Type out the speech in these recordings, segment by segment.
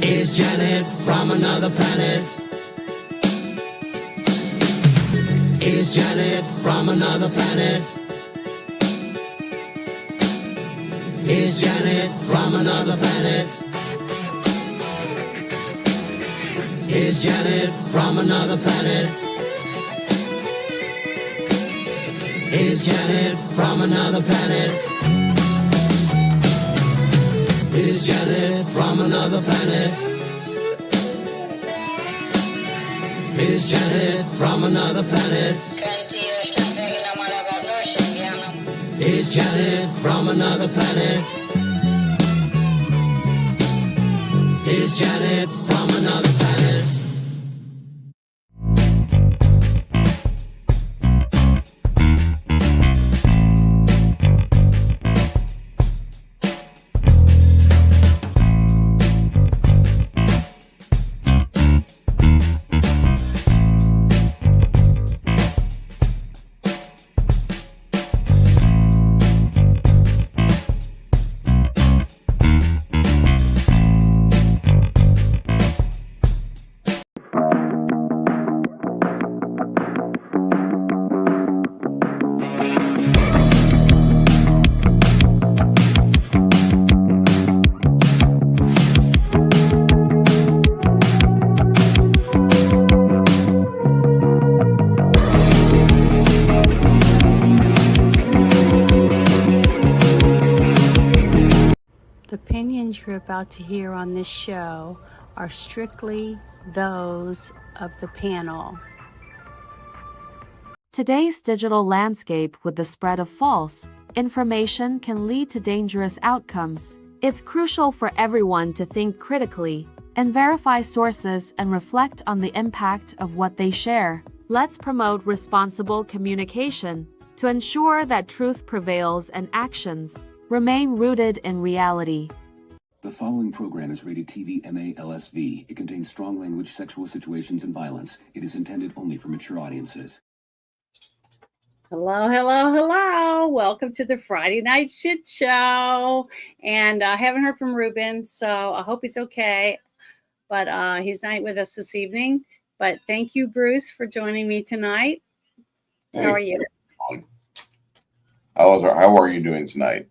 Is Janet from another planet? Is Janet from another planet? Is Janet from another planet? Is Janet from another planet? Is Janet from another planet? Is Janet from another planet? Is Janet from another planet? Is Janet from another planet? Is Janet from another planet? The opinions you're about to hear on this show are strictly those of the panel. Today's digital landscape with the spread of false information can lead to dangerous outcomes. It's crucial for everyone to think critically and verify sources and reflect on the impact of what they share. Let's promote responsible communication to ensure that truth prevails and actions remain rooted in reality. The following program is rated TV MA-LSV. It contains strong language, sexual situations, and violence. It is intended only for mature audiences. Hello, hello, hello. Welcome to the Friday Night Shit Show. And I haven't heard from Ruben, so I hope he's okay. But he's not with us this evening. But thank you, Bruce, for joining me tonight. Hey, how are you? How are you doing tonight?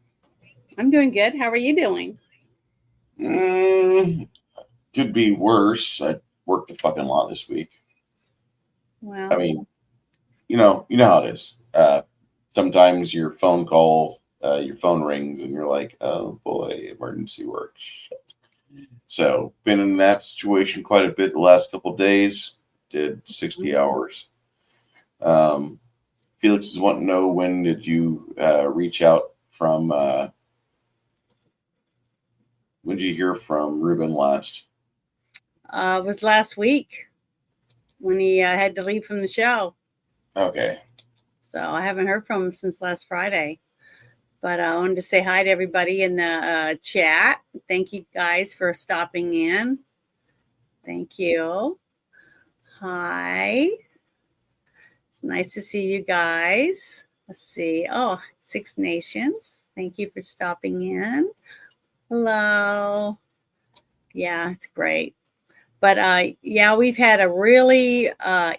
I'm doing good. How are you doing? Could be worse. I worked a fucking lot this week. Well, I mean, you know how it is. Sometimes your phone rings and you're like, oh boy, emergency work. Shit. So been in that situation quite a bit the last couple of days. Did 60 hours. Felix is wanting to know, when did you reach out from? When did you hear from Ruben last? it was last week when he had to leave from the show. Okay. So I haven't heard from him since last Friday. But I wanted to say hi to everybody in the chat. Thank you guys for stopping in. Thank you. Hi. It's nice to see you guys. Let's see. Oh, Six Nations. Thank you for stopping in. Hello. Yeah, it's great. But yeah, we've had a really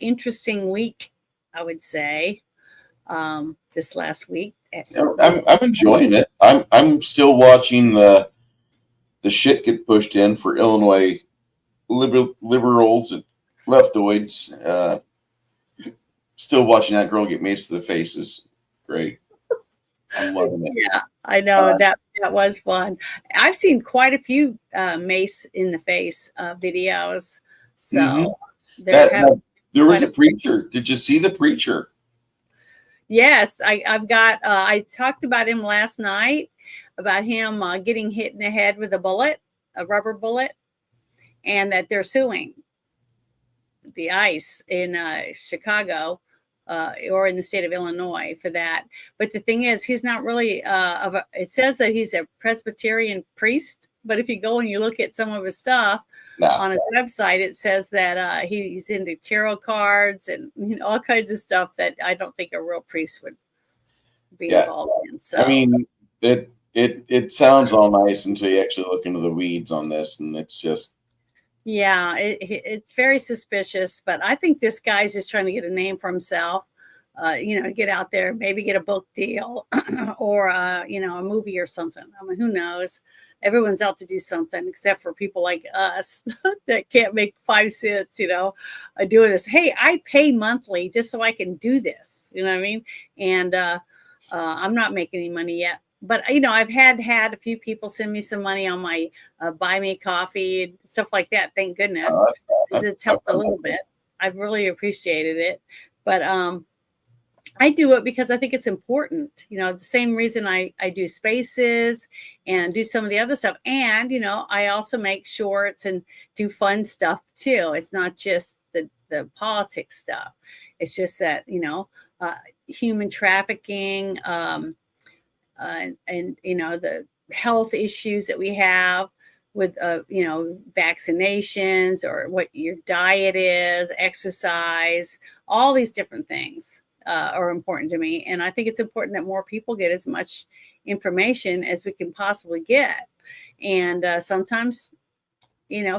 interesting week, I would say, this last week. I'm enjoying it. I'm still watching the shit get pushed in for Illinois liberals and leftoids. Still watching that girl get maced to the face is great. I'm loving it. Yeah, I know that was fun. I've seen quite a few mace in the face videos. So there was a preacher. Did you see the preacher? Yes, I've got. I talked about him last night, about him getting hit in the head with a rubber bullet, and that they're suing the ICE in Chicago. Or in the state of Illinois for that. But the thing is, he's not really, it says that he's a Presbyterian priest, but if you go and you look at some of his stuff on his website, it says that he's into tarot cards and all kinds of stuff that I don't think a real priest would be involved in. So I mean, it sounds all nice until you actually look into the weeds on this, and it's just Yeah, it's very suspicious, but I think this guy's just trying to get a name for himself. Get out there, maybe get a book deal or, a movie or something. I mean, who knows? Everyone's out to do something except for people like us that can't make 5 cents, doing this. Hey, I pay monthly just so I can do this. You know what I mean? And I'm not making any money yet. But, I've had a few people send me some money on my buy me coffee and stuff like that. Thank goodness. It's helped a little bit. I've really appreciated it. But I do it because I think it's important, the same reason I do spaces and do some of the other stuff. And, I also make shorts and do fun stuff too. It's not just the politics stuff. It's just that, human trafficking and the health issues that we have with, vaccinations or what your diet is, exercise, all these different things. Are important to me. And I think it's important that more people get as much information as we can possibly get. And sometimes,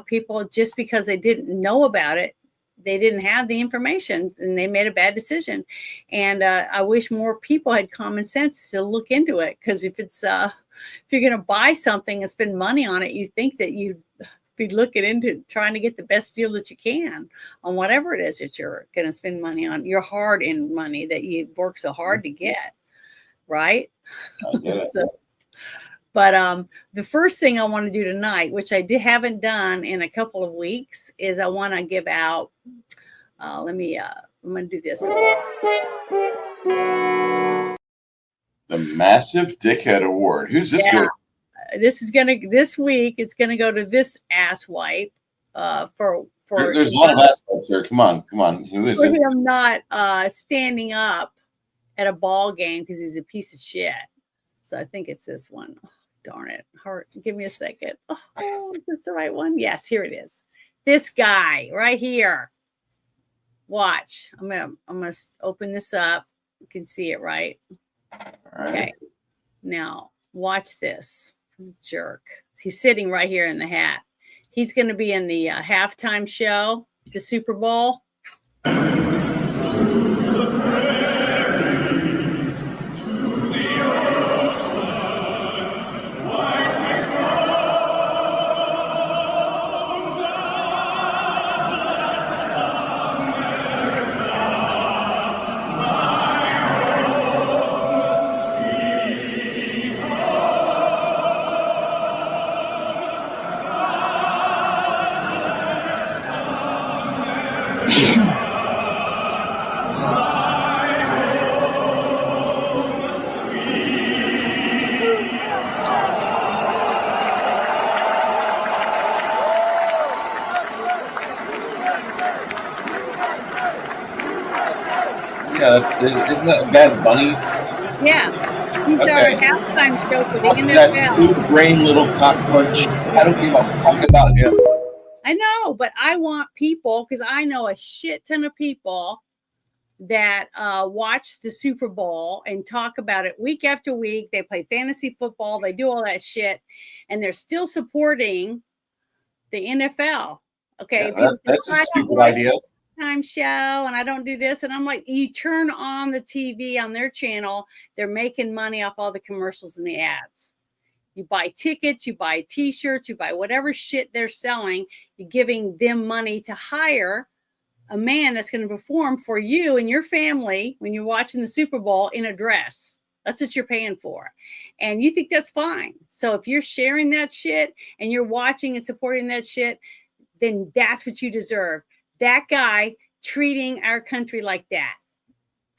people, just because they didn't know about it, they didn't have the information and they made a bad decision. And I wish more people had common sense to look into it. Because if you're going to buy something and spend money on it, you think that you'd be looking into trying to get the best deal that you can on whatever it is that you're going to spend money on, your hard-earned money that you work so hard to get, right? I get it. But the first thing I want to do tonight, which I haven't done in a couple of weeks, is I want to give out. I'm going to do this. The Massive Dickhead Award. Who's this go? This week it's gonna go to this asswipe for There's a lot of aspects here. Come on. Who is it? him not standing up at a ball game because he's a piece of shit. So I think it's this one. Oh, darn it. Give me a second. Oh, is this the right one? Yes, here it is. This guy right here. Watch. I'm gonna open this up. You can see it, right? All right. Okay. Now watch this. Jerk. He's sitting right here in the hat. He's going to be in the halftime show, the Super Bowl. Yeah, isn't that Bad Bunny? Yeah. He's our halftime show for the NFL. That smooth brain little cockroach. I don't give a fuck about him. I know, but I want people, because I know a shit ton of people that watch the Super Bowl and talk about it week after week. They play fantasy football. They do all that shit. And they're still supporting the NFL. Okay. Yeah, that's a stupid idea. Time show and I don't do this, and I'm like, you turn on the TV on their channel, they're making money off all the commercials and the ads. You buy tickets, you buy t-shirts, you buy whatever shit they're selling, you're giving them money to hire a man that's going to perform for you and your family when you're watching the Super Bowl in a dress. That's what you're paying for. And you think that's fine. So if you're sharing that shit and you're watching and supporting that shit, then that's what you deserve. That guy treating our country like that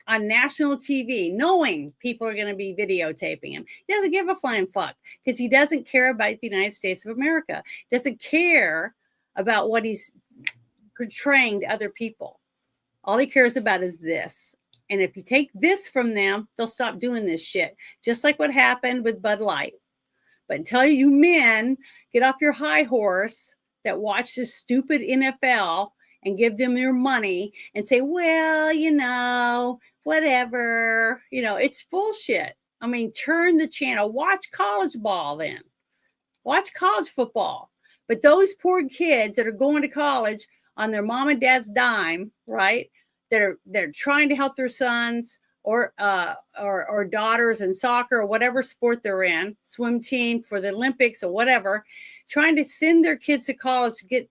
on national TV, knowing people are going to be videotaping him. He doesn't give a flying fuck because he doesn't care about the United States of America. He doesn't care about what he's portraying to other people. All he cares about is this. And if you take this from them, they'll stop doing this shit. Just like what happened with Bud Light. But until you men get off your high horse that watch this stupid NFL and give them your money and say, well, whatever, it's bullshit. I mean, turn the channel, watch college ball then. Watch college football. But those poor kids that are going to college on their mom and dad's dime, right? They're trying to help their sons or daughters in soccer or whatever sport they're in, swim team for the Olympics or whatever, trying to send their kids to college to get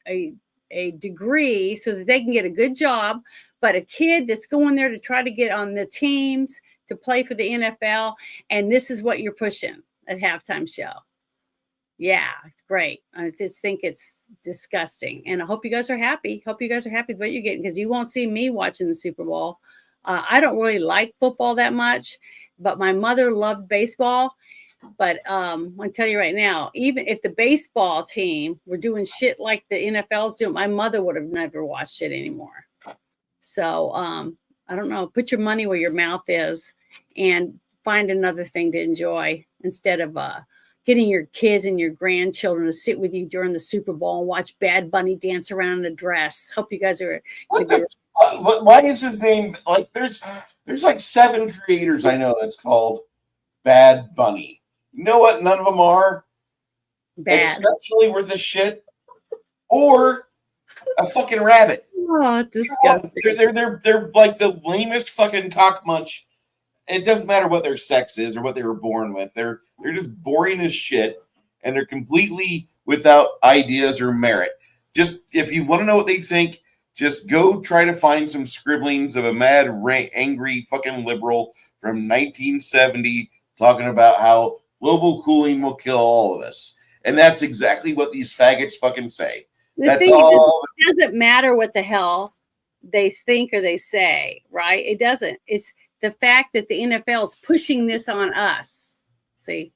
a degree so that they can get a good job. But a kid that's going there to try to get on the teams to play for the NFL, and this is what you're pushing at halftime show. Yeah, it's great. I just think it's disgusting. And I hope you guys are happy. Hope you guys are happy with what you're getting, because you won't see me watching the Super Bowl. I don't really like football that much, but my mother loved baseball. But I'll tell you right now, even if the baseball team were doing shit like the NFL's doing, my mother would have never watched it anymore. So I don't know. Put your money where your mouth is and find another thing to enjoy instead of getting your kids and your grandchildren to sit with you during the Super Bowl and watch Bad Bunny dance around in a dress. Hope you guys are. Why is his name like? There's like 7 creators I know that's called Bad Bunny. You know what? None of them are Bad. Exceptionally worth a shit or a fucking rabbit. Oh, disgusting. They're like the lamest fucking cock munch. It doesn't matter what their sex is or what they were born with. They're just boring as shit, and they're completely without ideas or merit. Just if you want to know what they think, just go try to find some scribblings of a mad, angry fucking liberal from 1970 talking about how global cooling will kill all of us. And that's exactly what these faggots fucking say. That's all. It doesn't matter what the hell they think or they say, right? It doesn't. It's the fact that the NFL is pushing this on us. See,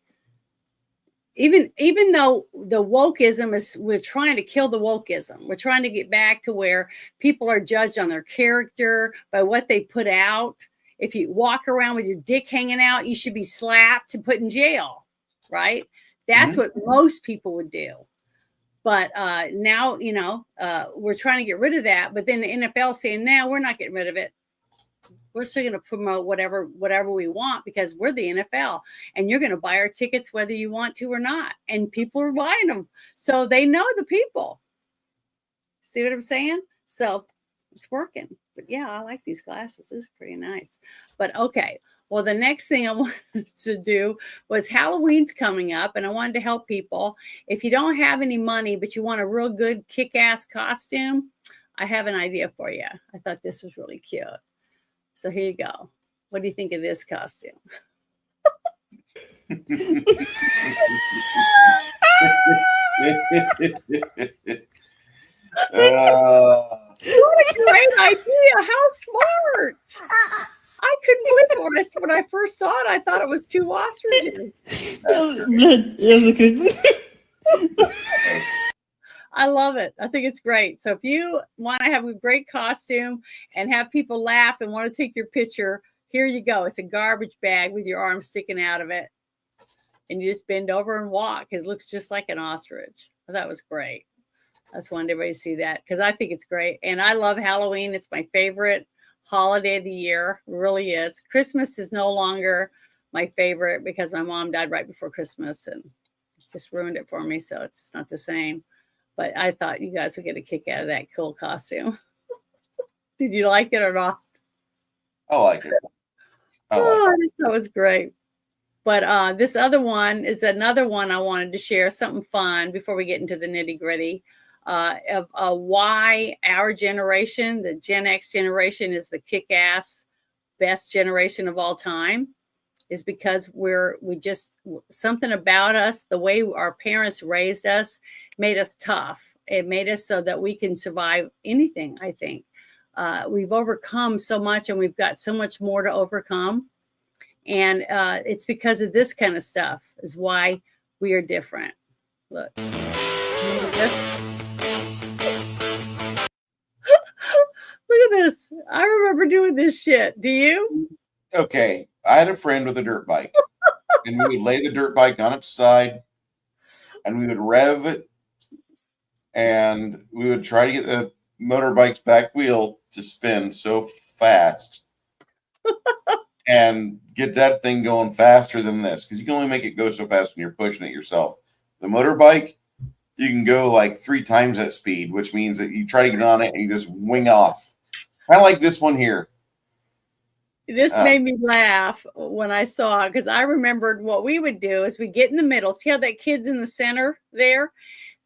even though the wokeism is, we're trying to kill the wokeism. We're trying to get back to where people are judged on their character by what they put out. If you walk around with your dick hanging out, you should be slapped and put in jail, right? That's what most people would do. But now, we're trying to get rid of that. But then the NFL is saying, no, we're not getting rid of it. We're still going to promote whatever we want because we're the NFL. And you're going to buy our tickets whether you want to or not. And people are buying them. So they know the people. See what I'm saying? So it's working. But yeah, I like these glasses. This is pretty nice. But okay. Well, the next thing I wanted to do was Halloween's coming up, and I wanted to help people. If you don't have any money, but you want a real good kick-ass costume, I have an idea for you. I thought this was really cute. So here you go. What do you think of this costume? What a great idea. How smart. I couldn't believe it when I first saw it. I thought it was 2 ostriches. I love it. I think it's great. So if you want to have a great costume and have people laugh and want to take your picture, here you go. It's a garbage bag with your arm sticking out of it. And you just bend over and walk. It looks just like an ostrich. That was great. I just wanted everybody to see that because I think it's great. And I love Halloween. It's my favorite holiday of the year. It really is. Christmas is no longer my favorite because my mom died right before Christmas and it just ruined it for me. So it's not the same. But I thought you guys would get a kick out of that cool costume. Did you like it or not? I like it. That was great. But this other one is another one I wanted to share, something fun before we get into the nitty gritty of why our generation, the Gen X generation, is the kick-ass best generation of all time. Is because we just something about us, the way our parents raised us, made us tough. It made us so that we can survive anything. I think we've overcome so much, and we've got so much more to overcome. And it's because of this kind of stuff is why we are different. Look, look at this. I remember doing this shit. Do you? Okay. I had a friend with a dirt bike, and we would lay the dirt bike on its side, and we would rev it, and we would try to get the motorbike's back wheel to spin so fast and get that thing going faster than this, because you can only make it go so fast when you're pushing it yourself. The motorbike, you can go like 3 times that speed, which means that you try to get on it and you just wing off. Kind of like this one here. This made me laugh when I saw it because I remembered what we would do is we get in the middle. See how that kid's in the center there?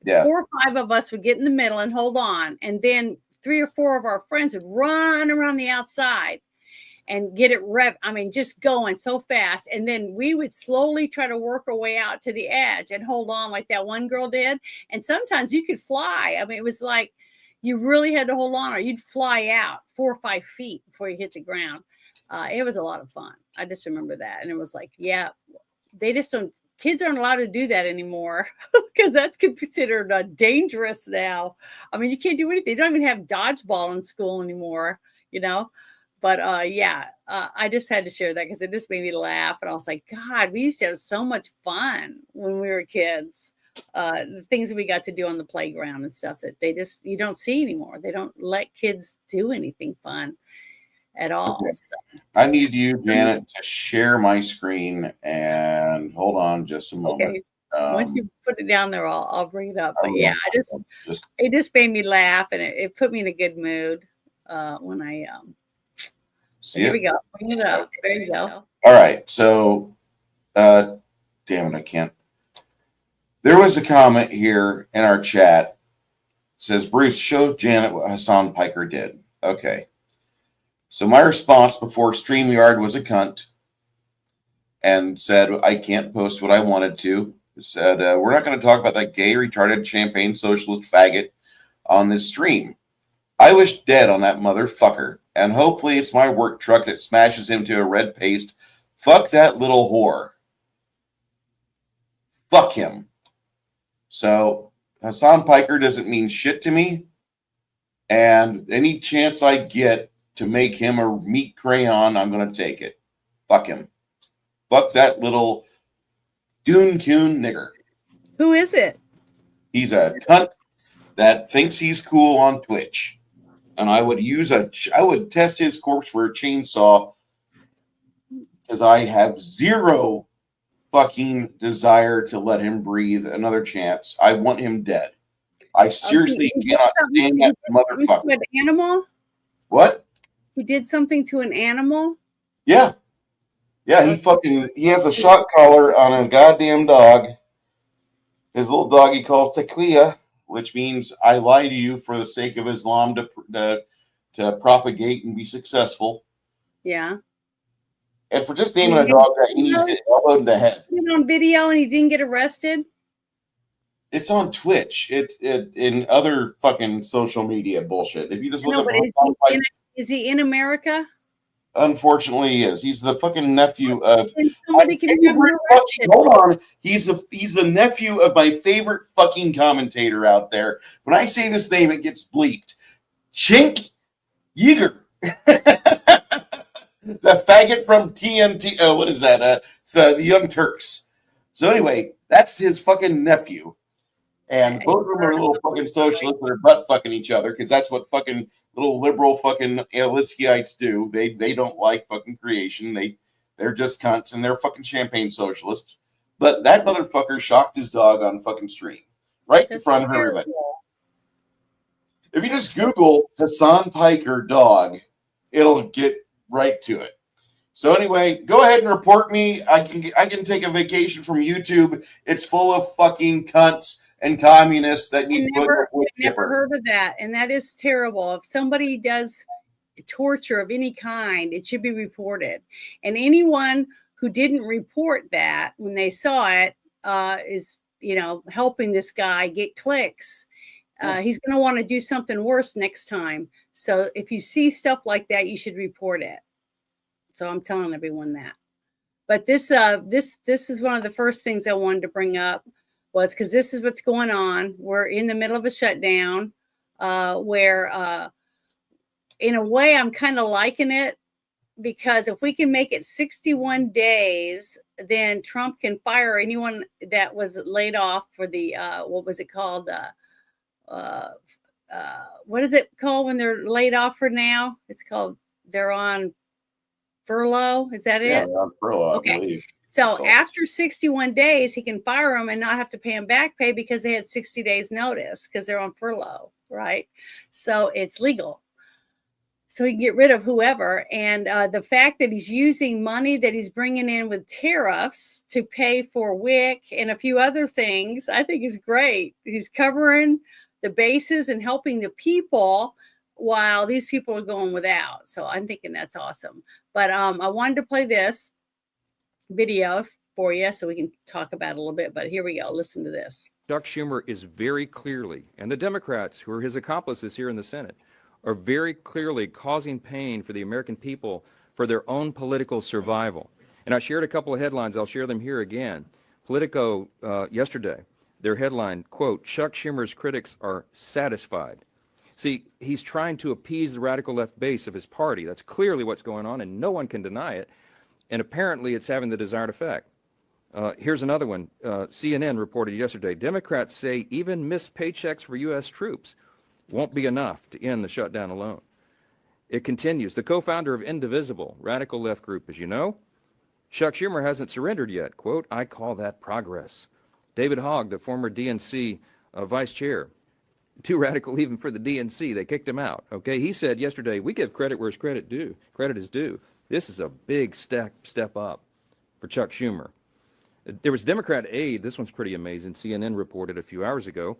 Yeah. 4 or 5 of us would get in the middle and hold on. And then 3 or 4 of our friends would run around the outside and get it just going so fast. And then we would slowly try to work our way out to the edge and hold on like that one girl did. And sometimes you could fly. I mean, it was like you really had to hold on or you'd fly out 4 or 5 feet before you hit the ground. It was a lot of fun. I just remember that. And it was like, yeah, they just don't, kids aren't allowed to do that anymore because that's considered dangerous now. I mean, you can't do anything. They don't even have dodgeball in school anymore, you know? But I just had to share that because it just made me laugh. And I was like, God, we used to have so much fun when we were kids. The things that we got to do on the playground and stuff that you don't see anymore. They don't let kids do anything fun at all. Okay. So. I need you, Janet, to share my screen and hold on just a moment. Okay. Once you put it down there, I'll bring it up. But yeah, it just made me laugh and it put me in a good mood when I here we go. Bring it up. There you go. All right. So damn it, I can't. There was a comment here in our chat. It says, Bruce, show Janet what Hassan Piker did. Okay. So my response before StreamYard was a cunt and said I can't post what I wanted to. It said, we're not going to talk about that gay, retarded, champagne socialist faggot on this stream. I wish dead on that motherfucker, and hopefully it's my work truck that smashes him to a red paste. Fuck that little whore. Fuck him. So Hassan Piker doesn't mean shit to me, and any chance I get to make him a meat crayon, I'm going to take it. Fuck him. Fuck that little Dune Coon nigger. Who is it? He's a cunt that thinks he's cool on Twitch. And I would test his corpse for a chainsaw because I have zero fucking desire to let him breathe another chance. I want him dead. I seriously cannot stand that motherfucker. An animal? What? He did something to an animal? Yeah. Yeah, he has a shock collar on a goddamn dog. His little dog he calls Taqiya, which means I lie to you for the sake of Islam to propagate and be successful. Yeah. And for just naming a dog that he needs to get elbowed in the head. On video and he didn't get arrested? It's on Twitch. It in other fucking social media bullshit. If you just look up is he in America? Unfortunately, he is. He's the fucking nephew of. Hold on. He's the nephew of my favorite fucking commentator out there. When I say this name, it gets bleeped. Chink Yeager. The faggot from TNT. What is that? The Young Turks. So anyway, that's his fucking nephew. And both of them are little fucking socialists that are butt fucking each other because that's what fucking little liberal fucking Alitzkeites do. They don't like fucking creation. They're just cunts and they're fucking champagne socialists. But that motherfucker shocked his dog on fucking stream right in front of everybody. If you just Google Hassan Piker dog, it'll get right to it. So anyway, go ahead and report me. I can take a vacation from YouTube. It's full of fucking cunts and communists that need never heard of that, and that is terrible. If somebody does torture of any kind, it should be reported. And anyone who didn't report that when they saw it is, helping this guy get clicks. He's going to want to do something worse next time. So if you see stuff like that, you should report it. So I'm telling everyone that. But this is one of the first things I wanted to bring up. Was because this is what's going on. We're in the middle of a shutdown where in a way I'm kind of liking it because if we can make it 61 days, then Trump can fire anyone that was laid off for the what was it called? What is it called when they're laid off for now? It's called they're on furlough. Is that it? Yeah, they're on furlough, okay. I believe. So all. after 61 days, he can fire them and not have to pay them back pay because they had 60 days notice because they're on furlough, right? So it's legal. So he can get rid of whoever. And the fact that he's using money that he's bringing in with tariffs to pay for WIC and a few other things, I think is great. He's covering the bases and helping the people while these people are going without. So I'm thinking that's awesome. But I wanted to play this video for you so we can talk about it a little bit. But here we go. Listen to this. Chuck Schumer is very clearly, and the Democrats who are his accomplices here in the Senate, are very clearly causing pain for the American people for their own political survival. And I shared a couple of headlines. I'll share them here again. Politico yesterday, their headline, quote, Chuck Schumer's critics are satisfied. See, he's trying to appease the radical left base of his party. That's clearly what's going on, and no one can deny it. And apparently it's having the desired effect. Here's another one. CNN reported yesterday, Democrats say even missed paychecks for U.S. troops won't be enough to end the shutdown alone. It continues. The co-founder of Indivisible, radical left group, as you know, Chuck Schumer hasn't surrendered yet. Quote, I call that progress. David Hogg, the former DNC vice chair, too radical even for the DNC. They kicked him out. Okay, he said yesterday, we give credit where credit is due. This is a big step up for Chuck Schumer. There was Democrat aide. This one's pretty amazing. CNN reported a few hours ago.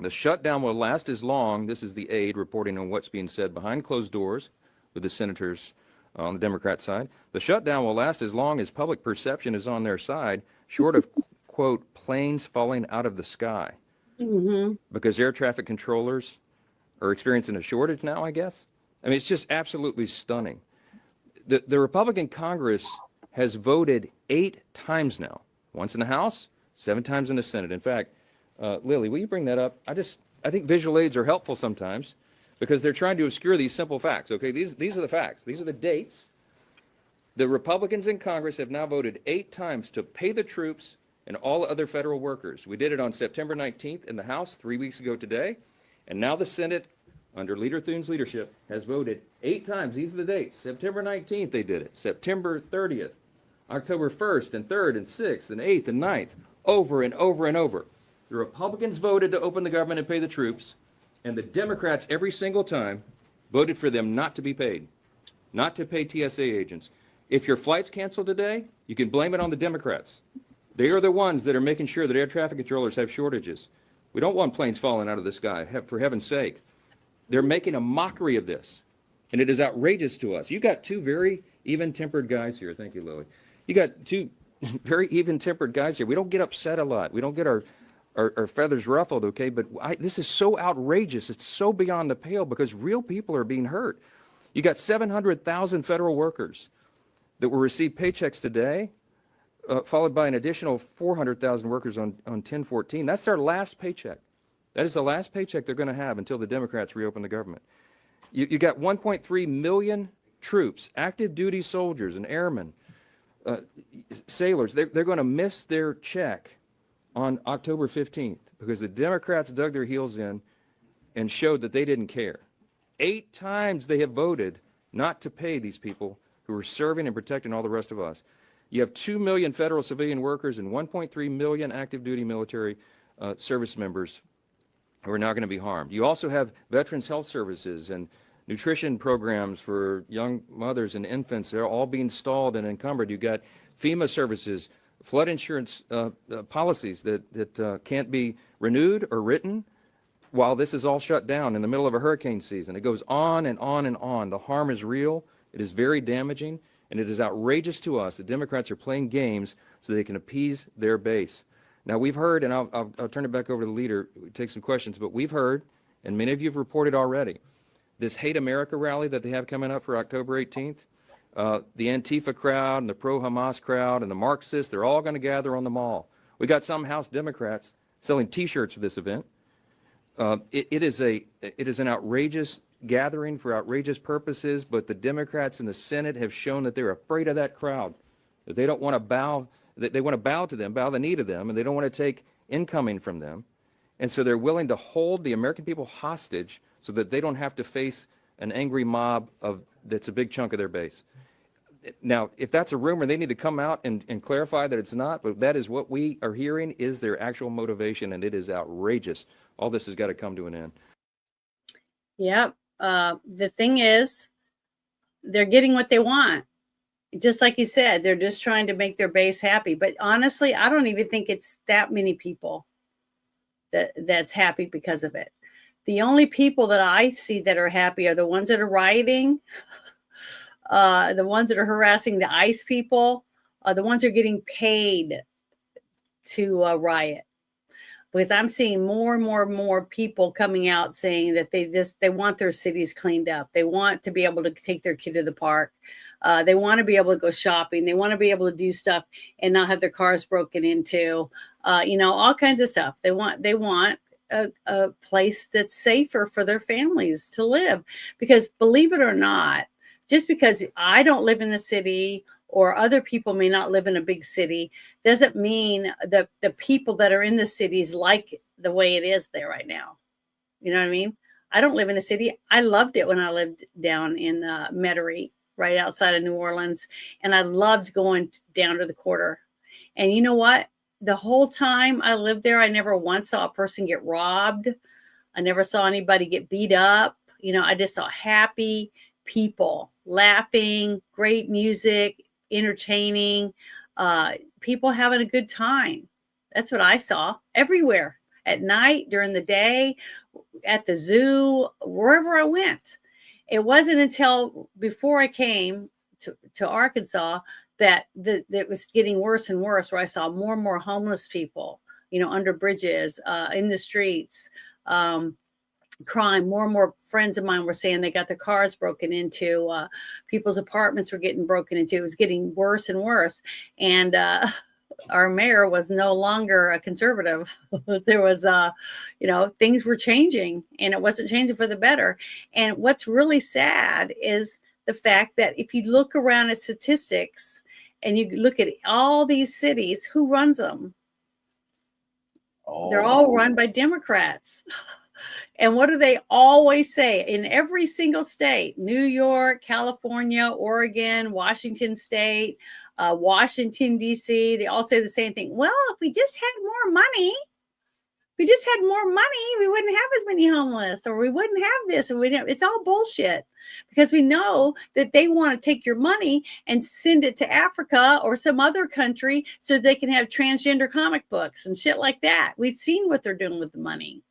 The shutdown will last as long, this is the aide reporting on what's being said behind closed doors with the senators on the Democrat side. The shutdown will last as long as public perception is on their side, short of, quote, planes falling out of the sky. Mm-hmm. Because air traffic controllers are experiencing a shortage now, I guess. I mean, it's just absolutely stunning. The Republican Congress has voted 8 times now, once in the House, 7 times in the Senate. In fact, Lily, will you bring that up? I think visual aids are helpful sometimes because they're trying to obscure these simple facts. Okay, these are the facts. These are the dates. The Republicans in Congress have now voted 8 times to pay the troops and all other federal workers. We did it on September 19th in the House 3 weeks ago today. And now the Senate, under Leader Thune's leadership, has voted 8 times. These are the dates. September 19th they did it. September 30th, October 1st and 3rd and 6th and 8th and 9th, over and over and over. The Republicans voted to open the government and pay the troops, and the Democrats every single time voted for them not to be paid, not to pay TSA agents. If your flight's canceled today, you can blame it on the Democrats. They are the ones that are making sure that air traffic controllers have shortages. We don't want planes falling out of the sky, for heaven's sake. They're making a mockery of this, and it is outrageous to us. You got 2 very even-tempered guys here. Thank you, Lily. You got 2 very even-tempered guys here. We don't get upset a lot. We don't get our feathers ruffled, okay? But this is so outrageous. It's so beyond the pale because real people are being hurt. You got 700,000 federal workers that will receive paychecks today, followed by an additional 400,000 workers on 10/14. That's their last paycheck. That is the last paycheck they're going to have until the Democrats reopen the government. You got 1.3 million troops, active duty soldiers and airmen, sailors. They're going to miss their check on October 15th because the Democrats dug their heels in and showed that they didn't care. 8 times they have voted not to pay these people who are serving and protecting all the rest of us. You have 2 million federal civilian workers and 1.3 million active duty military service members who are now going to be harmed. You also have Veterans Health Services and nutrition programs for young mothers and infants. They're all being stalled and encumbered. You've got FEMA services, flood insurance policies that can't be renewed or written while this is all shut down in the middle of a hurricane season. It goes on and on and on. The harm is real. It is very damaging, and it is outrageous to us that Democrats are playing games so they can appease their base. Now, we've heard, and I'll turn it back over to the leader, take some questions, but we've heard, and many of you have reported already, this Hate America rally that they have coming up for October 18th. The Antifa crowd and the pro-Hamas crowd and the Marxists, they're all going to gather on the mall. We got some House Democrats selling T-shirts for this event. It is an outrageous gathering for outrageous purposes, but the Democrats in the Senate have shown that they're afraid of that crowd, that they don't want to bow, that they want to bow to them, bow the knee to them, and they don't want to take incoming from them. And so they're willing to hold the American people hostage so that they don't have to face an angry mob that's a big chunk of their base. Now, if that's a rumor, they need to come out and clarify that it's not, but that is what we are hearing is their actual motivation, and it is outrageous. All this has got to come to an end. Yep. The thing is, they're getting what they want. Just like you said, they're just trying to make their base happy. But honestly, I don't even think it's that many people that's happy because of it. The only people that I see that are happy are the ones that are rioting, the ones that are harassing the ICE people, the ones that are getting paid to riot. Because I'm seeing more and more and more people coming out saying that they want their cities cleaned up. They want to be able to take their kid to the park. They want to be able to go shopping. They want to be able to do stuff and not have their cars broken into. All kinds of stuff. They want a place that's safer for their families to live. Because believe it or not, just because I don't live in the city or other people may not live in a big city, doesn't mean that the people that are in the cities like the way it is there right now. You know what I mean? I don't live in a city. I loved it when I lived down in Metairie, right outside of New Orleans. And I loved going down to the quarter. And you know what? The whole time I lived there, I never once saw a person get robbed. I never saw anybody get beat up. I just saw happy people laughing, great music, entertaining, people having a good time. That's what I saw everywhere, at night, during the day, at the zoo, wherever I went. It wasn't until before I came to Arkansas that it was getting worse and worse, where I saw more and more homeless people, under bridges, in the streets, crime. More and more friends of mine were saying they got their cars broken into, people's apartments were getting broken into. It was getting worse and worse. And our mayor was no longer a conservative. There was, things were changing, and it wasn't changing for the better. And what's really sad is the fact that if you look around at statistics and you look at all these cities, who runs them? They're all run by Democrats. And what do they always say in every single state? New York, California, Oregon, Washington State, Washington, D.C. They all say the same thing. Well, if we just had more money, we wouldn't have as many homeless, or we wouldn't have this. It's all bullshit, because we know that they want to take your money and send it to Africa or some other country so they can have transgender comic books and shit like that. We've seen what they're doing with the money.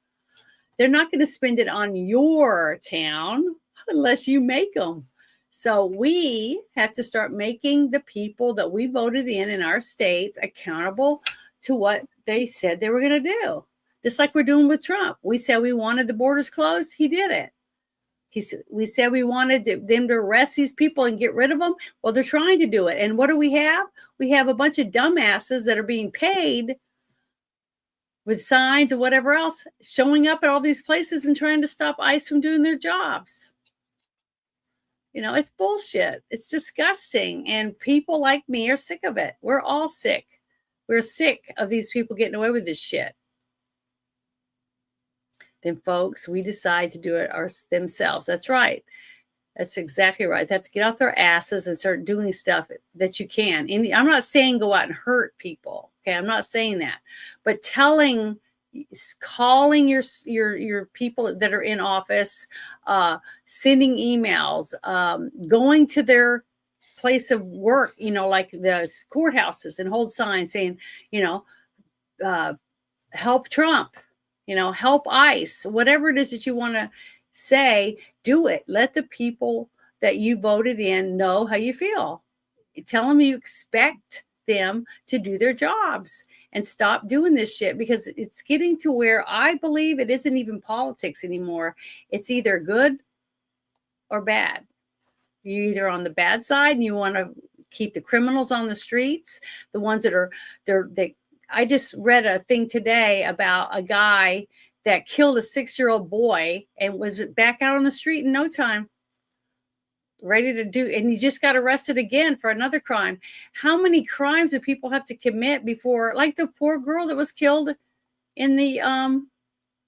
They're not going to spend it on your town unless you make them. So we have to start making the people that we voted in our states accountable to what they said they were going to do. Just like we're doing with Trump. We said we wanted the borders closed. He did it. We said we wanted them to arrest these people and get rid of them. Well, they're trying to do it. And what do we have? We have a bunch of dumbasses that are being paid with signs or whatever else, showing up at all these places and trying to stop ICE from doing their jobs. It's bullshit. It's disgusting. And people like me are sick of it. We're all sick. We're sick of these people getting away with this shit. Then, folks, we decide to do it themselves. That's right. That's exactly right. They have to get off their asses and start doing stuff that you can. And I'm not saying go out and hurt people. Okay, I'm not saying that. But calling your people that are in office, sending emails, going to their place of work, like the courthouses, and hold signs saying, help Trump, help ICE, whatever it is that you want to say, do it. Let the people that you voted in know how you feel. Tell them you expect them to do their jobs and stop doing this shit, because it's getting to where I believe it isn't even politics anymore. It's either good or bad. You're either on the bad side and you want to keep the criminals on the streets, the ones that are I just read a thing today about a guy that killed a 6-year-old boy and was back out on the street in no time, ready to do, and he just got arrested again for another crime. How many crimes do people have to commit before, like the poor girl that was killed in the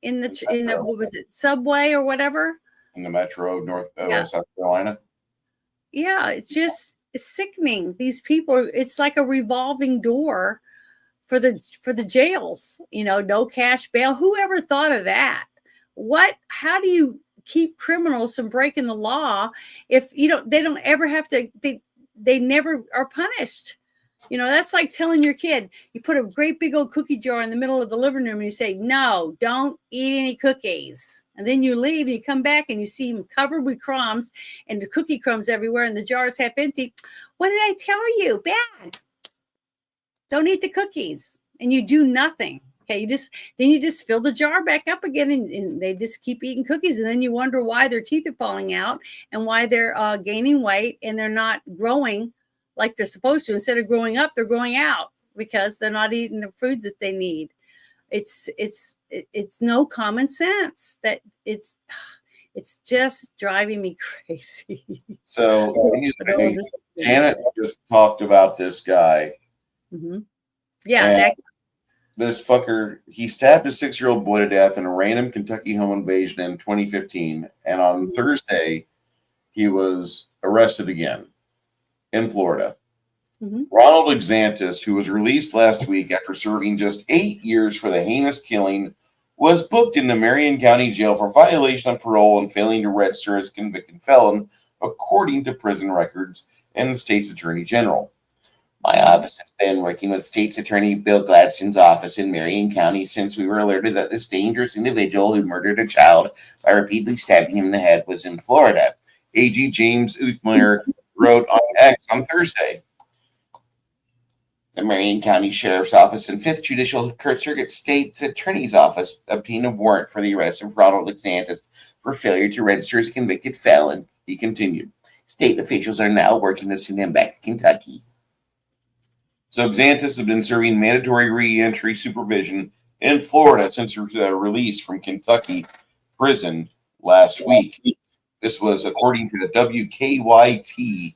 what was it, subway or whatever? In the metro of South Carolina. Yeah, it's just sickening. These people, it's like a revolving door for the jails, no cash bail. Whoever thought of that? How do you keep criminals from breaking the law if they don't ever have to, they never are punished? That's like telling your kid, you put a great big old cookie jar in the middle of the living room and you say, no, don't eat any cookies. And then you leave and you come back and you see them covered with crumbs and the cookie crumbs everywhere and the jar's half empty. What did I tell you? Bad. Don't eat the cookies. And you do nothing. Okay, you just fill the jar back up again and they just keep eating cookies. And then you wonder why their teeth are falling out and why they're gaining weight and they're not growing like they're supposed to. Instead of growing up, they're growing out because they're not eating the foods that they need. It's no common sense. That it's just driving me crazy. So Janet just talked about this guy. Mm-hmm. Yeah, this fucker, he stabbed a 6-year-old boy to death in a random Kentucky home invasion in 2015. And on Thursday, he was arrested again in Florida. Mm-hmm. Ronald Exantis, who was released last week after serving just 8 years for the heinous killing, was booked into Marion County Jail for violation of parole and failing to register as a convicted felon, according to prison records and the state's attorney general. My office has been working with State's Attorney Bill Gladstone's office in Marion County since we were alerted that this dangerous individual who murdered a child by repeatedly stabbing him in the head was in Florida. AG James Uthmeyer wrote on X on Thursday. The Marion County Sheriff's Office and 5th Judicial Circuit State's Attorney's Office obtained a warrant for the arrest of Ronald Exantis for failure to register as a convicted felon, he continued. State officials are now working to send him back to Kentucky. So Exantis has been serving mandatory re-entry supervision in Florida since his release from Kentucky prison last week. This was according to the WKYT.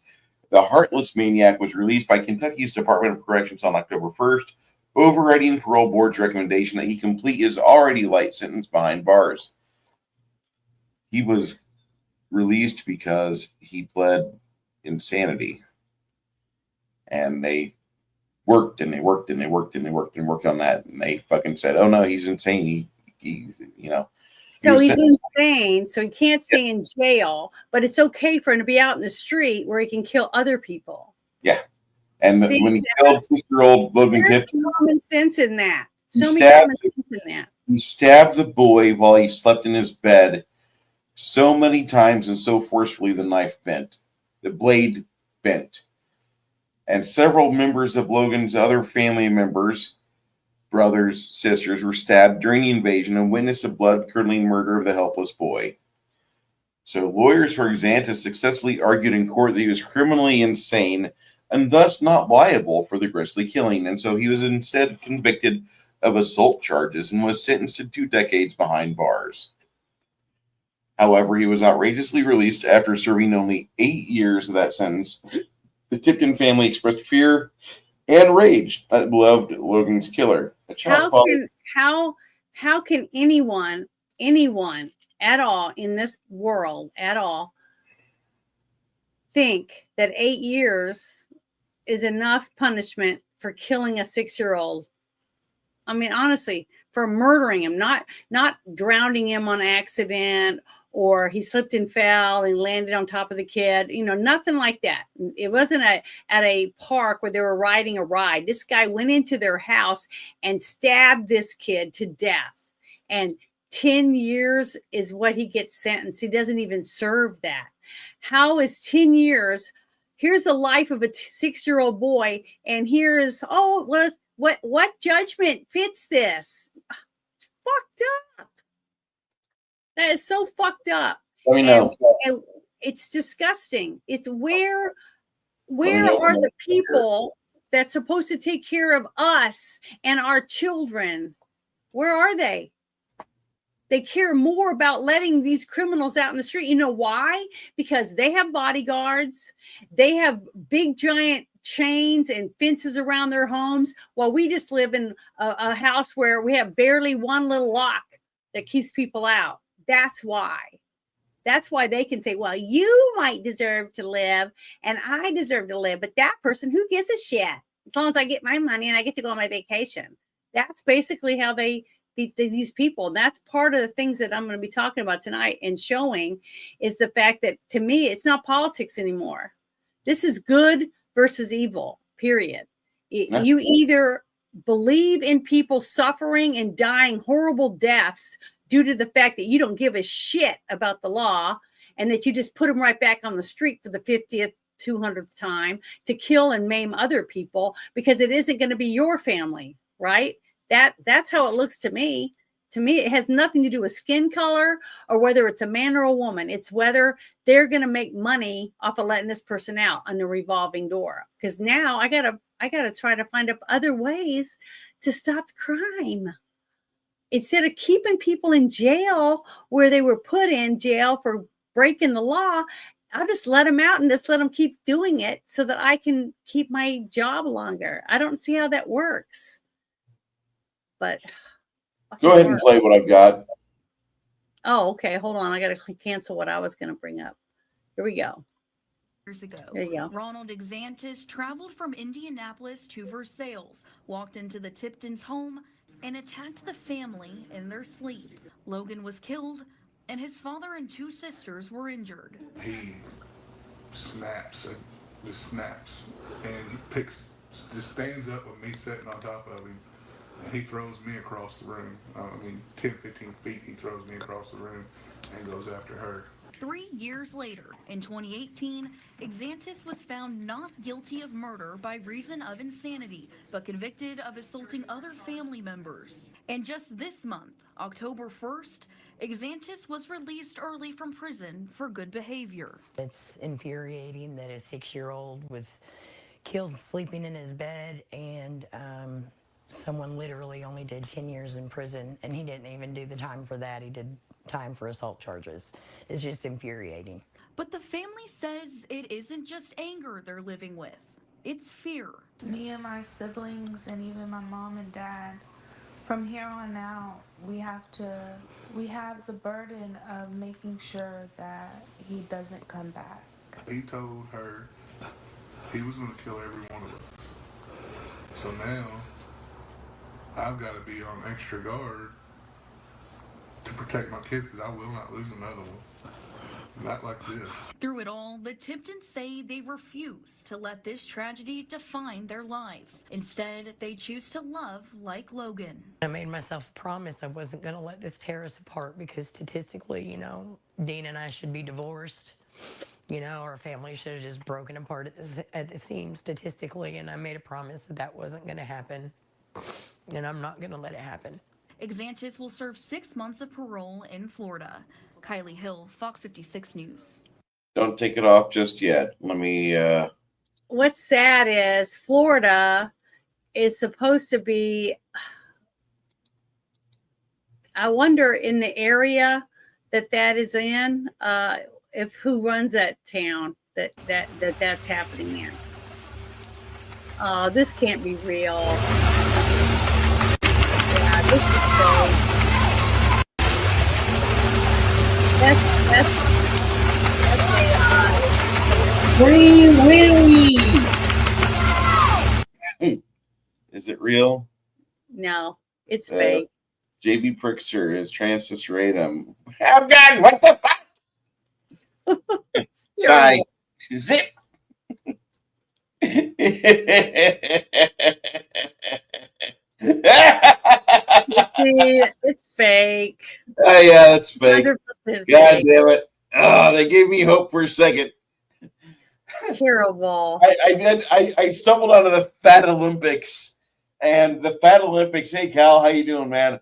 The Heartless Maniac was released by Kentucky's Department of Corrections on October 1st, overriding parole board's recommendation that he complete his already light sentence behind bars. He was released because he pled insanity. And they worked on that, and they fucking said, "Oh no, he's insane. He's So he's insane. So he can't stay in jail, but it's okay for him to be out in the street where he can kill other people." Yeah, and when he killed 6-year-old Logan Tipton, common sense in that. So many common sense in that. He stabbed the boy while he slept in his bed so many times and so forcefully the knife bent. The blade bent. And several members of Logan's other family members, brothers, sisters, were stabbed during the invasion and witnessed the blood-curdling murder of the helpless boy. So lawyers for Exantis successfully argued in court that he was criminally insane and thus not liable for the grisly killing. And so he was instead convicted of assault charges and was sentenced to 2 decades behind bars. However, he was outrageously released after serving only 8 years of that sentence. The Tipton family expressed fear and rage at beloved Logan's killer. How can anyone at all in this world at all think that 8 years is enough punishment for killing a 6-year-old? I mean, honestly, for murdering him, not drowning him on accident, or he slipped and fell and landed on top of the kid, nothing like that. It wasn't at a park where they were riding a ride. This guy went into their house and stabbed this kid to death. And 10 years is what he gets sentenced. He doesn't even serve that. How is 10 years? Here's the life of a 6-year-old boy, and here is, what judgment fits this? It's fucked up. That is so fucked up. Let me know. And it's disgusting. It's where are the people that's supposed to take care of us and our children? Where are they? They care more about letting these criminals out in the street. You know why? Because they have bodyguards. They have big, giant chains and fences around their homes, while we just live in a house where we have barely one little lock that keeps people out. That's why. That's why they can say, well, you might deserve to live and I deserve to live, but that person, who gives a shit? As long as I get my money and I get to go on my vacation. That's basically how these people, and that's part of the things that I'm going to be talking about tonight and showing, is the fact that, to me, it's not politics anymore. This is good versus evil, period. You either believe in people suffering and dying horrible deaths due to the fact that you don't give a shit about the law and that you just put them right back on the street for the 50th, 200th time to kill and maim other people because it isn't going to be your family, right? That's how it looks to me. To me, it has nothing to do with skin color or whether it's a man or a woman. It's whether they're going to make money off of letting this person out on the revolving door. Because now I gotta try to find up other ways to stop crime. Instead of keeping people in jail where they were put in jail for breaking the law, I'll just let them out and just let them keep doing it so that I can keep my job longer. I don't see how that works. But go ahead and play what I've got. Oh, okay. Hold on. I got to cancel what I was going to bring up. Here we go. Years ago, there you go. Ronald Exantis traveled from Indianapolis to Versailles, walked into the Tipton's home, and attacked the family in their sleep. Logan was killed, and his father and 2 sisters were injured. He snaps, and he just stands up with me sitting on top of him, and he throws me across the room. 10, 15 feet, he throws me across the room and goes after her. 3 years later, in 2018, Exantis was found not guilty of murder by reason of insanity, but convicted of assaulting other family members. And just this month, October 1st, Exantis was released early from prison for good behavior. It's infuriating that a 6-year-old was killed sleeping in his bed, and someone literally only did 10 years in prison, and he didn't even do the time for that. He did time for assault charges. It's just infuriating. But the family says it isn't just anger they're living with. It's fear. Me and my siblings and even my mom and dad, from here on out, we have the burden of making sure that he doesn't come back. He told her he was going to kill every one of us. So now I've got to be on extra guard to protect my kids because I will not lose another one. Not like this. Through it all, the Tiptons say they refuse to let this tragedy define their lives. Instead, they choose to love like Logan. I made myself a promise I wasn't going to let this tear us apart because statistically, Dean and I should be divorced. Our family should have just broken apart at the seams statistically, and I made a promise that wasn't going to happen, and I'm not going to let it happen. Exantis will serve 6 months of parole in Florida. Kylie Hill, Fox 56 News. Don't take it off just yet. Let me. What's sad is Florida is supposed to be. I wonder in the area that is in, if who runs that town that's happening in. This can't be real. Yeah, this is fake. That's AI. Free Willy! Is it real? No, it's fake. JB Prickser is transisteratum. Oh God, what the fuck? Sorry. Zip. It's fake. Oh yeah, that's fake. God fake. Damn it! Oh, they gave me hope for a second. Terrible. I stumbled onto the Fat Olympics, and the Fat Olympics. Hey Cal, how you doing, man?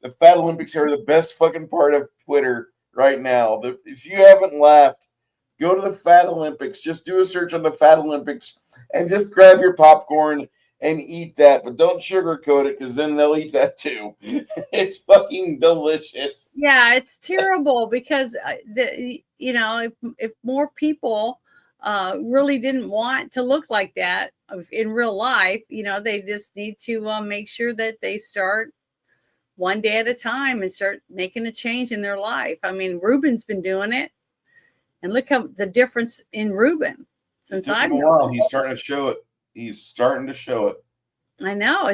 The Fat Olympics are the best fucking part of Twitter right now. If you haven't laughed, go to the Fat Olympics. Just do a search on the Fat Olympics and just grab your popcorn and eat that. But don't sugarcoat it because then they'll eat that too. It's fucking delicious. Yeah, it's terrible because if more people really didn't want to look like that in real life, they just need to make sure that they start one day at a time and start making a change in their life. I mean, Ruben's been doing it. And look how the difference in Reuben since It took I've him a known while. him. He's starting to show it. He's starting to show it. I know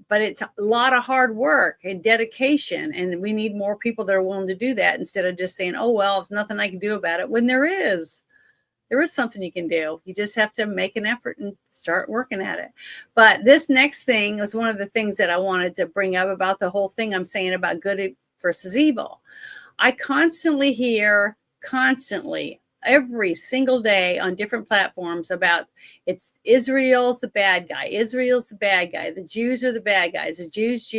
but it's a lot of hard work and dedication, and we need more people that are willing to do that instead of just saying, "Oh well, there's nothing I can do about it." When there is something you can do. You just have to make an effort and start working at it. But this next thing was one of the things that I wanted to bring up about the whole thing I'm saying about good versus evil. I constantly hear every single day on different platforms about it's Israel's the bad guy. Israel's the bad guy. The Jews are the bad guys. The Jews,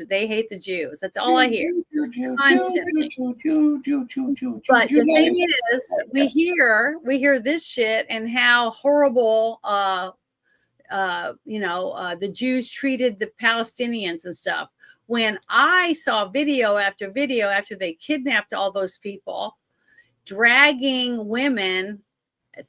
they hate the Jews. That's all I hear constantly. But the thing is, we hear this shit and how horrible, the Jews treated the Palestinians and stuff. When I saw video after video after they kidnapped all those people, dragging women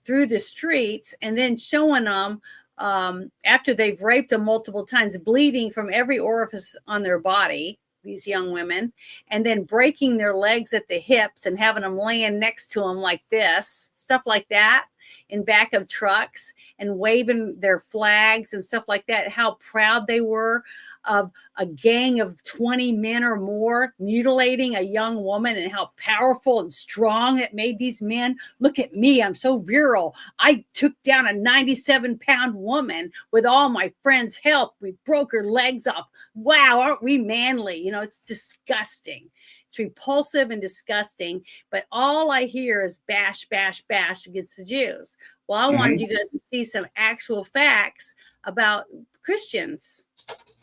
through the streets and then showing them after they've raped them multiple times, bleeding from every orifice on their body, these young women, and then breaking their legs at the hips and having them laying next to them like this, stuff like that, in back of trucks and waving their flags and stuff like that, how proud they were of a gang of 20 men or more mutilating a young woman, and how powerful and strong it made these men. Look at me, I'm so virile. I took down a 97-pound woman with all my friends' help. We broke her legs off. Wow, aren't we manly? It's disgusting. It's repulsive and disgusting, but all I hear is bash, bash, bash against the Jews. Well, I wanted you guys to see some actual facts about Christians,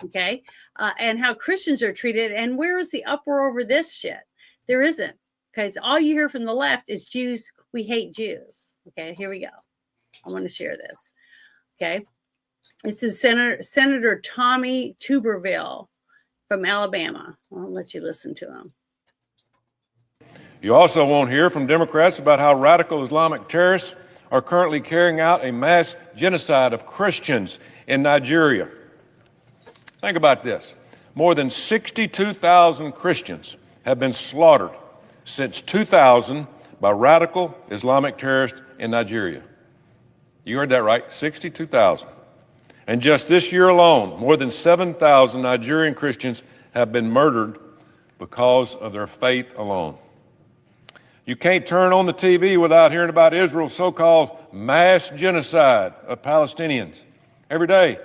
okay, and how Christians are treated. And where is the uproar over this shit? There isn't, because all you hear from the left is Jews. We hate Jews. Okay, here we go. I want to share this. Okay, it's a Senator Tommy Tuberville from Alabama. I'll let you listen to him. You also won't hear from Democrats about how radical Islamic terrorists are currently carrying out a mass genocide of Christians in Nigeria. Think about this. More than 62,000 Christians have been slaughtered since 2000 by radical Islamic terrorists in Nigeria. You heard that right, 62,000. And just this year alone, more than 7,000 Nigerian Christians have been murdered because of their faith alone. You can't turn on the TV without hearing about Israel's so-called mass genocide of Palestinians every day.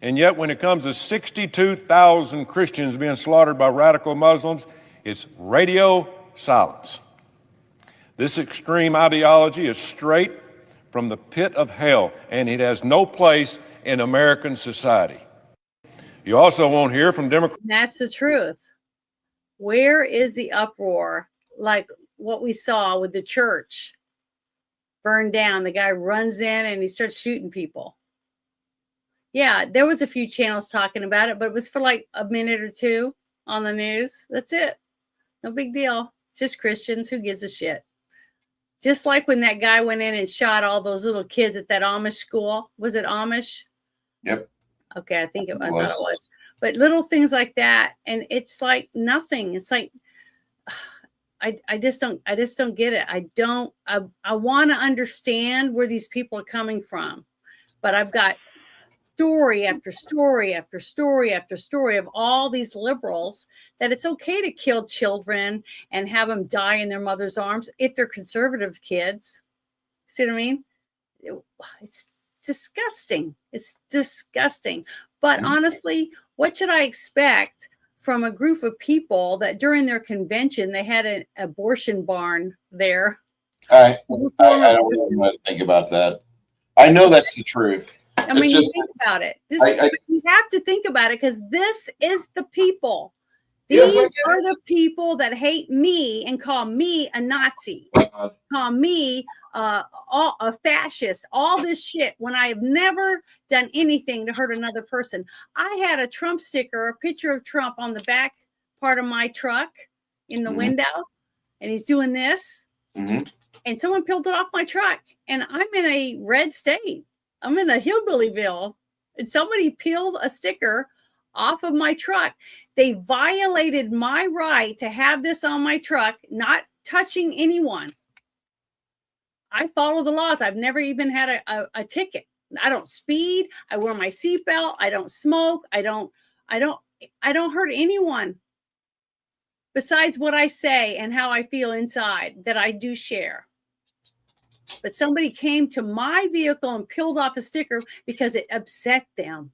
And yet when it comes to 62,000 Christians being slaughtered by radical Muslims, it's radio silence. This extreme ideology is straight from the pit of hell, and it has no place in American society. You also won't hear from Democrats. That's the truth. Where is the uproar? Like what we saw with the church burned down. The guy runs in and he starts shooting people. Yeah, there was a few channels talking about it, but it was for like a minute or two on the news. That's it. No big deal. Just Christians. Who gives a shit? Just like when that guy went in and shot all those little kids at that Amish school. Was it Amish? Yep. Okay, I thought it was. But little things like that, and it's like nothing. It's like I just don't get it. I want to understand where these people are coming from, but I've got story after story after story after story of all these liberals that it's okay to kill children and have them die in their mother's arms if they're conservative kids. See what I mean? It's disgusting. It's disgusting. But honestly, what should I expect from a group of people that during their convention, they had an abortion barn there? I don't really want to think about that. I know that's the truth. I mean, you think about it. You have to think about it, because this is the people. These are the people that hate me and call me a Nazi, call me a fascist, all this shit, when I have never done anything to hurt another person. I had a Trump sticker, a picture of Trump on the back part of my truck in the window, and he's doing this, and someone peeled it off my truck, and I'm in a red state. I'm in a hillbillyville, and somebody peeled a sticker off of my truck. They violated my right to have this on my truck, not touching anyone. I follow the laws. I've never even had a ticket. I don't speed. I wear my seatbelt. I don't smoke. I don't hurt anyone besides what I say and how I feel inside that I do share. But somebody came to my vehicle and peeled off a sticker because it upset them.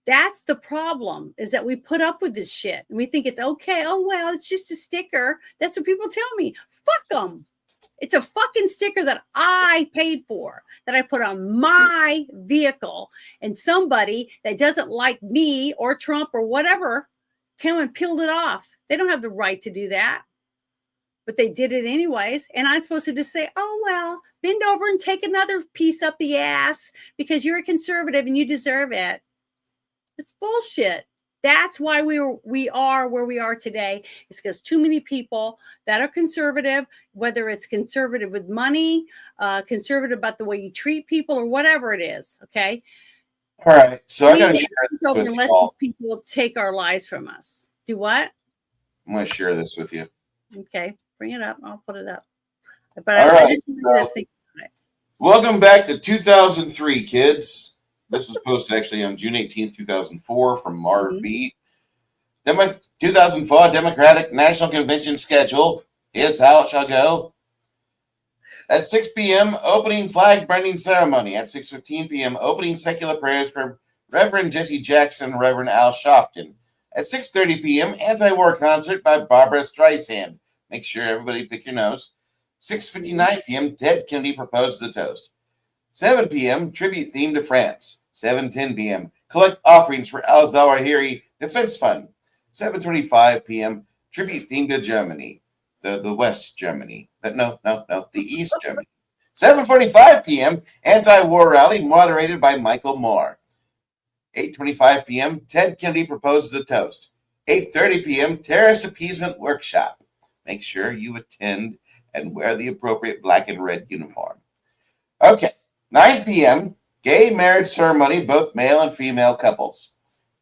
That's the problem, is that we put up with this shit and we think it's okay. Oh, well, it's just a sticker. That's what people tell me. Fuck them. It's a fucking sticker that I paid for, that I put on my vehicle, and somebody that doesn't like me or Trump or whatever came and peeled it off. They don't have the right to do that, but they did it anyways. And I'm supposed to just say, oh, well, bend over and take another piece up the ass because you're a conservative and you deserve it. It's bullshit. That's why we are where we are today. It's because too many people that are conservative, whether it's conservative with money, conservative about the way you treat people, or whatever it is. Okay. All right. So I got to share this with and let you all. these people take our lives from us. Do what? I'm going to share this with you. Okay. Bring it up. I'll put it up. But All I right. just wanted to think about it. Welcome back to 2003, kids. This was posted actually on June 18th, 2004 from Marv B. 2004 Democratic National Convention schedule. Here's how it shall go. At 6 p.m., opening flag burning ceremony. At 6:15 p.m., opening secular prayers for Reverend Jesse Jackson and Reverend Al Sharpton. At 6:30 p.m., anti-war concert by Barbara Streisand. Make sure everybody pick your nose. 6:59 p.m., Ted Kennedy proposes a toast. 7 p.m., tribute theme to France. 7:10 p.m., collect offerings for Al Zawahiri Defense Fund. 7:25 p.m., tribute theme to Germany. The West Germany. The East Germany. 7:45 p.m., anti-war rally moderated by Michael Moore. 8:25 p.m., Ted Kennedy proposes a toast. 8:30 p.m., terrorist appeasement workshop. Make sure you attend and wear the appropriate black and red uniform. Okay. 9 p.m., gay marriage ceremony, both male and female couples.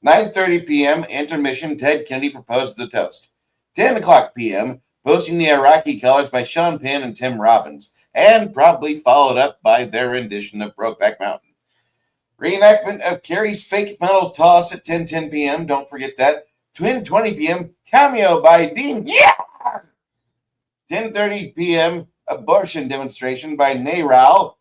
9:30 p.m., intermission, Ted Kennedy proposes a toast. 10 o'clock p.m., posting the Iraqi colors by Sean Penn and Tim Robbins, and probably followed up by their rendition of Brokeback Mountain. Reenactment of Kerry's fake medal toss at 10:10 p.m., don't forget that. 10:20 p.m., cameo by Dean. 10:30 p.m., abortion demonstration by NARAL.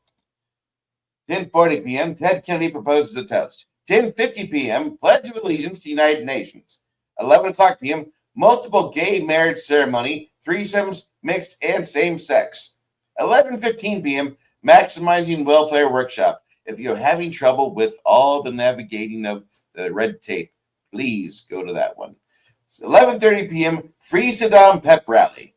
10:40 p.m., Ted Kennedy proposes a toast. 10:50 p.m., Pledge of Allegiance to the United Nations. 11 o'clock p.m., multiple gay marriage ceremony, threesomes, mixed, and same-sex. 11:15 p.m., maximizing welfare workshop. If you're having trouble with all the navigating of the red tape, please go to that one. 11:30 p.m., Free Saddam Pep Rally.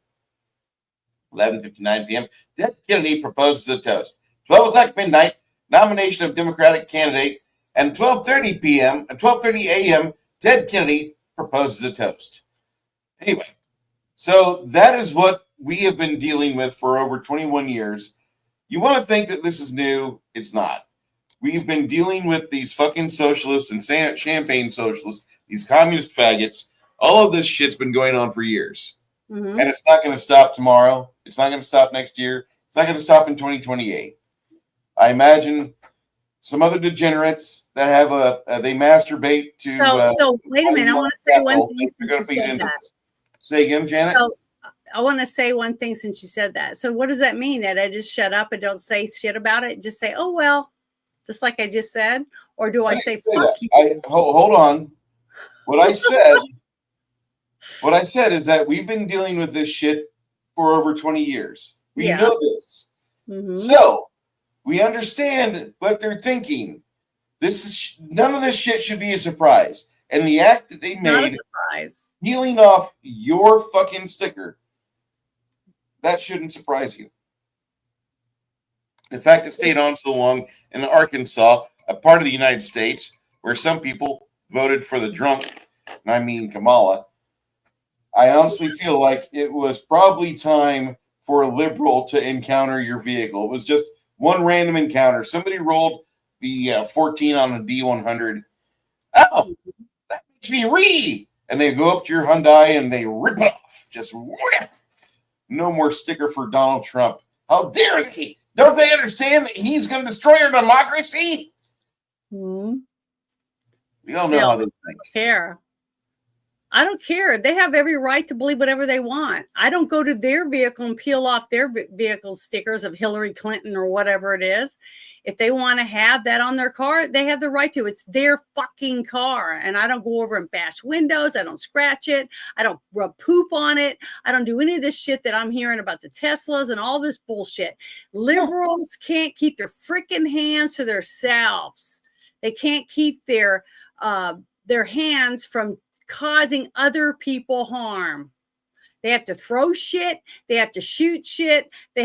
11:59 p.m., Ted Kennedy proposes a toast. 12 o'clock midnight, nomination of Democratic candidate, and 12:30 a.m., Ted Kennedy proposes a toast. Anyway, so that is what we have been dealing with for over 21 years. You want to think that this is new? It's not. We've been dealing with these fucking socialists and champagne socialists, these communist faggots. All of this shit's been going on for years. And it's not going to stop tomorrow. It's not going to stop next year. It's not going to stop in 2028. I imagine some other degenerates that have they masturbate to. So wait a minute. I want to say one thing since you said that. Say again, Janet. So I want to say one thing since you said that. So what does that mean? That I just shut up and don't say shit about it? Just say, oh well, just like I just said, or do I say fuck you? Hold on. What I said is that we've been dealing with this shit for over 20 years. We know this. So we understand what they're thinking. None of this shit should be a surprise. And the act that they made, not a surprise, peeling off your fucking sticker, that shouldn't surprise you. The fact it stayed on so long in Arkansas, a part of the United States, where some people voted for the drunk, and I mean Kamala, I honestly feel like it was probably time for a liberal to encounter your vehicle. It was just one random encounter. Somebody rolled the 14 on a D100. Oh, that makes me and they go up to your Hyundai and they rip it off. Just rip. No more sticker for Donald Trump. How dare they? Don't they understand that he's going to destroy our democracy? Hmm. We all know how they think. Care. I don't care. They have every right to believe whatever they want. I don't go to their vehicle and peel off their vehicle stickers of Hillary Clinton or whatever it is. If they want to have that on their car, they have the right to. It's their fucking car. And I don't go over and bash windows. I don't scratch it. I don't rub poop on it. I don't do any of this shit that I'm hearing about the Teslas and all this bullshit. Liberals can't keep their freaking hands to themselves. They can't keep their hands from causing other people harm. They have to throw shit. They have to shoot shit. They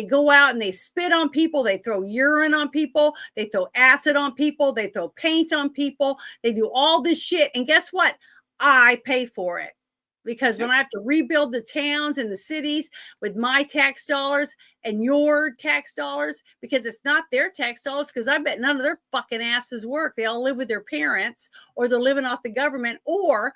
go out and they spit on people. They throw urine on people. They throw acid on people. They throw paint on people. They do all this shit. And guess what? I pay for it. Because when I have to rebuild the towns and the cities with my tax dollars and your tax dollars, because it's not their tax dollars, because I bet none of their fucking asses work. They all live with their parents, or they're living off the government, or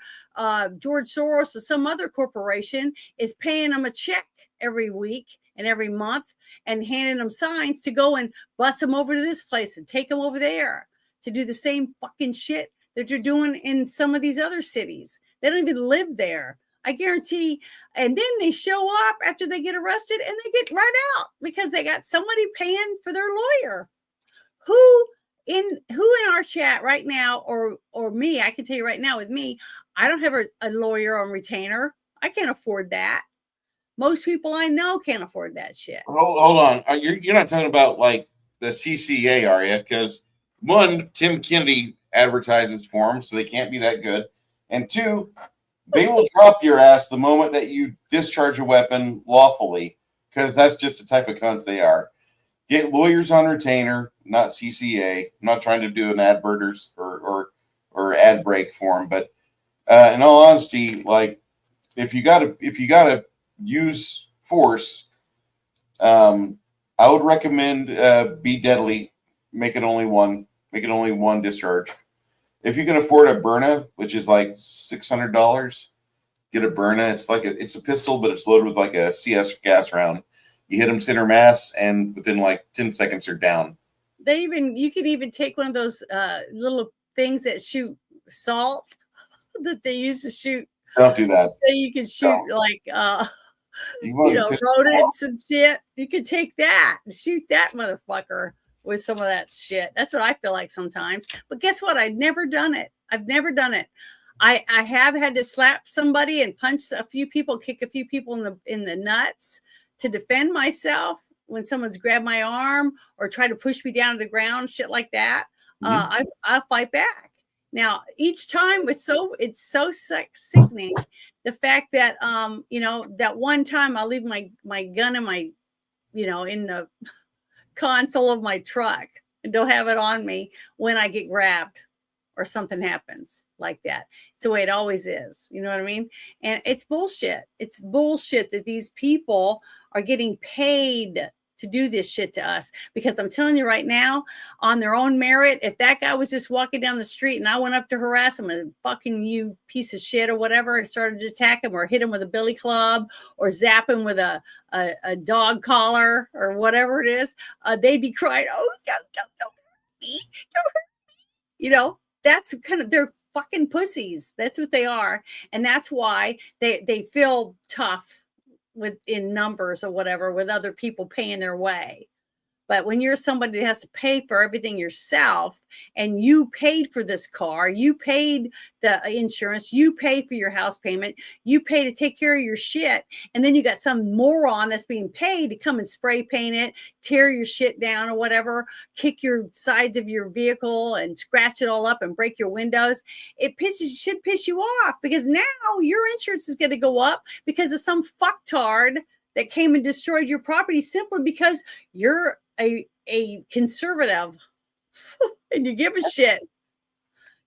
George Soros or some other corporation is paying them a check every week and every month and handing them signs to go and bus them over to this place and take them over there to do the same fucking shit that you're doing in some of these other cities. They don't even live there. I guarantee. And then they show up after they get arrested and they get right out because they got somebody paying for their lawyer. Who in our chat right now, or me, I can tell you right now with me, I don't have a lawyer on retainer. I can't afford that. Most people I know can't afford that shit. Hold on. You're not talking about like the CCA, are you? Because one, Tim Kennedy advertises for them, so they can't be that good. And two, they will drop your ass the moment that you discharge a weapon lawfully, because that's just the type of cunts they are. Get lawyers on retainer, not CCA. I'm not trying to do an advert or ad break for them, but in all honesty, like if you gotta use force, I would recommend be deadly. Make it only one discharge. If you can afford a Berna, which is like $600, get a Berna. It's like it's a pistol, but it's loaded with like a CS gas round. You hit them center mass, and within like 10 seconds, they're down. You could even take one of those little things that shoot salt that they use to shoot. Don't do that. So you can shoot rodents and shit. You could take that and shoot that motherfucker with some of that shit. That's what I feel like sometimes. But guess what? I've never done it. I have had to slap somebody and punch a few people, kick a few people in the nuts to defend myself when someone's grabbed my arm or try to push me down to the ground, shit like that. Mm-hmm. I'll fight back. Now, each time it's so sickening. The fact that that one time I'll leave my gun in my in the console of my truck and don't have it on me when I get grabbed or something happens like that. It's the way it always is. You know what I mean? And it's bullshit. It's bullshit that these people are getting paid to do this shit to us, because I'm telling you right now, on their own merit, if that guy was just walking down the street and I went up to harass him and fucking you piece of shit or whatever and started to attack him or hit him with a billy club or zap him with a dog collar or whatever it is, they'd be crying, oh, don't hurt me, don't hurt me. That's kind of, they're fucking pussies. That's what they are. And that's why they feel tough in numbers or whatever with other people paying their way. But when you're somebody that has to pay for everything yourself, and you paid for this car, you paid the insurance, you pay for your house payment, you pay to take care of your shit, and then you got some moron that's being paid to come and spray paint it, tear your shit down or whatever, kick your sides of your vehicle and scratch it all up and break your windows. It should piss you off, because now your insurance is going to go up because of some fucktard that came and destroyed your property simply because you're a conservative and you give a shit.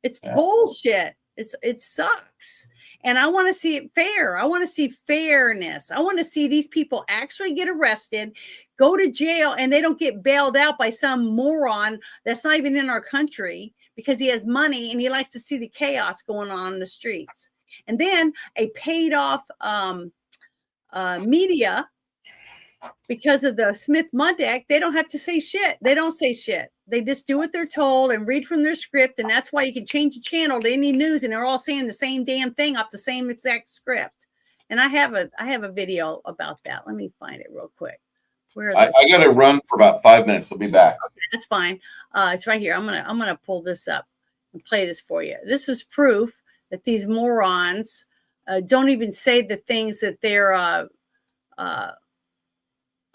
It's bullshit. It sucks. And I want to see it fair. I want to see fairness. I want to see these people actually get arrested, go to jail, and they don't get bailed out by some moron that's not even in our country because he has money and he likes to see the chaos going on in the streets. And then a paid off media, because of the Smith-Mundt Act, they don't have to say shit. They don't say shit. They just do what they're told and read from their script. And that's why you can change the channel to any news and they're all saying the same damn thing off the same exact script. And I have a video about that. Let me find it real quick. Where I got to run for about 5 minutes. I'll be back. Okay, that's fine. It's right here. I'm gonna pull this up and play this for you. This is proof that these morons don't even say the things that they're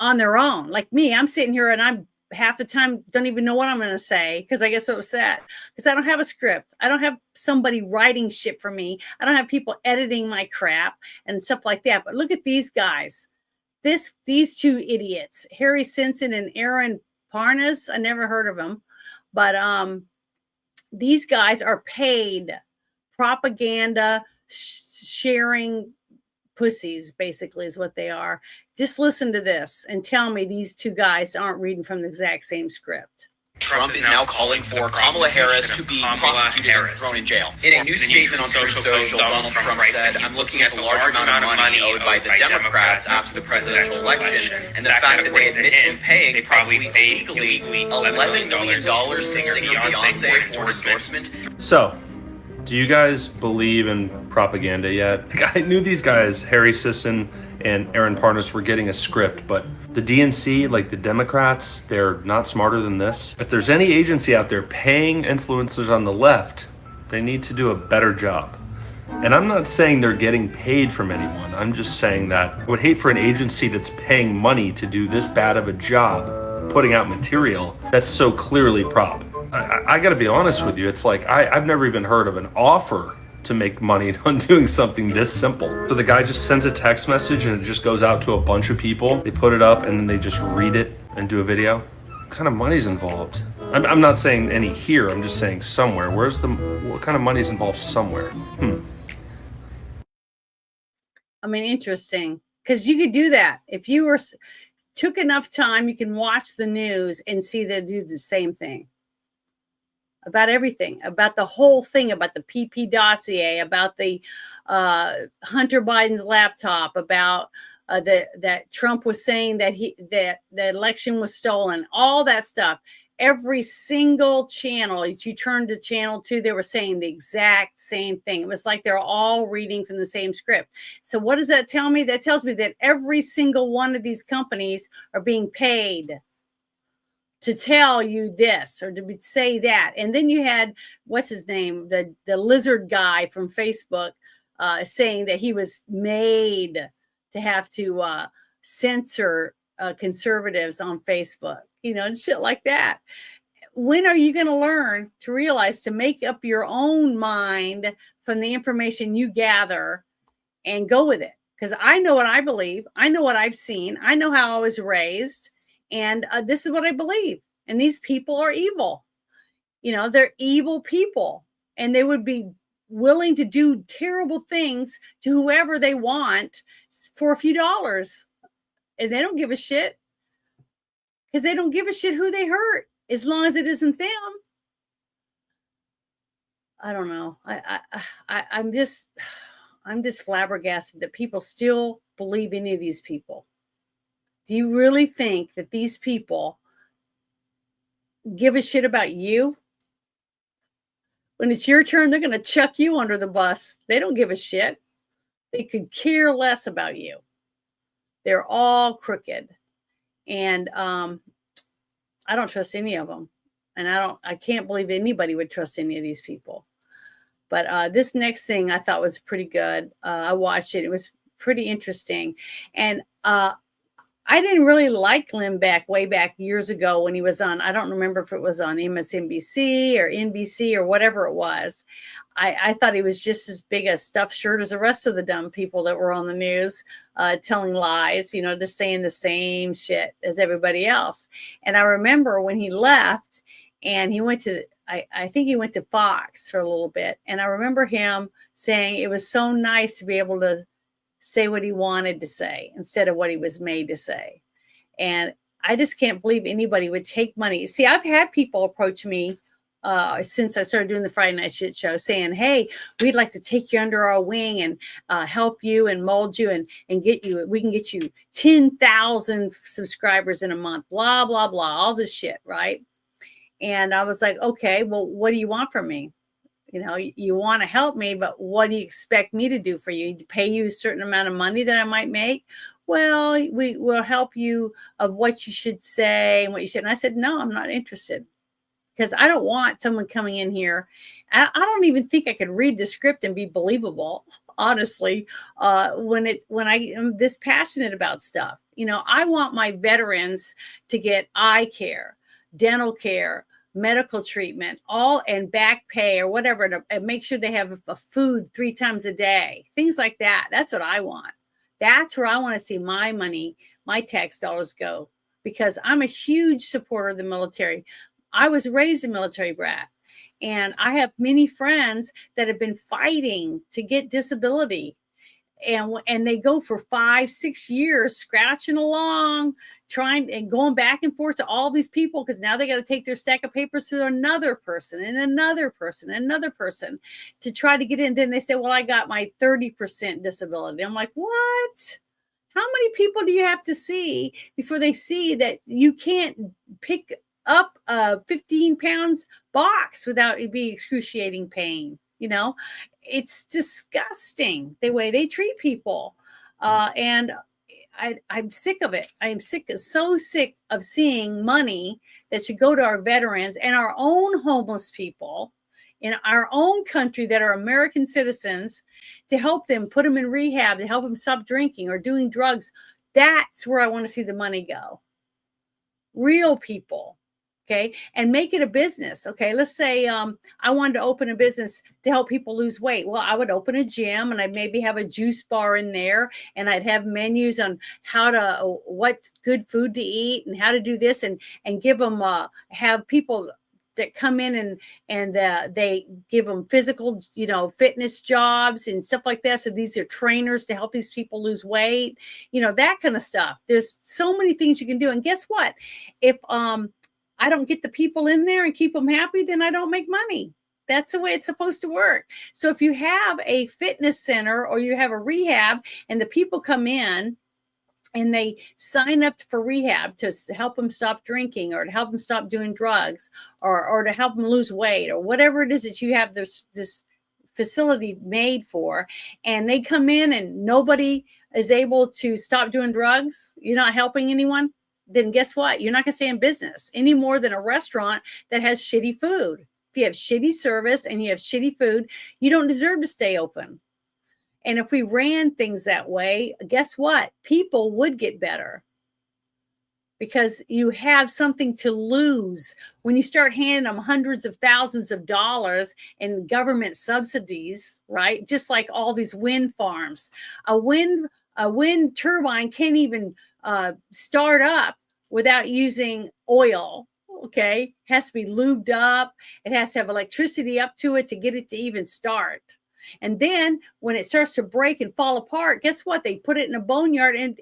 on their own. Like me, I'm sitting here and I'm half the time don't even know what I'm going to say because I get so upset because I don't have a script. I don't have somebody writing shit for me. I don't have people editing my crap and stuff like that. But look at these guys. These two idiots, Harry Simpson and Aaron Parnas. I never heard of them, but these guys are paid propaganda sharing pussies, basically, is what they are. Just listen to this and tell me these two guys aren't reading from the exact same script. Trump is now calling for Kamala Harris to be prosecuted and thrown in jail. In a new statement on social, Donald Trump said, "I'm looking at the large amount of money owed by the Democrats after the presidential election, and the fact that they admit to paying probably illegally $11 million to singer Beyonce for endorsement." So, do you guys believe in propaganda yet? I knew these guys, Harry Sisson and Aaron Parnas, were getting a script, but the DNC, like the Democrats, they're not smarter than this. If there's any agency out there paying influencers on the left, they need to do a better job. And I'm not saying they're getting paid from anyone. I'm just saying that I would hate for an agency that's paying money to do this bad of a job, putting out material that's so clearly prop. I got to be honest with you. It's like I've never even heard of an offer to make money on doing something this simple. So the guy just sends a text message and it just goes out to a bunch of people. They put it up and then they just read it and do a video. What kind of money's involved? I'm not saying any here. I'm just saying somewhere. What kind of money's involved somewhere? I mean, interesting, because you could do that if you took enough time. You can watch the news and see they do the same thing. About everything, about the whole thing, about the PP dossier, about the Hunter Biden's laptop, about that Trump was saying that the election was stolen, all that stuff. Every single channel that you turned to channel 2, they were saying the exact same thing. It was like they're all reading from the same script. So what does that tell me? That tells me that every single one of these companies are being paid to tell you this or to say that. And then you had, what's his name? The lizard guy from Facebook saying that he was made to have to censor conservatives on Facebook, and shit like that. When are you going to learn to realize to make up your own mind from the information you gather and go with it? Because I know what I believe. I know what I've seen. I know how I was raised. And this is what I believe. And these people are evil. They're evil people. And they would be willing to do terrible things to whoever they want for a few dollars. And they don't give a shit. Because they don't give a shit who they hurt, as long as it isn't them. I don't know. I'm just flabbergasted that people still believe any of these people. Do you really think that these people give a shit about you? When it's your turn, they're going to chuck you under the bus. They don't give a shit. They could care less about you. They're all crooked. And I don't trust any of them. And I can't believe anybody would trust any of these people. But this next thing I thought was pretty good. I watched it. It was pretty interesting. And I didn't really like Glenn Beck way back years ago when he was on, I don't remember if it was on MSNBC or NBC or whatever it was. I thought he was just as big a stuffed shirt as the rest of the dumb people that were on the news telling lies, just saying the same shit as everybody else. And I remember when he left and he went to, I think he went to Fox for a little bit. And I remember him saying it was so nice to be able to say what he wanted to say instead of what he was made to say. And I just can't believe anybody would take money. See, I've had people approach me since I started doing the Friday Night Shit Show, saying, hey, we'd like to take you under our wing and help you and mold you and we can get you 10,000 subscribers in a month, blah, blah, blah, all this shit, right? And I was like, okay, well, what do you want from me? You know, you want to help me, but what do you expect me to do for you? Pay you a certain amount of money that I might make? Well, we will help you of what you should say and what you should. And I said, no, I'm not interested, because I don't want someone coming in here. I don't even think I could read the script and be believable, honestly, when I am this passionate about stuff. You know, I want my veterans to get eye care, dental care, medical treatment, all, and back pay or whatever, to make sure they have a food 3 times a day, things like that. That's what I want. That's where I want to see my money, my tax dollars go, because I'm a huge supporter of the military. I was raised a military brat, and I have many friends that have been fighting to get disability, and they go for 5-6 years scratching along, trying and going back and forth to all these people, because now they got to take their stack of papers to another person and another person and another person to try to get in. Then they say, well, I got my 30% disability. I'm like, what? How many people do you have to see before they see that you can't pick up a 15 pounds box without it being excruciating pain? You know, it's disgusting the way they treat people. And I'm sick of it. I am so sick of seeing money that should go to our veterans and our own homeless people in our own country that are American citizens, to help them, put them in rehab, to help them stop drinking or doing drugs. That's where I want to see the money go. Real people. Okay. And make it a business. Okay. Let's say I wanted to open a business to help people lose weight. Well, I would open a gym, and I'd maybe have a juice bar in there, and I'd have menus on what's good food to eat and how to do this, and give them, have people that come in and they give them physical, fitness jobs and stuff like that. So these are trainers to help these people lose weight, that kind of stuff. There's so many things you can do. And guess what? If, I don't get the people in there and keep them happy, then I don't make money. That's the way it's supposed to work. So if you have a fitness center or you have a rehab, and the people come in and they sign up for rehab to help them stop drinking, or to help them stop doing drugs, or to help them lose weight, or whatever it is that you have this facility made for, and they come in and nobody is able to stop doing drugs, you're not helping anyone, then guess what? You're not going to stay in business any more than a restaurant that has shitty food. If you have shitty service and you have shitty food, you don't deserve to stay open. And if we ran things that way, guess what? People would get better, because you have something to lose. When you start handing them hundreds of thousands of dollars in government subsidies, right? Just like all these wind farms. A wind turbine can't even start up without using oil. Okay, has to be lubed up. It has to have electricity up to it to get it to even start. And then when it starts to break and fall apart, guess what? They put it in a boneyard, and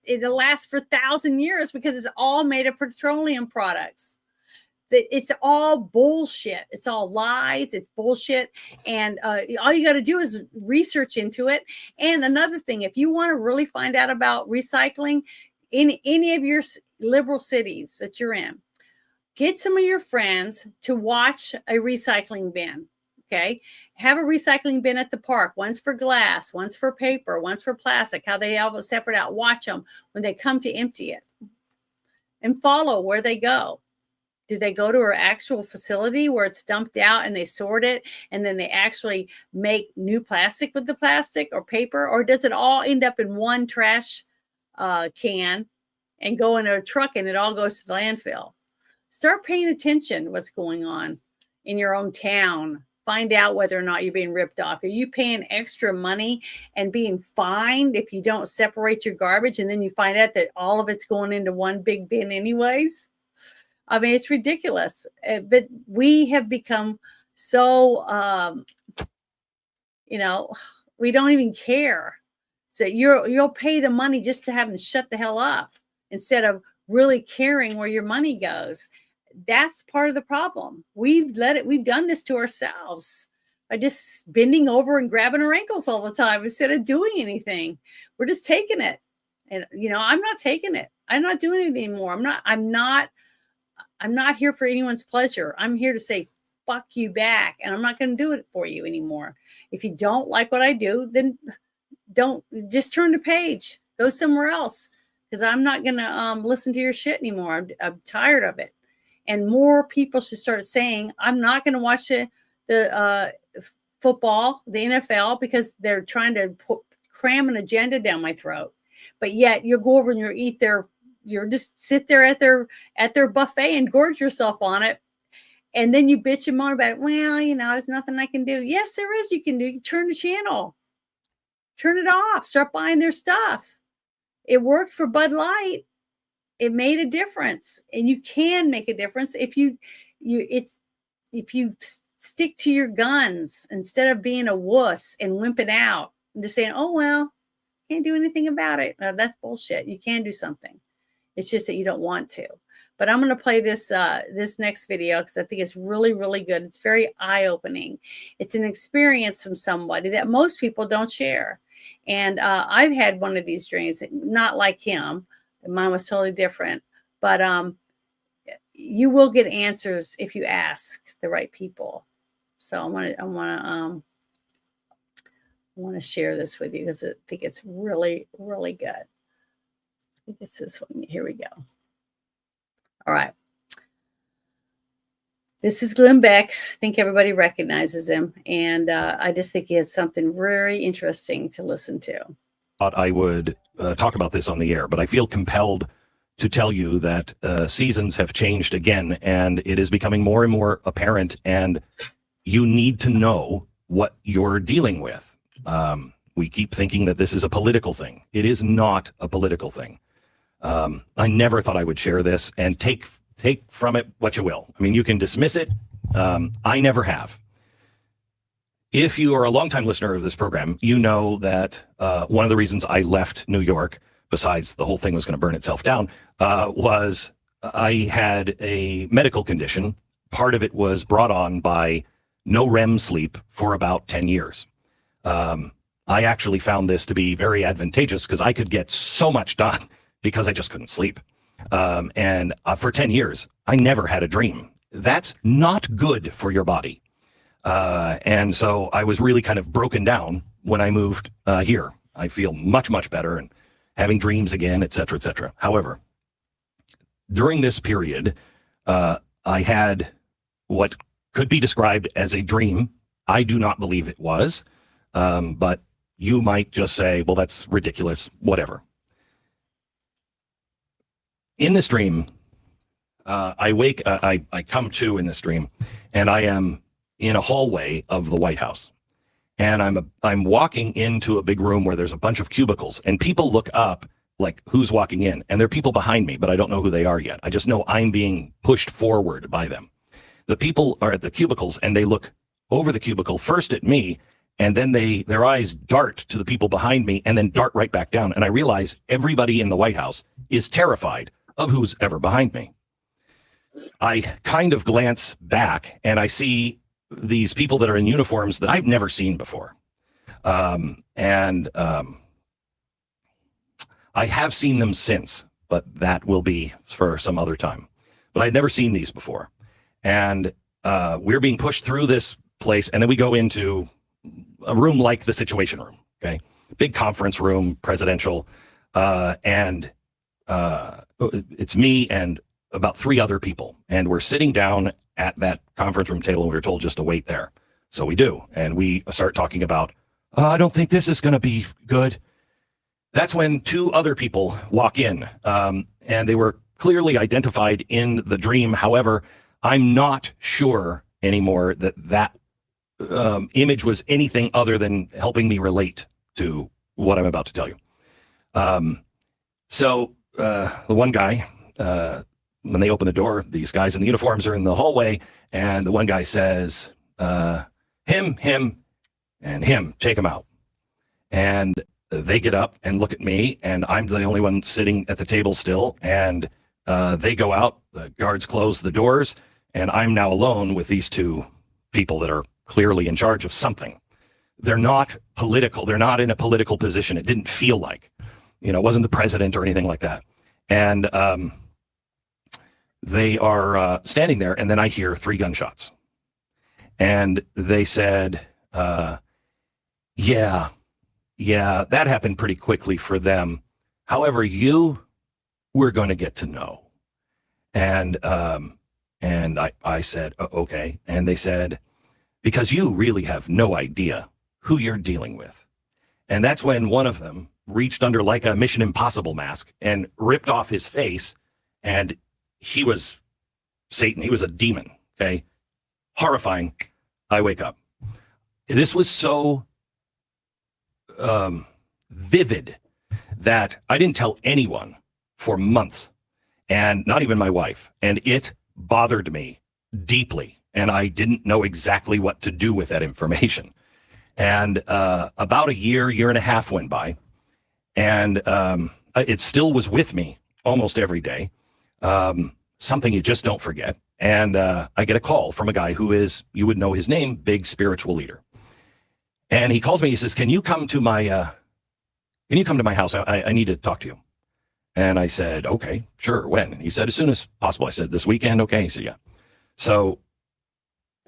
it'll last for 1,000 years, because it's all made of petroleum products. It's all bullshit. It's all lies. It's bullshit. And all you got to do is research into it. And another thing, if you want to really find out about recycling in any of your liberal cities that you're in, get some of your friends to watch a recycling bin. Okay. Have a recycling bin at the park. One's for glass, one's for paper, one's for plastic, how they all separate out. Watch them when they come to empty it, and follow where they go. Do they go to an actual facility where it's dumped out and they sort it, and then they actually make new plastic with the plastic or paper? Or does it all end up in one trash can and go in a truck, and it all goes to the landfill? Start paying attention to what's going on in your own town. Find out whether or not you're being ripped off. Are you paying extra money and being fined if you don't separate your garbage, and then you find out that all of it's going into one big bin anyways? I mean, it's ridiculous. But we have become so, we don't even care. So you'll pay the money just to have them shut the hell up, instead of really caring where your money goes. That's part of the problem. We've done this to ourselves by just bending over and grabbing our ankles all the time instead of doing anything. We're just taking it. And, I'm not taking it. I'm not doing it anymore. I'm not here for anyone's pleasure. I'm here to say, fuck you back. And I'm not going to do it for you anymore. If you don't like what I do, then don't, just turn the page, go somewhere else. Because I'm not going to listen to your shit anymore. I'm tired of it. And more people should start saying, I'm not going to watch the football, the NFL, because they're trying to cram an agenda down my throat. But yet you'll go over and you'll just sit there at their buffet and gorge yourself on it. And then you bitch and moan about, well, there's nothing I can do. Yes, there is. You can do. You turn the channel, turn it off, start buying their stuff. It worked for Bud Light. It made a difference, and you can make a difference if you stick to your guns instead of being a wuss and wimping out and just saying, oh, well, can't do anything about it. That's bullshit. You can do something. It's just that you don't want to. But I'm going to play this next video because I think it's really, really good. It's very eye-opening. It's an experience from somebody that most people don't share. And I've had one of these dreams, not like him. Mine was totally different. But you will get answers if you ask the right people. So I want to share this with you because I think it's really, really good. I think it's this one. Here we go. All right. This is Glenn Beck. I think everybody recognizes him. And I just think he has something very interesting to listen to. Thought I would talk about this on the air, but I feel compelled to tell you that seasons have changed again, and it is becoming more and more apparent, and you need to know what you're dealing with. We keep thinking that this is a political thing. It is not a political thing. I never thought I would share this, and take from it what you will. I mean, you can dismiss it. I never have. If you are a longtime listener of this program, you know that one of the reasons I left New York, besides the whole thing was going to burn itself down, was I had a medical condition. Part of it was brought on by no REM sleep for about 10 years. I actually found this to be very advantageous because I could get so much done because I just couldn't sleep. And for 10 years, I never had a dream. That's not good for your body. And so I was really kind of broken down when I moved here. I feel much, much better and having dreams again, et cetera, et cetera. However, during this period, I had what could be described as a dream. I do not believe it was, but you might just say, well, that's ridiculous, whatever. In this dream, I come to in this dream, and I am in a hallway of the White House. And I'm walking into a big room where there's a bunch of cubicles, and people look up like, who's walking in? And there are people behind me, but I don't know who they are yet. I just know I'm being pushed forward by them. The people are at the cubicles, and they look over the cubicle first at me, and then their eyes dart to the people behind me and then dart right back down. And I realize everybody in the White House is terrified of who's ever behind me. I kind of glance back, and I see these people that are in uniforms that I've never seen before. I have seen them since, but that will be for some other time. But I'd never seen these before. And we're being pushed through this place, and then we go into a room like the Situation Room, okay? Big conference room, presidential, and it's me and about 3 other people, and we're sitting down at that conference room table, and we were told just to wait there. So we do, and we start talking about, I don't think this is going to be good. That's when 2 other people walk in, and they were clearly identified in the dream. However, I'm not sure anymore that image was anything other than helping me relate to what I'm about to tell you. So the one guy, when they open the door, these guys in the uniforms are in the hallway, and the one guy says, him, and him, take him out. And they get up and look at me, and I'm the only one sitting at the table still, and they go out, the guards close the doors, and I'm now alone with these two people that are clearly in charge of something. They're not political. They're not in a political position. It didn't feel like, it wasn't the president or anything like that. And they are standing there, and then I hear 3 gunshots. And they said, yeah, that happened pretty quickly for them. However, we're going to get to know. And I said, okay. And they said, because you really have no idea who you're dealing with. And that's when one of them reached under like a Mission Impossible mask and ripped off his face. And he was Satan. He was a demon. Okay. Horrifying. I wake up. This was so vivid that I didn't tell anyone for months, and not even my wife. And it bothered me deeply. And I didn't know exactly what to do with that information. And about a year and a half went by, and it still was with me almost every day. Something you just don't forget. And I get a call from a guy who is, you would know his name, big spiritual leader. And he calls me. He says, "Can you come to my house? I need to talk to you." And I said, "Okay, sure. When?" And he said, "As soon as possible." I said, "This weekend?" "Okay." He said, "Yeah." So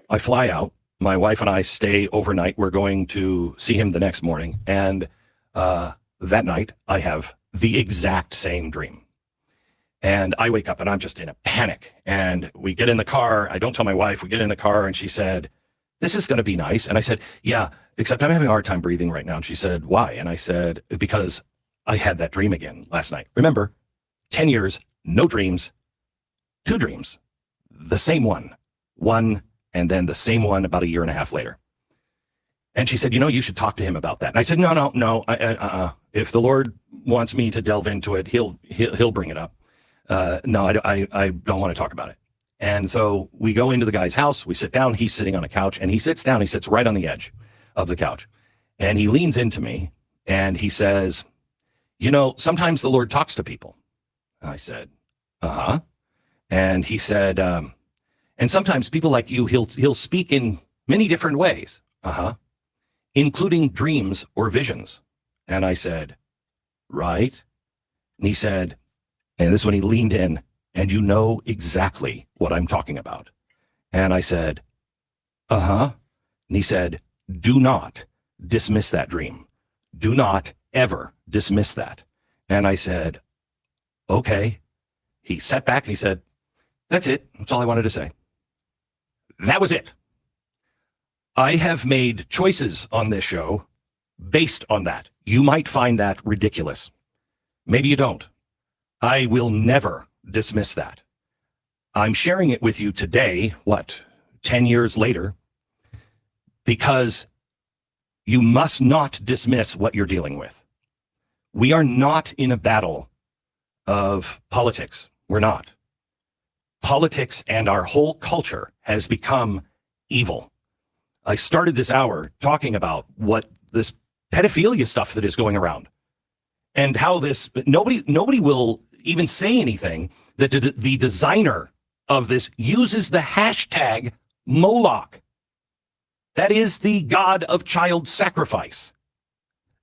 I fly out. My wife and I stay overnight. We're going to see him the next morning. And that night, I have the exact same dream. And I wake up and I'm just in a panic. And we get in the car. I don't tell my wife. We get in the car and she said, "This is going to be nice." And I said, "Yeah, except I'm having a hard time breathing right now." And she said, "Why?" And I said, "Because I had that dream again last night." Remember, 10 years, no dreams, 2 dreams, the same one, and then the same one about a year and a half later. And she said, "You should talk to him about that." And I said, no. If the Lord wants me to delve into it, he'll bring it up. No, I don't want to talk about it. And so we go into the guy's house. We sit down. He's sitting on a couch, and he sits down. He sits right on the edge of the couch, and he leans into me, and he says, "Sometimes the Lord talks to people." I said, "Uh-huh." And he said, "And sometimes people like you, he'll speak in many different ways." "Uh-huh. Including dreams or visions." And I said, "Right." And he said, and this is when he leaned in, "And you know exactly what I'm talking about." And I said, "Uh-huh." And he said, "Do not dismiss that dream. Do not ever dismiss that." And I said, "Okay." He sat back and he said, "That's it. That's all I wanted to say." That was it. I have made choices on this show based on that. You might find that ridiculous. Maybe you don't. I will never dismiss that. I'm sharing it with you today, 10 years later, because you must not dismiss what you're dealing with. We are not in a battle of politics. We're not. Politics and our whole culture has become evil. I started this hour talking about what this pedophilia stuff that is going around, and how nobody will even say anything that the designer of this uses the hashtag Moloch. That is the god of child sacrifice.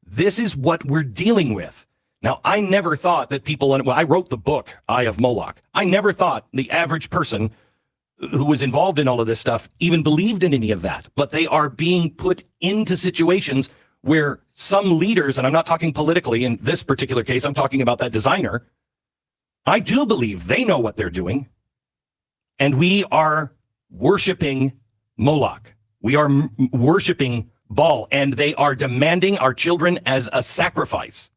This is what we're dealing with. Now, I never thought that people, I wrote the book, Eye of Moloch. I never thought the average person who was involved in all of this stuff even believed in any of that. But they are being put into situations where some leaders, and I'm not talking politically in this particular case, I'm talking about that designer. I do believe they know what they're doing. And we are worshiping Moloch. We are worshiping Baal, and they are demanding our children as a sacrifice.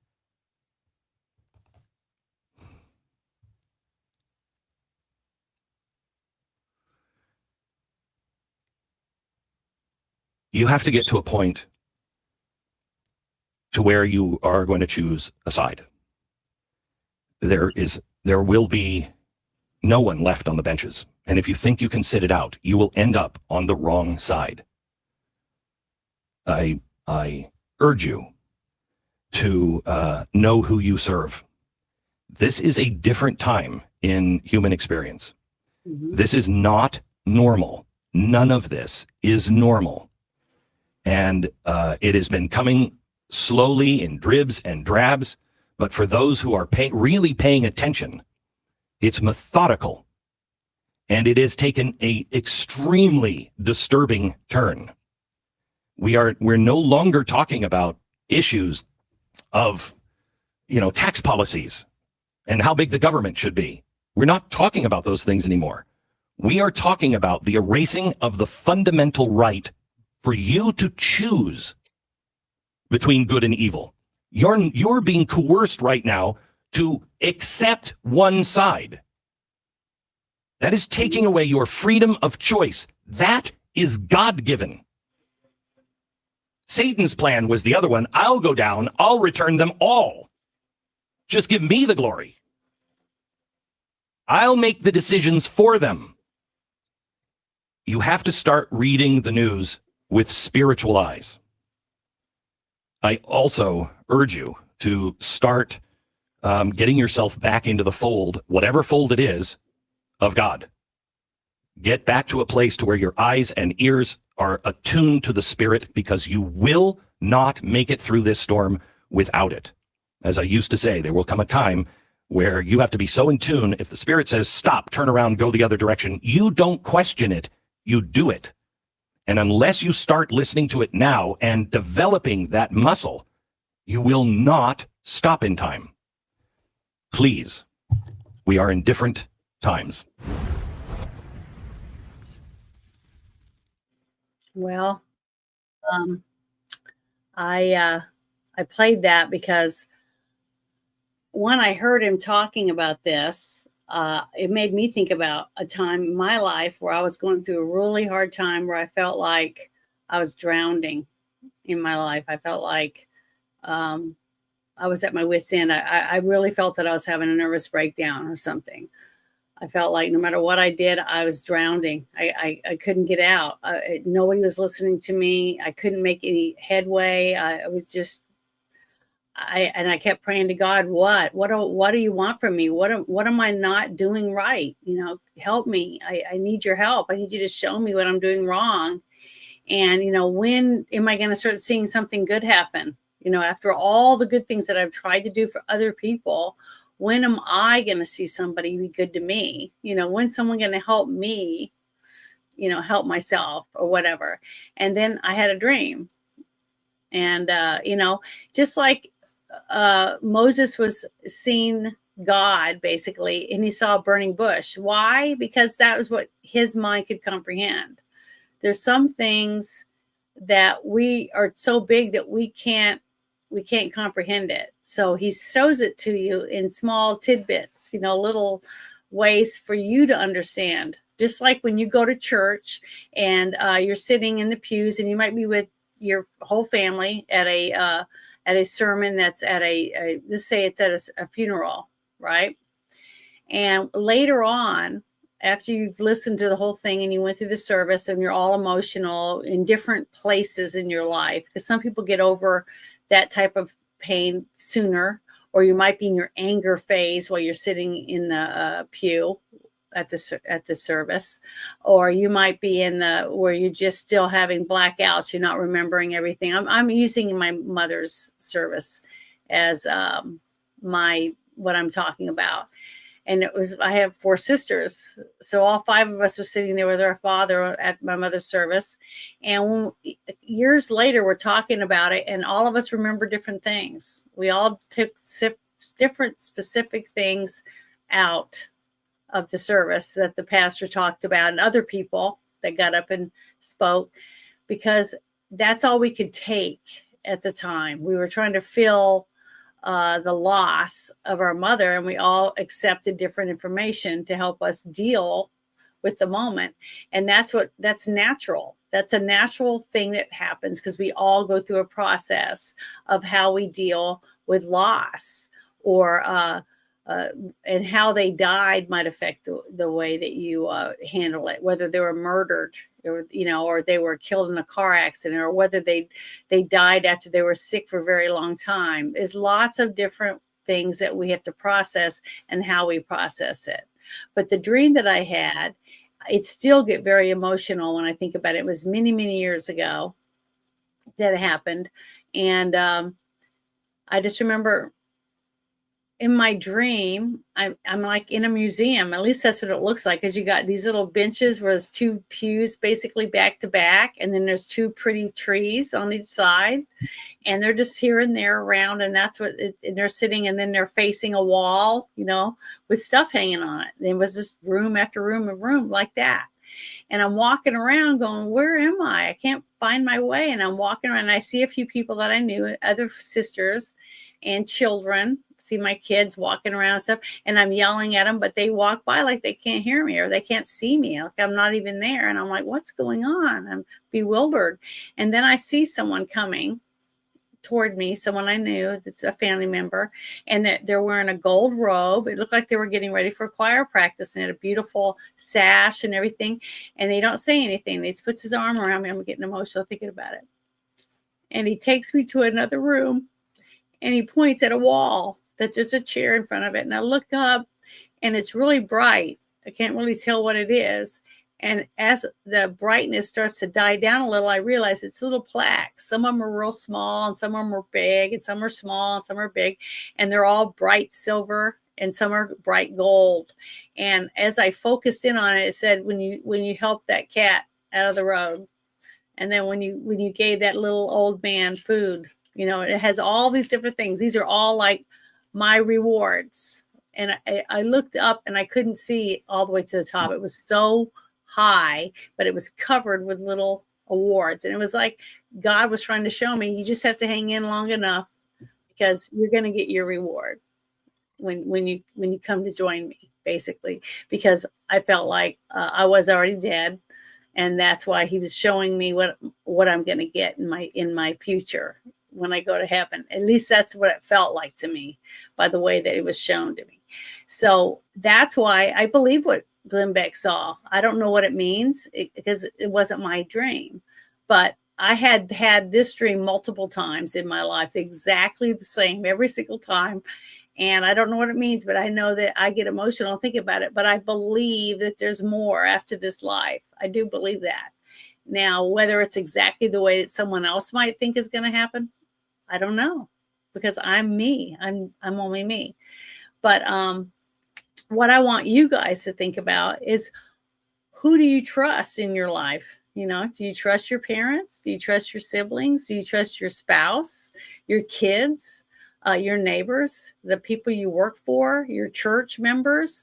You have to get to a point to where you are going to choose a side. There will be no one left on the benches. And if you think you can sit it out, you will end up on the wrong side. I urge you to know who you serve. This is a different time in human experience. This is not normal. None of this is normal. And it has been coming slowly in dribs and drabs. But for those who are really paying attention, it's methodical. And it has taken a extremely disturbing turn. We're no longer talking about issues of, tax policies and how big the government should be. We're not talking about those things anymore. We are talking about the erasing of the fundamental right for you to choose between good and evil. You're being coerced right now to accept one side. That is taking away your freedom of choice. That is God-given. Satan's plan was the other one. I'll go down. I'll return them all. Just give me the glory. I'll make the decisions for them. You have to start reading the news with spiritual eyes. I also urge you to start getting yourself back into the fold, whatever fold it is, of God. Get back to a place to where your eyes and ears are attuned to the Spirit, because you will not make it through this storm without it. As I used to say, there will come a time where you have to be so in tune. If the Spirit says, stop, turn around, go the other direction, you don't question it, you do it. And unless you start listening to it now and developing that muscle, you will not stop in time. Please, we are in different times. Well, I played that because when I heard him talking about this, it made me think about a time in my life where I was going through a really hard time, where I felt like I was drowning in my life. I felt like I was at my wit's end. I really felt that I was having a nervous breakdown or something. I felt like no matter what I did, I was drowning. I couldn't get out. Nobody was listening to me. I couldn't make any headway. I was just, I kept praying to God, what do you want from me? What am I not doing right? Help me. I need your help. I need you to show me what I'm doing wrong. And, when am I going to start seeing something good happen? After all the good things that I've tried to do for other people, when am I going to see somebody be good to me? When's someone going to help me, help myself or whatever? And then I had a dream. And, just like Moses was seeing God, basically, and he saw a burning bush. Why? Because that was what his mind could comprehend. There's some things that we are so big that we can't comprehend it. So he shows it to you in small tidbits, little ways for you to understand. Just like when you go to church and you're sitting in the pews and you might be with your whole family at a sermon that's at let's say it's at a funeral, right? And later on, after you've listened to the whole thing and you went through the service and you're all emotional in different places in your life, because some people get over that type of pain sooner, or you might be in your anger phase while you're sitting in the pew at the service, or you might be in where you're just still having blackouts, you're not remembering everything. I'm using my mother's service as what I'm talking about. And I have 4 sisters. So all 5 of us were sitting there with our father at my mother's service. And years later, we're talking about it, and all of us remember different things. We all took different specific things out of the service that the pastor talked about, and other people that got up and spoke, because that's all we could take at the time. We were trying to fill the loss of our mother, and we all accepted different information to help us deal with the moment. And that's natural. That's a natural thing that happens, because we all go through a process of how we deal with loss, or and how they died might affect the way that you handle it, whether they were murdered, or they were killed in a car accident, or whether they died after they were sick for a very long time. There's lots of different things that we have to process, and how we process it. But the dream that I had, it still get very emotional when I think about it. It was many, many years ago that it happened. And I just remember in my dream, I'm like in a museum. At least that's what it looks like, because you got these little benches where there's two pews basically back to back, and then there's two pretty trees on each side, and they're just here and there around, and that's what and they're sitting, and then they're facing a wall, with stuff hanging on it. And it was just room after room of room like that. And I'm walking around going, where am I? I can't find my way. And I'm walking around, and I see a few people that I knew, other sisters and children, see my kids walking around and stuff, and I'm yelling at them, but they walk by like they can't hear me or they can't see me, like I'm not even there. And I'm like, what's going on? I'm bewildered. And then I see someone coming toward me, someone I knew, that's a family member, and that they're wearing a gold robe. It looked like they were getting ready for choir practice, and had a beautiful sash and everything. And they don't say anything. They just puts his arm around me. I'm getting emotional thinking about it. And he takes me to another room, and he points at a wall that there's a chair in front of it. And I look up, and it's really bright. I can't really tell what it is. And as the brightness starts to die down a little, I realize it's little plaques. Some of them are real small, and some of them are big, and some are small, and some are big. And they're all bright silver, and some are bright gold. And as I focused in on it, it said, when you help that cat out of the road, and then when you gave that little old man food, it has all these different things. These are all like my rewards. And I looked up, and I couldn't see all the way to the top. It was so high, but it was covered with little awards. And it was like God was trying to show me, you just have to hang in long enough, because you're going to get your reward when you come to join me, basically. Because I felt like I was already dead. And that's why he was showing me what I'm going to get in my future when I go to heaven. At least that's what it felt like to me by the way that it was shown to me. So that's why I believe what Glenn Beck saw. I don't know what it means, because it wasn't my dream, but I had this dream multiple times in my life, exactly the same every single time. And I don't know what it means, but I know that I get emotional and think about it. But I believe that there's more after this life. I do believe that. Now, whether it's exactly the way that someone else might think is going to happen, I don't know, because I'm me. I'm only me. But what I want you guys to think about is, who do you trust in your life? Do you trust your parents? Do you trust your siblings? Do you trust your spouse, your kids, your neighbors, the people you work for, your church members?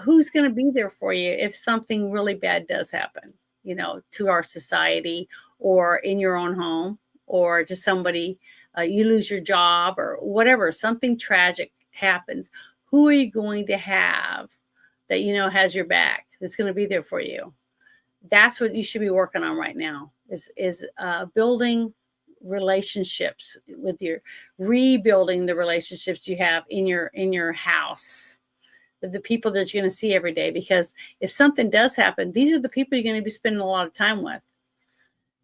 Who's going to be there for you if something really bad does happen, to our society, or in your own home, or to somebody, you lose your job or whatever, something tragic happens? Who are you going to have that has your back, that's going to be there for you? That's what you should be working on right now, is building relationships rebuilding the relationships you have in your house, with the people that you're going to see every day. Because if something does happen, these are the people you're going to be spending a lot of time with.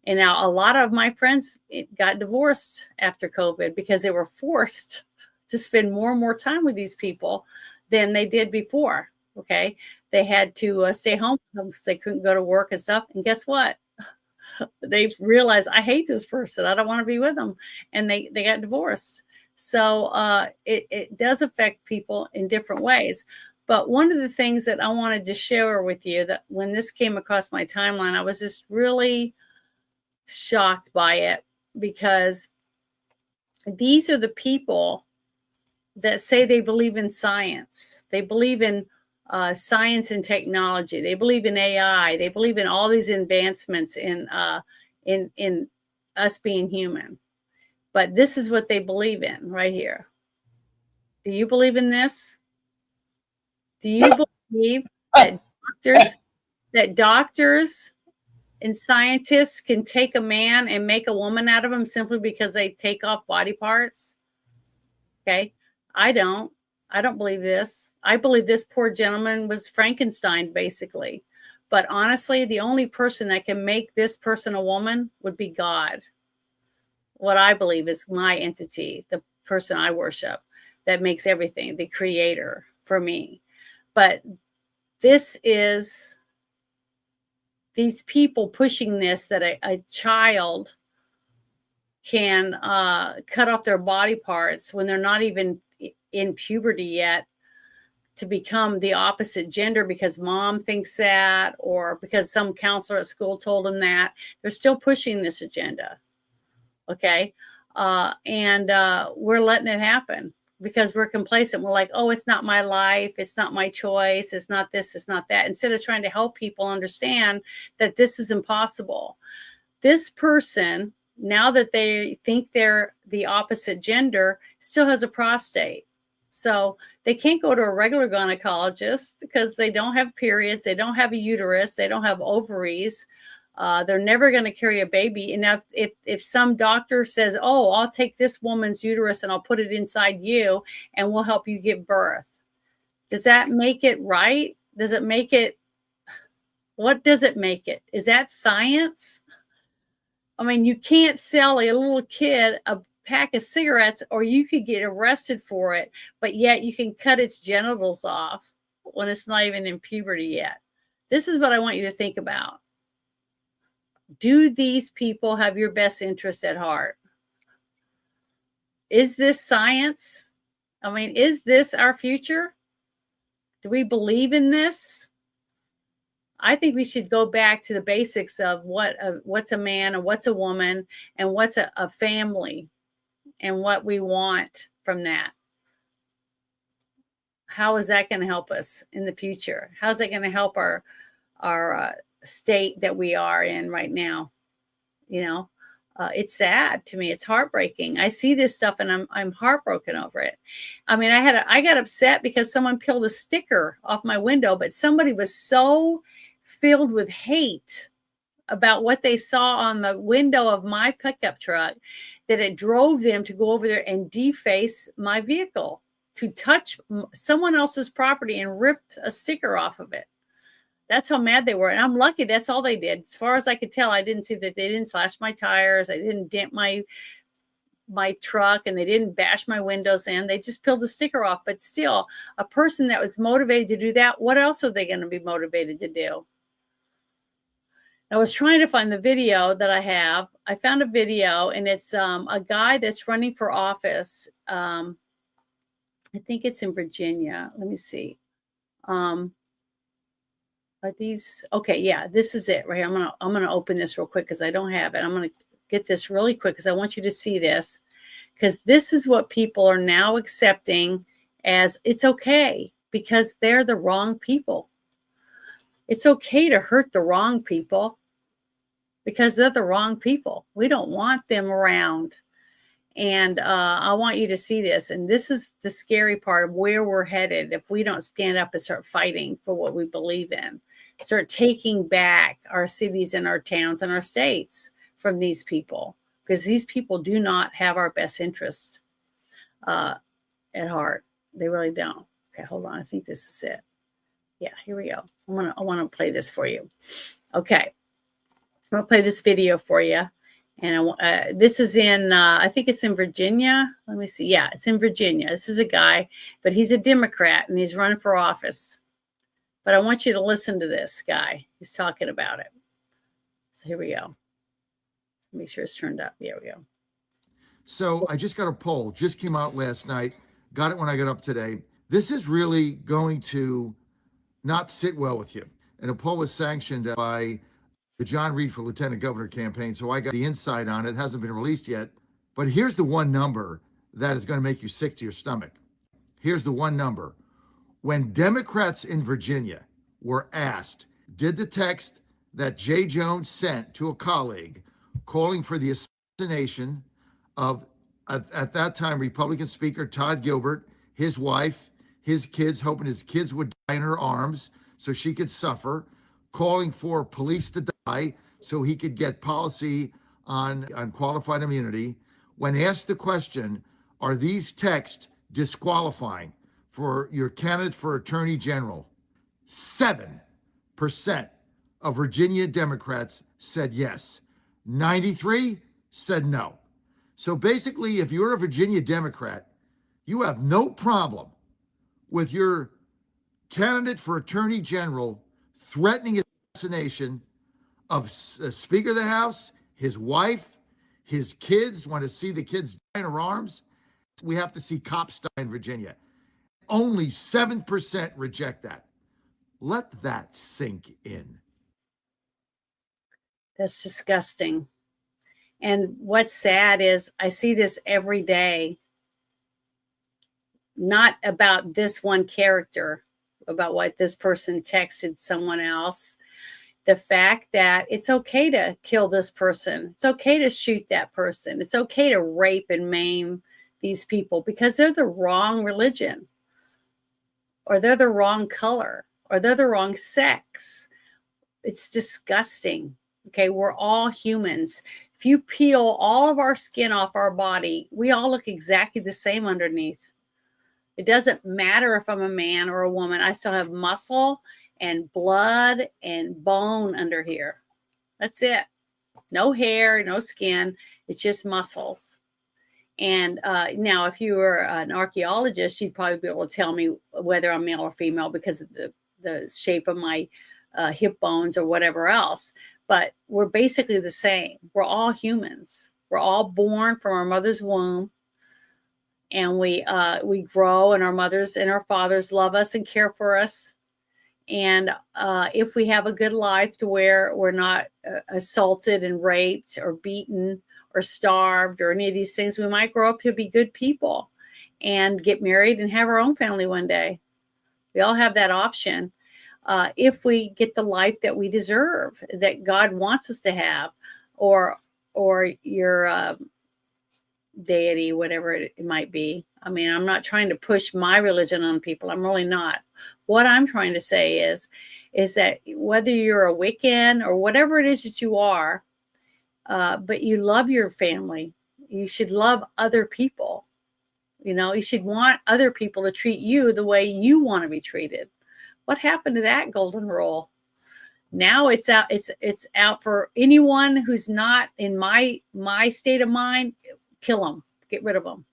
And now a lot of my friends got divorced after COVID, because they were forced to spend more and more time with these people than they did before. Okay. They had to stay home because they couldn't go to work and stuff. And guess what? They realized, I hate this person. I don't want to be with them. And they got divorced. So it does affect people in different ways. But one of the things that I wanted to share with you, that when this came across my timeline, I was just really shocked by it, because these are the people that say they believe in science. They believe in science and technology. They believe in AI. They believe in all these advancements in us being human. But this is what they believe in right here. Do you believe in this? Do you believe that doctors and scientists can take a man and make a woman out of him simply because they take off body parts? Okay. I don't believe this. I believe this poor gentleman was Frankenstein, basically. But honestly, the only person that can make this person a woman would be God. What I believe is my entity, the person I worship, that makes everything, the creator for me. But this is these people pushing this, that a child can cut off their body parts when they're not even in puberty yet to become the opposite gender because mom thinks that, or because some counselor at school told them that. They're still pushing this agenda. Okay. And we're letting it happen because we're complacent. We're like, oh, it's not my life. It's not my choice. It's not this. It's not that. Instead of trying to help people understand that this is impossible. This person, now that they think they're the opposite gender, still has a prostate. So they can't go to a regular gynecologist because they don't have periods. They don't have a uterus. They don't have ovaries. They're never going to carry a baby. And if some doctor says, oh, I'll take this woman's uterus and I'll put it inside you and we'll help you give birth. Does that make it right? Does it make it? What does it make it? Is that science? I mean, you can't sell a little kid a pack of cigarettes or you could get arrested for it, but yet you can cut its genitals off when it's not even in puberty yet. This is what I want you to think about. Do these people have your best interest at heart? Is this science? I mean, is this our future? Do we believe in this? I think we should go back to the basics of what's a man and what's a woman and what's a family and what we want from that. How is that going to help us in the future? How's that going to help our state that we are in right now? You know, it's sad to me. It's heartbreaking. I see this stuff and I'm heartbroken over it. I mean, I got upset because someone peeled a sticker off my window, but somebody was so filled with hate about what they saw on the window of my pickup truck that it drove them to go over there and deface my vehicle, to touch someone else's property and rip a sticker off of it. That's how mad they were. And I'm lucky that's all they did. As far as I could tell, I didn't see that they didn't slash my tires. I didn't dent my truck, and they didn't bash my windows in. They just peeled the sticker off. But still, a person that was motivated to do that, what else are they going to be motivated to do? I was trying to find the video that I have. I found a video, and it's a guy that's running for office. I think it's in Virginia. Let me see. Are these okay? Yeah, this is it right here. I'm gonna open this real quick because I don't have it. I'm gonna get this really quick because I want you to see this, because this is what people are now accepting as it's okay because they're the wrong people. It's okay to hurt the wrong people because they're the wrong people. We don't want them around. And I want you to see this. And this is the scary part of where we're headed if we don't stand up and start fighting for what we believe in. Start taking back our cities and our towns and our states from these people, because these people do not have our best interests at heart. They really don't. Okay, hold on. I think this is it. Yeah, here we go. I want to play this for you. Okay, I'm gonna play this video for you, and this is in I think it's in Virginia. Let me see. Yeah, it's in Virginia. This is a guy, but he's a Democrat and he's running for office. But I want you to listen to this guy. He's talking about it. So here we go. Make sure it's turned up. There we go. So I just got a poll, just came out last night. Got it when I got up today. This is really going to not sit well with you. And a poll was sanctioned by the John Reed for Lieutenant Governor campaign. So I got the insight on it. It hasn't been released yet. But here's the one number that is going to make you sick to your stomach. Here's the one number. When Democrats in Virginia were asked, did the text that Jay Jones sent to a colleague calling for the assassination of, at that time, Republican Speaker Todd Gilbert, his wife, his kids, hoping his kids would die in her arms so she could suffer, calling for police to die so he could get policy on qualified immunity. When asked the question, are these texts disqualifying for your candidate for Attorney General, 7% of Virginia Democrats said yes. 93 said no. So basically, if you're a Virginia Democrat, you have no problem with your candidate for attorney general threatening assassination of Speaker of the House, his wife, his kids, want to see the kids die in her arms. We have to see cops die in Virginia. Only 7% reject that. Let that sink in. That's disgusting. And what's sad is I see this every day, not about this one character, about what this person texted someone else. The fact that it's okay to kill this person. It's okay to shoot that person. It's okay to rape and maim these people because they're the wrong religion, or they're the wrong color, or they're the wrong sex. It's disgusting. Okay, we're all humans. If you peel all of our skin off our body, we all look exactly the same underneath. It doesn't matter if I'm a man or a woman. I still have muscle and blood and bone under here. That's it. No hair, no skin. It's just muscles. And now, if you were an archaeologist, you'd probably be able to tell me whether I'm male or female because of the shape of my hip bones or whatever else. But we're basically the same. We're all humans. We're all born from our mother's womb, and we grow, and our mothers and our fathers love us and care for us. And if we have a good life to where we're not assaulted and raped or beaten or starved or any of these things, we might grow up to be good people and get married and have our own family one day. We all have that option. If we get the life that we deserve, that God wants us to have, or your deity, whatever it might be. I mean, I'm not trying to push my religion on people. I'm really not. What I'm trying to say is that whether you're a Wiccan or whatever it is that you are, but you love your family, you should love other people. You know, you should want other people to treat you the way you want to be treated. What happened to that golden rule? Now it's out. It's out for anyone who's not in my state of mind. Kill them. Get rid of them.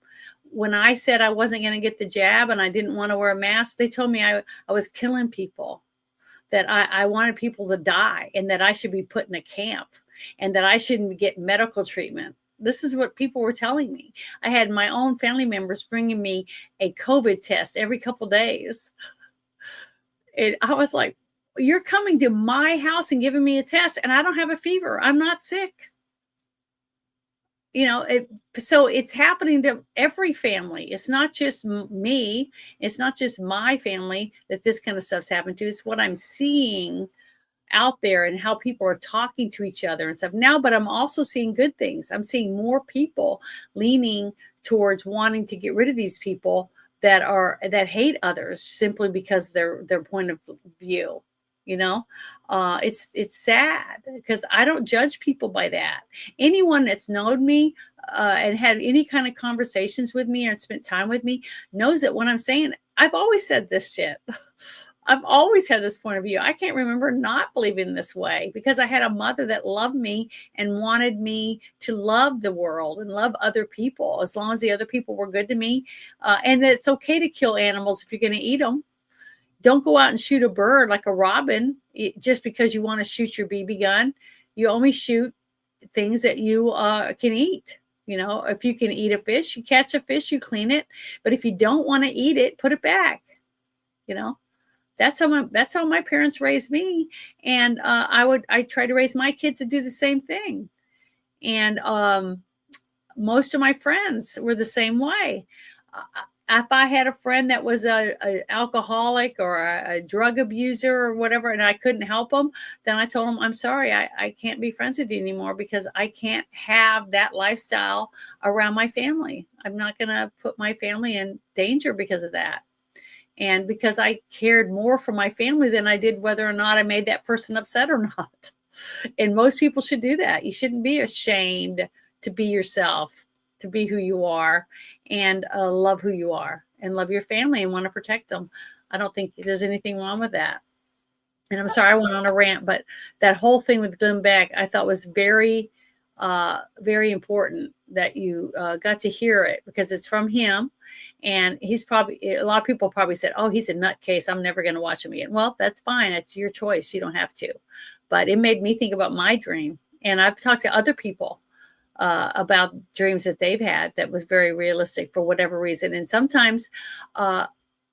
When I said I wasn't going to get the jab and I didn't want to wear a mask, they told me I was killing people, that I wanted people to die, and that I should be put in a camp, and that I shouldn't get medical treatment. This is what people were telling me. I had my own family members bringing me a COVID test every couple days. And I was like, you're coming to my house and giving me a test, and I don't have a fever. I'm not sick. You know, so it's happening to every family. It's not just me. It's not just my family that this kind of stuff's happened to. It's what I'm seeing out there and how people are talking to each other and stuff now. But I'm also seeing good things. I'm seeing more people leaning towards wanting to get rid of these people that hate others simply because their point of view. You know, it's sad because I don't judge people by that. Anyone that's known me and had any kind of conversations with me or spent time with me knows that when I'm saying, I've always said this shit. I've always had this point of view. I can't remember not believing this way because I had a mother that loved me and wanted me to love the world and love other people as long as the other people were good to me. And that it's okay to kill animals if you're going to eat them. Don't go out and shoot a bird like a robin just because you want to shoot your BB gun. You only shoot things that you can eat. You know, if you can eat a fish, you catch a fish, you clean it. But if you don't want to eat it, put it back. You know, that's how my parents raised me, and I try to raise my kids to do the same thing. And most of my friends were the same way. If I had a friend that was a alcoholic or a drug abuser or whatever, and I couldn't help them, then I told them, I'm sorry, I can't be friends with you anymore because I can't have that lifestyle around my family. I'm not going to put my family in danger because of that. And because I cared more for my family than I did whether or not I made that person upset or not. And most people should do that. You shouldn't be ashamed to be yourself, to be who you are, and love who you are and love your family and want to protect them. I don't think there's anything wrong with that. And I'm sorry I went on a rant, but that whole thing with Glenn Beck I thought was very very important that you got to hear it, because it's from him. And he's probably, a lot of people probably said, oh, he's a nutcase, I'm never going to watch him again. Well, that's fine. It's your choice. You don't have to. But it made me think about my dream. And I've talked to other people about dreams that they've had that was very realistic for whatever reason. And sometimes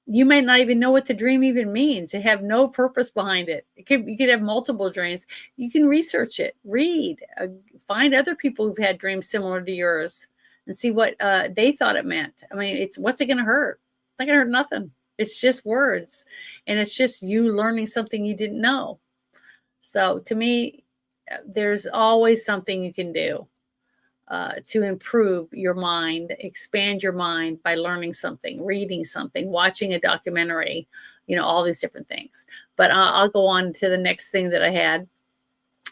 you may not even know what the dream even means. It have no purpose behind it. You could have multiple dreams. You can research it, read, find other people who've had dreams similar to yours, and see what they thought it meant. I mean, what's it going to hurt? It's not going to hurt nothing. It's just words, and it's just you learning something you didn't know. So to me, there's always something you can do to improve your mind, expand your mind by learning something, reading something, watching a documentary, all these different things. But I'll go on to the next thing that I had.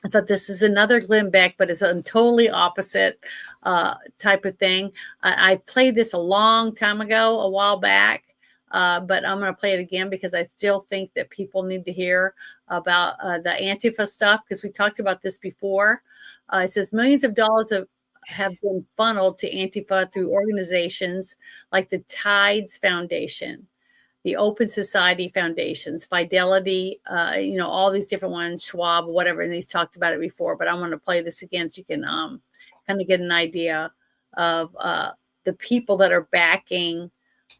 I thought this is another Glenn Beck, but it's a totally opposite type of thing. I played this a long time ago, a while back, but I'm going to play it again because I still think that people need to hear about the Antifa stuff, because we talked about this before. It says millions of dollars have been funneled to Antifa through organizations like the Tides Foundation, the Open Society Foundations, Fidelity, all these different ones, Schwab, whatever. And he's talked about it before, but I'm going to play this again so you can kind of get an idea of the people that are backing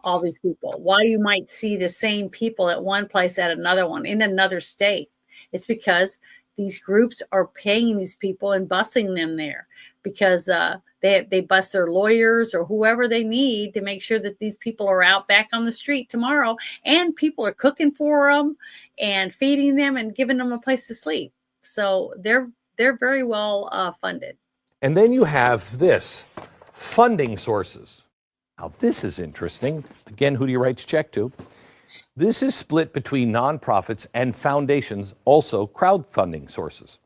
all these people. Why you might see the same people at one place at another one in another state. It's because these groups are paying these people and busing them there, because they bust their lawyers or whoever they need to make sure that these people are out back on the street tomorrow, and people are cooking for them and feeding them and giving them a place to sleep. So they're very well funded. And then you have this, funding sources. Now, this is interesting. Again, who do you write your check to? This is split between nonprofits and foundations, also crowdfunding sources.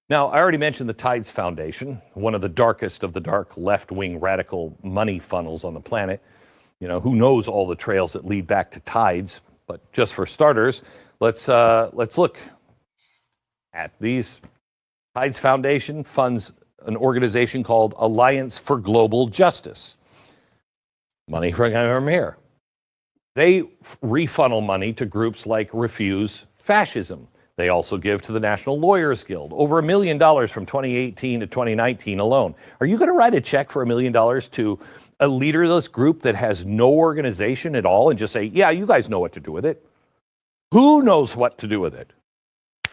Now, I already mentioned the Tides Foundation, one of the darkest of the dark left-wing radical money funnels on the planet. Who knows all the trails that lead back to Tides? But just for starters, let's look at these. Tides Foundation funds an organization called Alliance for Global Justice. Money from here. They refunnel money to groups like Refuse Fascism. They also give to the National Lawyers Guild, over $1 million from 2018 to 2019 alone. Are you going to write a check for $1 million to a leaderless group that has no organization at all and just say, yeah, you guys know what to do with it? Who knows what to do with it?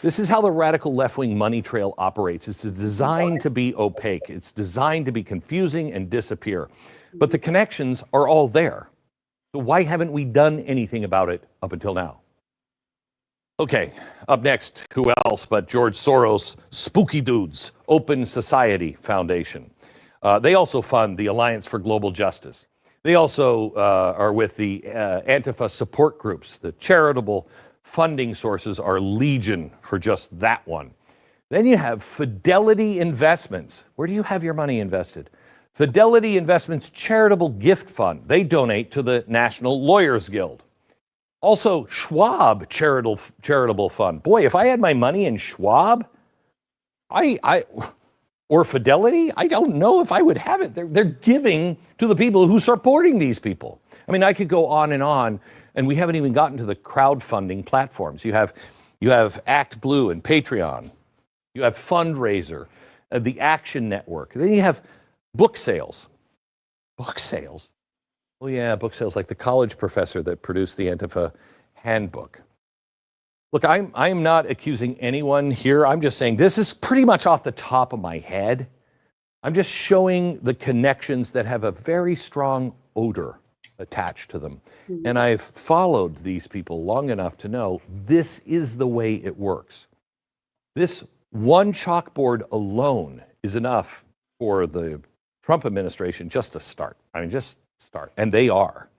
This is how the radical left-wing money trail operates. It's designed to be opaque. It's designed to be confusing and disappear. But the connections are all there. So why haven't we done anything about it up until now? Okay, up next, who else but George Soros' Spooky Dudes, Open Society Foundation. They also fund the Alliance for Global Justice. They also are with the Antifa support groups. The charitable funding sources are legion for just that one. Then you have Fidelity Investments. Where do you have your money invested? Fidelity Investments Charitable Gift Fund. They donate to the National Lawyers Guild. Also, Schwab Charitable Fund. Boy, if I had my money in Schwab, or Fidelity, I don't know if I would have it. They're giving to the people who are supporting these people. I mean, I could go on, and we haven't even gotten to the crowdfunding platforms. You have ActBlue and Patreon. You have Fundraiser, the Action Network. Then you have book sales. Book sales? Oh, yeah, book sales, like the college professor that produced the Antifa handbook. Look, I'm not accusing anyone here. I'm just saying this is pretty much off the top of my head. I'm just showing the connections that have a very strong odor attached to them. Mm-hmm. And I've followed these people long enough to know this is the way it works. This one chalkboard alone is enough for the Trump administration just to start. I mean, just start. And they are.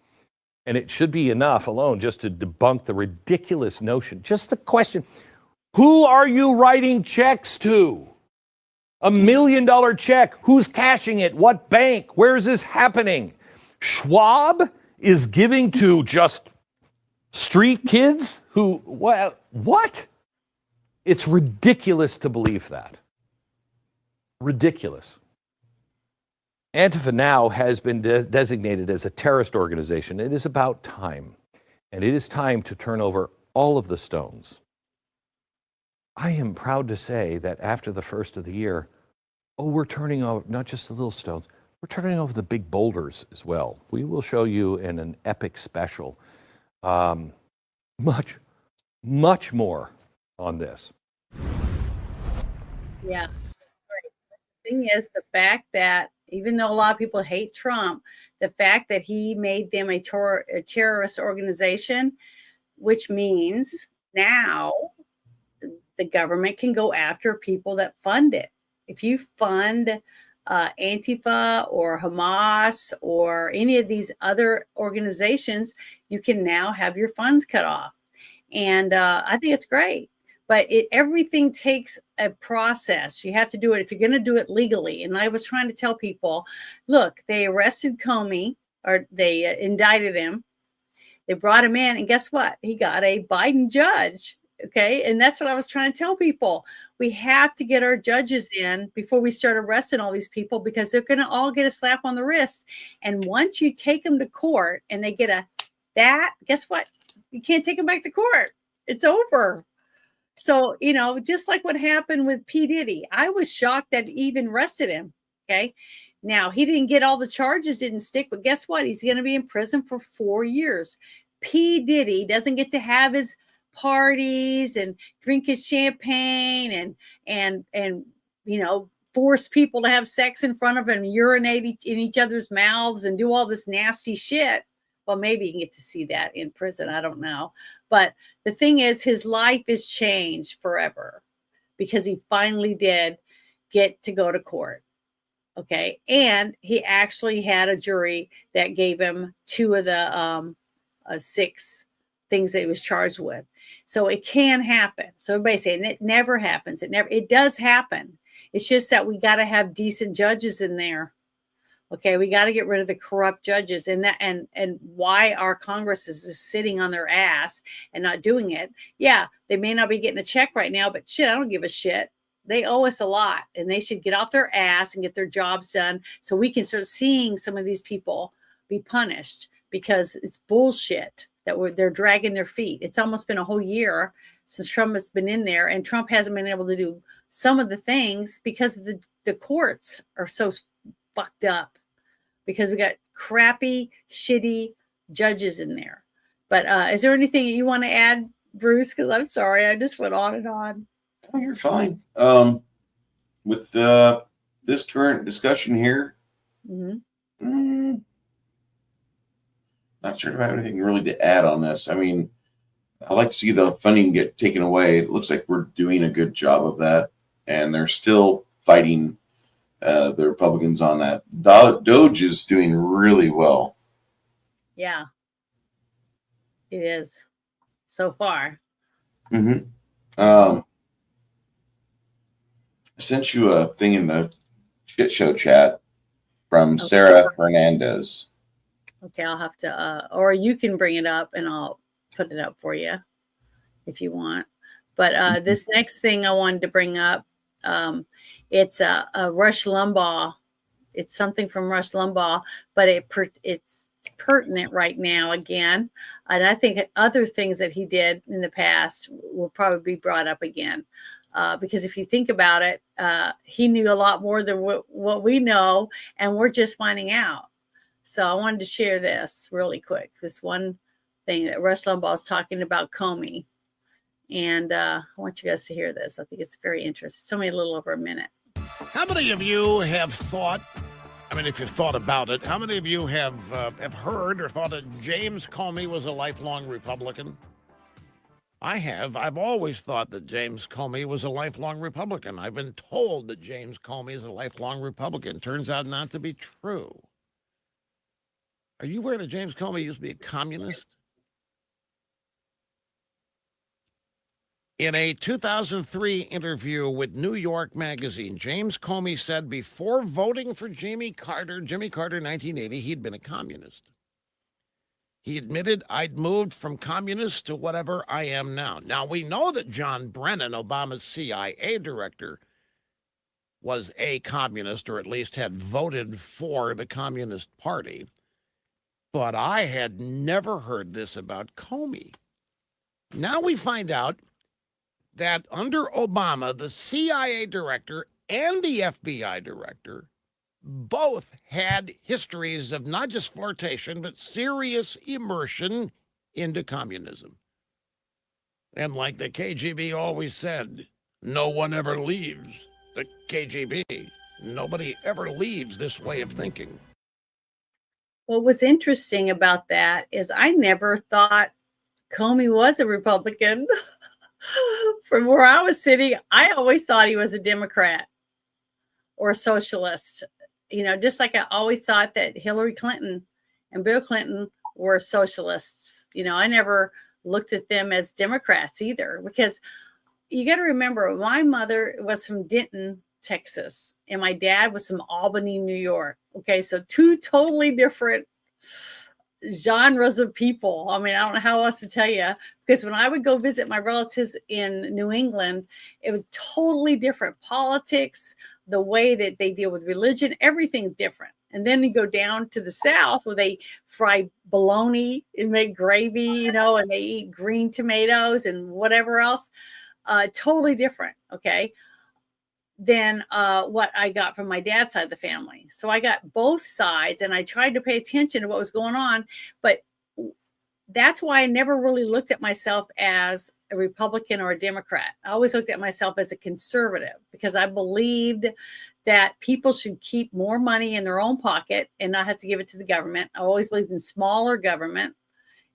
And it should be enough alone just to debunk the ridiculous notion. Just the question, who are you writing checks to? $1 million check. Who's cashing it? What bank? Where is this happening? Schwab is giving to just street kids who, what? It's ridiculous to believe that. Ridiculous. Antifa now has been designated as a terrorist organization. It is about time. And it is time to turn over all of the stones. I am proud to say that after the first of the year, we're turning over not just the little stones, we're turning over the big boulders as well. We will show you in an epic special much, much more on this. Yeah. Right. The thing is, the fact that even though a lot of people hate Trump, the fact that he made them a terrorist organization, which means now the government can go after people that fund it. If you fund Antifa or Hamas or any of these other organizations, you can now have your funds cut off. And I think it's great. But everything takes a process. You have to do it if you're going to do it legally. And I was trying to tell people, look, they arrested Comey, or they indicted him. They brought him in, and guess what? He got a Biden judge. Okay. And that's what I was trying to tell people. We have to get our judges in before we start arresting all these people, because they're going to all get a slap on the wrist. And once you take them to court and they get guess what? You can't take them back to court. It's over. So, just like what happened with P. Diddy, I was shocked that he even arrested him. Okay. Now, he didn't get all the charges, didn't stick, but guess what? He's going to be in prison for 4 years. P. Diddy doesn't get to have his parties and drink his champagne and force people to have sex in front of him, urinate in each other's mouths and do all this nasty shit. Well, maybe you can get to see that in prison. I don't know. But the thing is, his life is changed forever because he finally did get to go to court. Okay. And he actually had a jury that gave him 2 of the 6 things that he was charged with. So it can happen. So everybody's saying it never happens. It does happen. It's just that we got to have decent judges in there. Okay, we got to get rid of the corrupt judges, and why our Congress is just sitting on their ass and not doing it. Yeah, they may not be getting a check right now, but shit, I don't give a shit. They owe us a lot, and they should get off their ass and get their jobs done so we can start seeing some of these people be punished, because it's bullshit that they're dragging their feet. It's almost been a whole year since Trump has been in there, and Trump hasn't been able to do some of the things because the courts are so fucked up, because we got crappy, shitty judges in there. But is there anything you want to add, Bruce? Because I'm sorry, I just went on and on. Oh, you're fine. With this current discussion here, not sure if I have anything really to add on this. I mean, I like to see the funding get taken away. It looks like we're doing a good job of that, and they're still fighting the Republicans on that. Doge is doing really well. Yeah, it is so far. I sent you a thing in the shit show chat from Sarah Hernandez. Okay, I'll have to, or you can bring it up and I'll put it up for you if you want. But this next thing I wanted to bring up, it's a Rush Limbaugh. It's something from Rush Limbaugh, but it's pertinent right now again. And I think other things that he did in the past will probably be brought up again. Because if you think about it, he knew a lot more than what we know, and we're just finding out. So I wanted to share this really quick. This one thing that Rush Limbaugh is talking about Comey. And I want you guys to hear this. I think it's very interesting. It's only a little over a minute. How many of you have thought, I mean, if you've thought about it, how many of you have heard or thought that James Comey was a lifelong Republican? I have. I've always thought that James Comey was a lifelong Republican. I've been told that James Comey is a lifelong Republican. Turns out not to be true. Are you aware that James Comey used to be a communist? In a 2003 interview with New York Magazine, James Comey said before voting for Jimmy Carter, 1980, he'd been a communist. He admitted, I'd moved from communist to whatever I am now. Now, we know that John Brennan, Obama's CIA director, was a communist, or at least had voted for the Communist Party. But I had never heard this about Comey. Now we find out that under Obama, the CIA director and the FBI director both had histories of not just flirtation, but serious immersion into communism. And like the KGB always said, no one ever leaves the KGB. Nobody ever leaves this way of thinking. What was interesting about that is I never thought Comey was a Republican. From where I was sitting, I always thought he was a Democrat or a socialist. You know, just like I always thought that Hillary Clinton and Bill Clinton were socialists. You know, I never looked at them as Democrats either, because you got to remember, my mother was from Denton, Texas, and my dad was from Albany, New York. Okay, so two totally different genres of people. I mean, I don't know how else to tell you, because when I would go visit my relatives in New England, it was totally different. Politics, the way that they deal with religion, everything's different. And then you go down to the South where they fry bologna and make gravy, you know, and they eat green tomatoes and whatever else. Totally different. Okay. Than what I got from my dad's side of the family. So I got both sides, and I tried to pay attention to what was going on. But that's why I never really looked at myself as a Republican or a Democrat. I always looked at myself as a conservative, because I believed that people should keep more money in their own pocket and not have to give it to the government. I always believed in smaller government.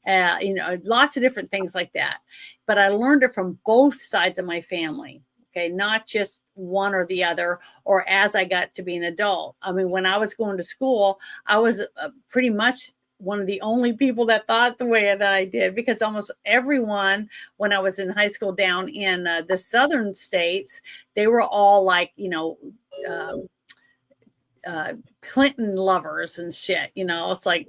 You know, lots of different things like that. But I learned it from both sides of my family. Okay, not just one or the other, or as I got to be an adult. I mean, when I was going to school, I was pretty much one of the only people that thought the way that I did, because almost everyone, when I was in high school down in the southern states, they were all like, you know, Clinton lovers and shit. You know, it's like,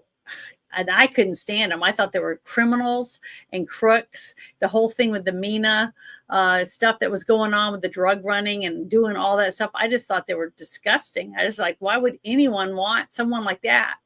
and I couldn't stand them. I thought they were criminals and crooks. The whole thing with the MENA stuff that was going on with the drug running and doing all that stuff, I just thought they were disgusting. I was like, why would anyone want someone like that?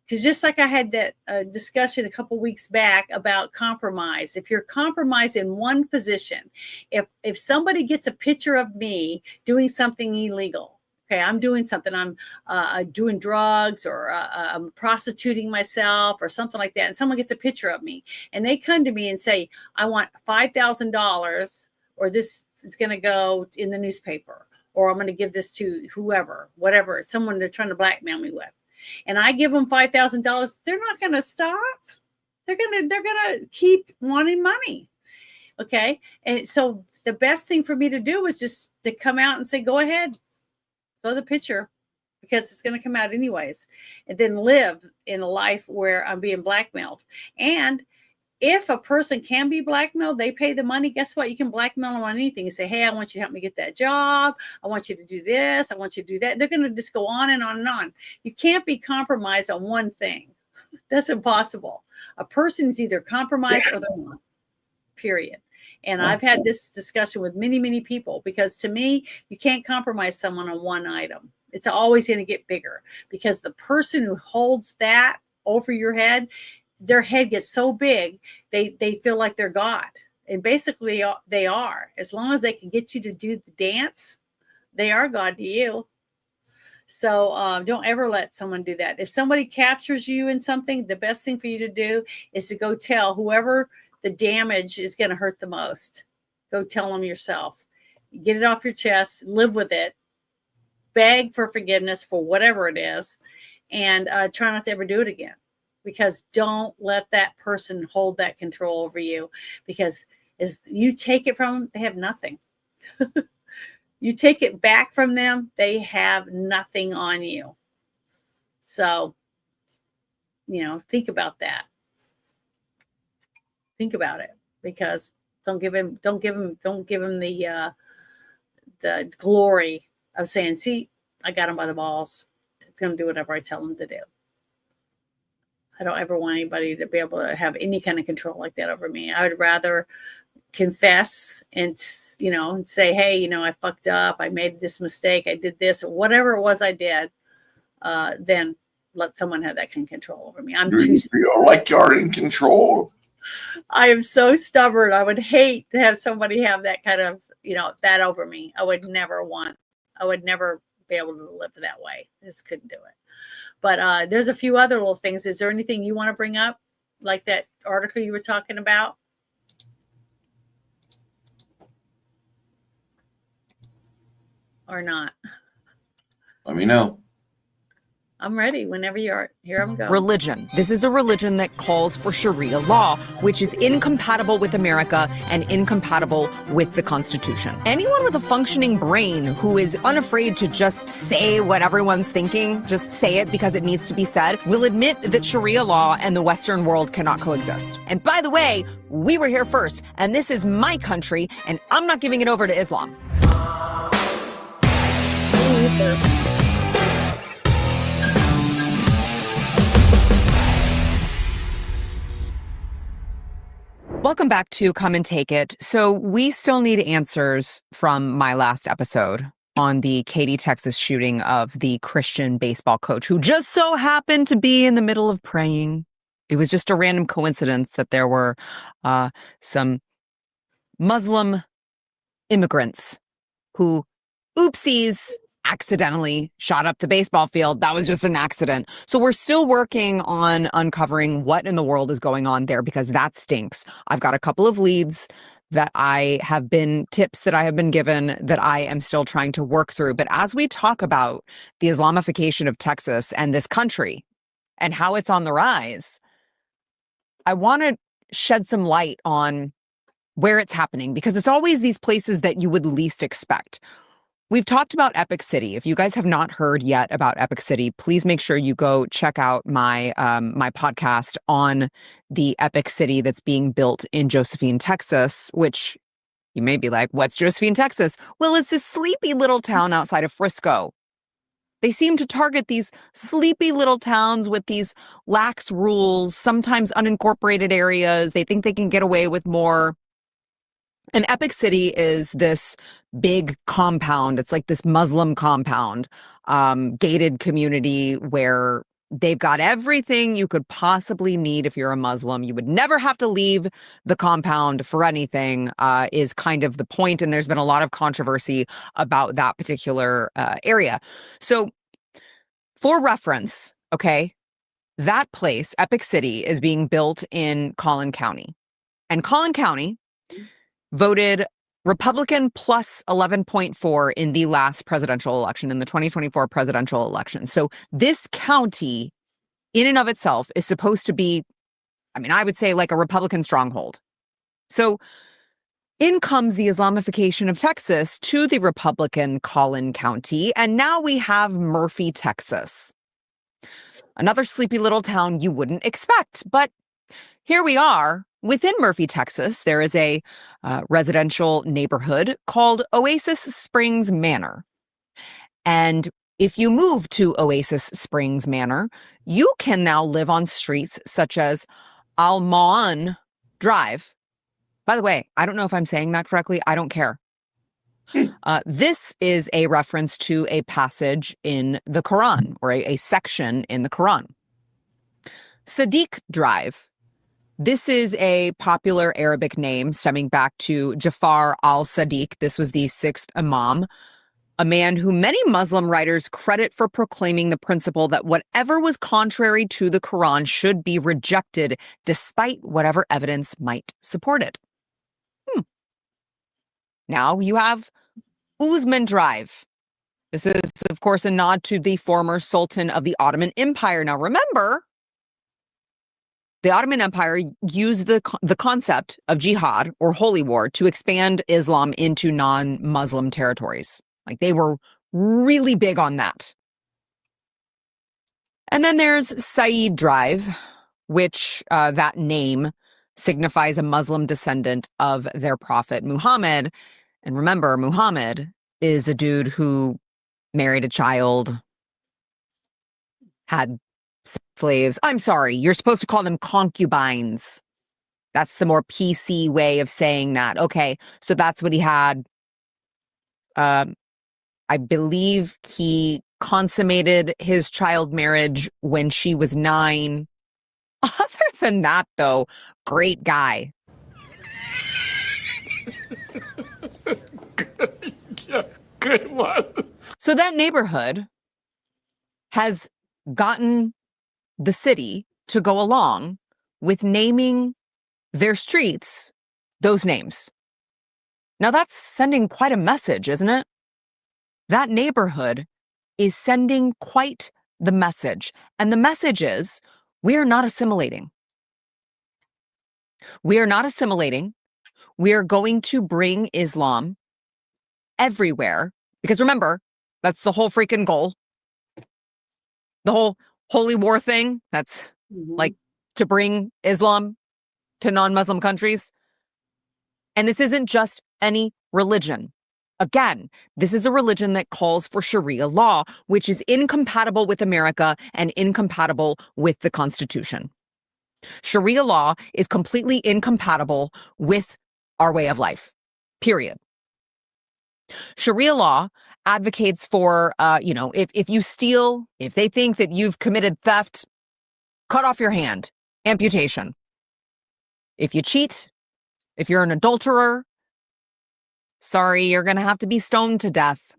Because just like I had that discussion a couple weeks back about compromise, if you're compromised in one position, if somebody gets a picture of me doing something illegal, okay, I'm doing something, I'm doing drugs, or I'm prostituting myself or something like that, and someone gets a picture of me and they come to me and say, I want $5,000, or this is going to go in the newspaper, or I'm going to give this to whoever, whatever, someone they're trying to blackmail me with, and I give them $5,000, they're not going to stop. They're going to keep wanting money. Okay. And so the best thing for me to do is just to come out and say, go ahead, throw the picture, because it's going to come out anyways, and then live in a life where I'm being blackmailed. And if a person can be blackmailed, they pay the money. Guess what? You can blackmail them on anything. You say, hey, I want you to help me get that job. I want you to do this. I want you to do that. They're going to just go on and on and on. You can't be compromised on one thing. That's impossible. A person is either compromised or they're not, period. And I've had this discussion with many, many people, because to me, you can't compromise someone on one item. It's always going to get bigger, because the person who holds that over your head, their head gets so big, they feel like they're God. And basically they are. As long as they can get you to do the dance, they are God to you. So don't ever let someone do that. If somebody captures you in something, the best thing for you to do is to go tell whoever the damage is going to hurt the most. Go tell them yourself. Get it off your chest, live with it, beg for forgiveness for whatever it is, and try not to ever do it again. Because don't let that person hold that control over you, because as you take it from them, they have nothing. You take it back from them, they have nothing on you. So, you know, think about that. Think about it, because don't give him the glory of saying, see, I got him by the balls. It's going to do whatever I tell him to do. I don't ever want anybody to be able to have any kind of control like that over me. I would rather confess and, and say, hey, I fucked up. I made this mistake. I did this, or whatever it was I did, then let someone have that kind of control over me. Do you feel like you're in control? I am so stubborn. I would hate to have somebody have that kind of, that over me. I would never be able to live that way. Just couldn't do it. But there's a few other little things. Is there anything you want to bring up? Like that article you were talking about? Or not? Let me know. I'm ready whenever you are. Here I'm going. Religion. This is a religion that calls for Sharia law, which is incompatible with America and incompatible with the Constitution. Anyone with a functioning brain who is unafraid to just say what everyone's thinking, just say it because it needs to be said, will admit that Sharia law and the Western world cannot coexist. And by the way, we were here first, and this is my country, and I'm not giving it over to Islam. Welcome back to Come and Take It. So we still need answers from my last episode on the Katy, Texas shooting of the Christian baseball coach who just so happened to be in the middle of praying. It was just a random coincidence that there were some Muslim immigrants who, oopsies, accidentally shot up the baseball field. That was just an accident. So we're still working on uncovering what in the world is going on there, because that stinks. I've got a couple of leads that tips that I have been given that I am still trying to work through. But as we talk about the Islamification of Texas and this country and how it's on the rise, I want to shed some light on where it's happening, because it's always these places that you would least expect. We've talked about Epic City. If you guys have not heard yet about Epic City, please make sure you go check out my my podcast on the Epic City that's being built in Josephine, Texas, which you may be like, what's Josephine, Texas? Well, it's this sleepy little town outside of Frisco. They seem to target these sleepy little towns with these lax rules, sometimes unincorporated areas. They think they can get away with more. And Epic City is this big compound. It's like this Muslim compound, gated community where they've got everything you could possibly need if you're a Muslim. You would never have to leave the compound for anything, is kind of the point. And there's been a lot of controversy about that particular area. So for reference, okay, that place, Epic City, is being built in Collin County. And Collin County voted Republican plus 11.4 in the last presidential election, in the 2024 presidential election. So this county in and of itself is supposed to be, I would say like a Republican stronghold. So in comes the Islamification of Texas to the Republican Collin County. And now we have Murphy, Texas. Another sleepy little town you wouldn't expect. But here we are. Within Murphy, Texas, there is a residential neighborhood called Oasis Springs Manor. And if you move to Oasis Springs Manor, you can now live on streets such as Almon Drive. By the way, I don't know if I'm saying that correctly. I don't care. This is a reference to a passage in the Quran, or a section in the Quran. Sadiq Drive. This is a popular Arabic name stemming back to Jafar al-Sadiq. This was the sixth Imam, a man who many Muslim writers credit for proclaiming the principle that whatever was contrary to the Quran should be rejected, despite whatever evidence might support it. Now you have Usman Drive. This is, of course, a nod to the former Sultan of the Ottoman Empire. Now remember, the Ottoman Empire used the concept of jihad, or holy war, to expand Islam into non-Muslim territories. Like, they were really big on that. And then there's Saeed Drive, which that name signifies a Muslim descendant of their prophet Muhammad. And remember, Muhammad is a dude who married a child, had slaves. I'm sorry, you're supposed to call them concubines. That's the more PC way of saying that. Okay, so that's what he had. I believe he consummated his child marriage when she was 9. Other than that, though, great guy. Yeah, good one. So that neighborhood has gotten the city to go along with naming their streets those names. Now that's sending quite a message, isn't it? That neighborhood is sending quite the message. And the message is, we are not assimilating. We are not assimilating. We are going to bring Islam everywhere. Because remember, that's the whole freaking goal. The whole holy war thing, that's like to bring Islam to non-Muslim countries. And this isn't just any religion. Again, this is a religion that calls for Sharia law, which is incompatible with America and incompatible with the Constitution. Sharia law is completely incompatible with our way of life, period. Sharia law advocates for, if you steal, if they think that you've committed theft, cut off your hand, amputation. If you cheat, if you're an adulterer, sorry, you're going to have to be stoned to death.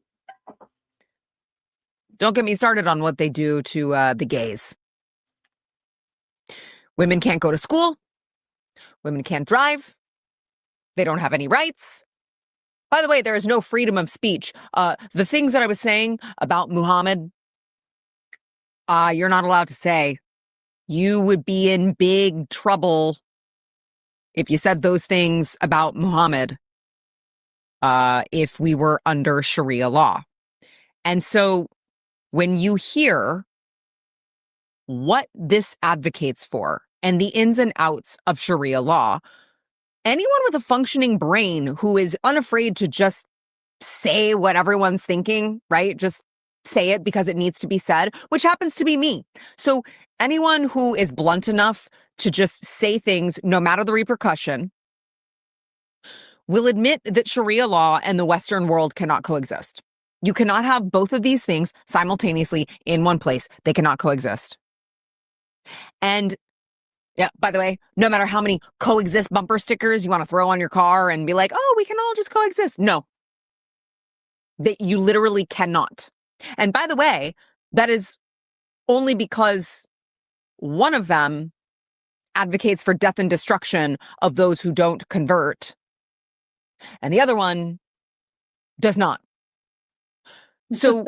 Don't get me started on what they do to the gays. Women can't go to school. Women can't drive. They don't have any rights. By the way, there is no freedom of speech. The things that I was saying about Muhammad, you're not allowed to say. You would be in big trouble if you said those things about Muhammad, if we were under Sharia law. And so when you hear what this advocates for and the ins and outs of Sharia law, anyone with a functioning brain who is unafraid to just say what everyone's thinking, right? Just say it because it needs to be said, which happens to be me. So anyone who is blunt enough to just say things, no matter the repercussion, will admit that Sharia law and the Western world cannot coexist. You cannot have both of these things simultaneously in one place. They cannot coexist. And yeah, by the way, no matter how many coexist bumper stickers you want to throw on your car and be like, oh, we can all just coexist. No, that you literally cannot. And by the way, that is only because one of them advocates for death and destruction of those who don't convert, and the other one does not. So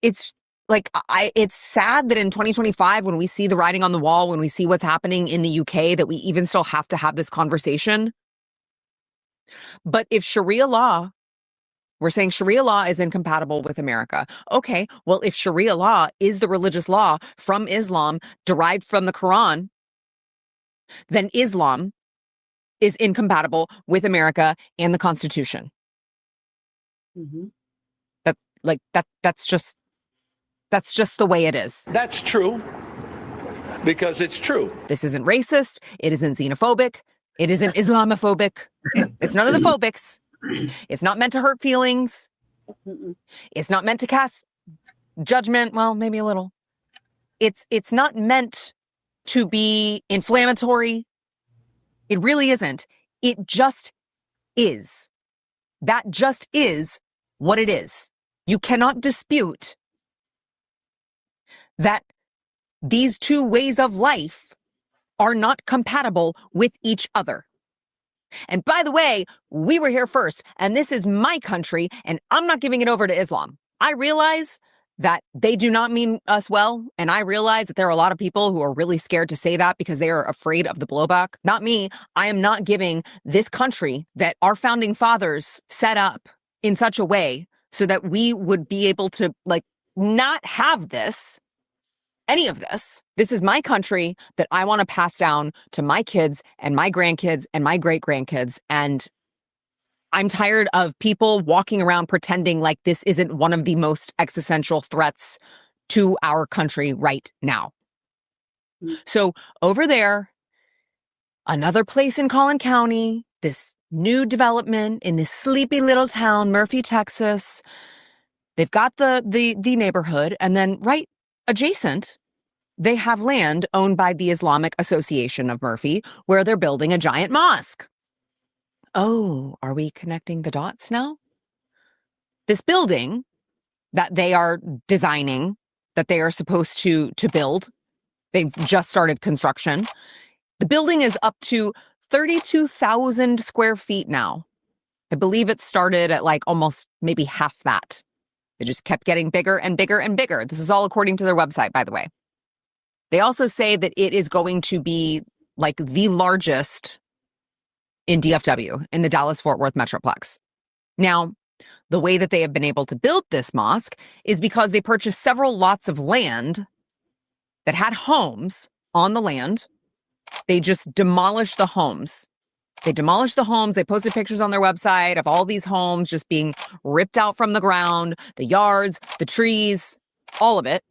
it's like, it's sad that in 2025, when we see the writing on the wall, when we see what's happening in the UK, that we even still have to have this conversation. But if Sharia law, we're saying Sharia law is incompatible with America. Okay, well, if Sharia law is the religious law from Islam derived from the Quran, then Islam is incompatible with America and the Constitution. That's just the way it is. That's true, because it's true. This isn't racist. It isn't xenophobic. It isn't Islamophobic. It's none of the phobics. It's not meant to hurt feelings. It's not meant to cast judgment. Well, maybe a little. It's not meant to be inflammatory. It really isn't. It just is. That just is what it is. You cannot dispute that these two ways of life are not compatible with each other. And by the way, we were here first, and this is my country, and I'm not giving it over to Islam. I realize that they do not mean us well, and I realize that there are a lot of people who are really scared to say that because they are afraid of the blowback. Not me. I am not giving this country that our founding fathers set up in such a way so that we would be able to, not have this, any of this. This is my country that I want to pass down to my kids and my grandkids and my great-grandkids. And I'm tired of people walking around pretending like this isn't one of the most existential threats to our country right now. So over there, another place in Collin County, this new development in this sleepy little town, Murphy, Texas. They've got the neighborhood, and then right adjacent, they have land owned by the Islamic Association of Murphy, where they're building a giant mosque. Oh, are we connecting the dots now? This building that they are designing, that they are supposed to build, they've just started construction. The building is up to 32,000 square feet now. I believe it started at like almost maybe half that. It just kept getting bigger and bigger and bigger. This is all according to their website, by the way. They also say that it is going to be like the largest in DFW, in the Dallas-Fort Worth Metroplex. Now, the way that they have been able to build this mosque is because they purchased several lots of land that had homes on the land. They just demolished the homes. They demolished the homes. They posted pictures on their website of all these homes just being ripped out from the ground, the yards, the trees, all of it,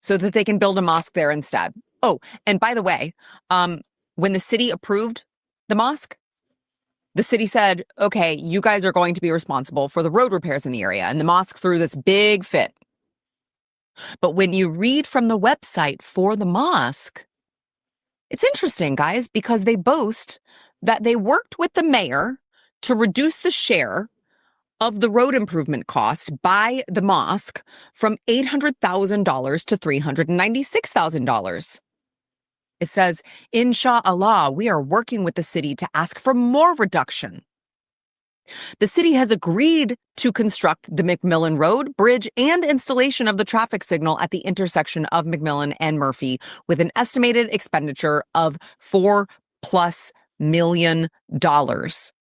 so that they can build a mosque there instead. Oh, and by the way, when the city approved the mosque, the city said, okay, you guys are going to be responsible for the road repairs in the area. And the mosque threw this big fit. But when you read from the website for the mosque, it's interesting, guys, because they boast that they worked with the mayor to reduce the share of the road improvement cost by the mosque from $800,000 to $396,000. It says, Inshallah, we are working with the city to ask for more reduction. The city has agreed to construct the McMillan Road, bridge, and installation of the traffic signal at the intersection of McMillan and Murphy with an estimated expenditure of $4+ million. That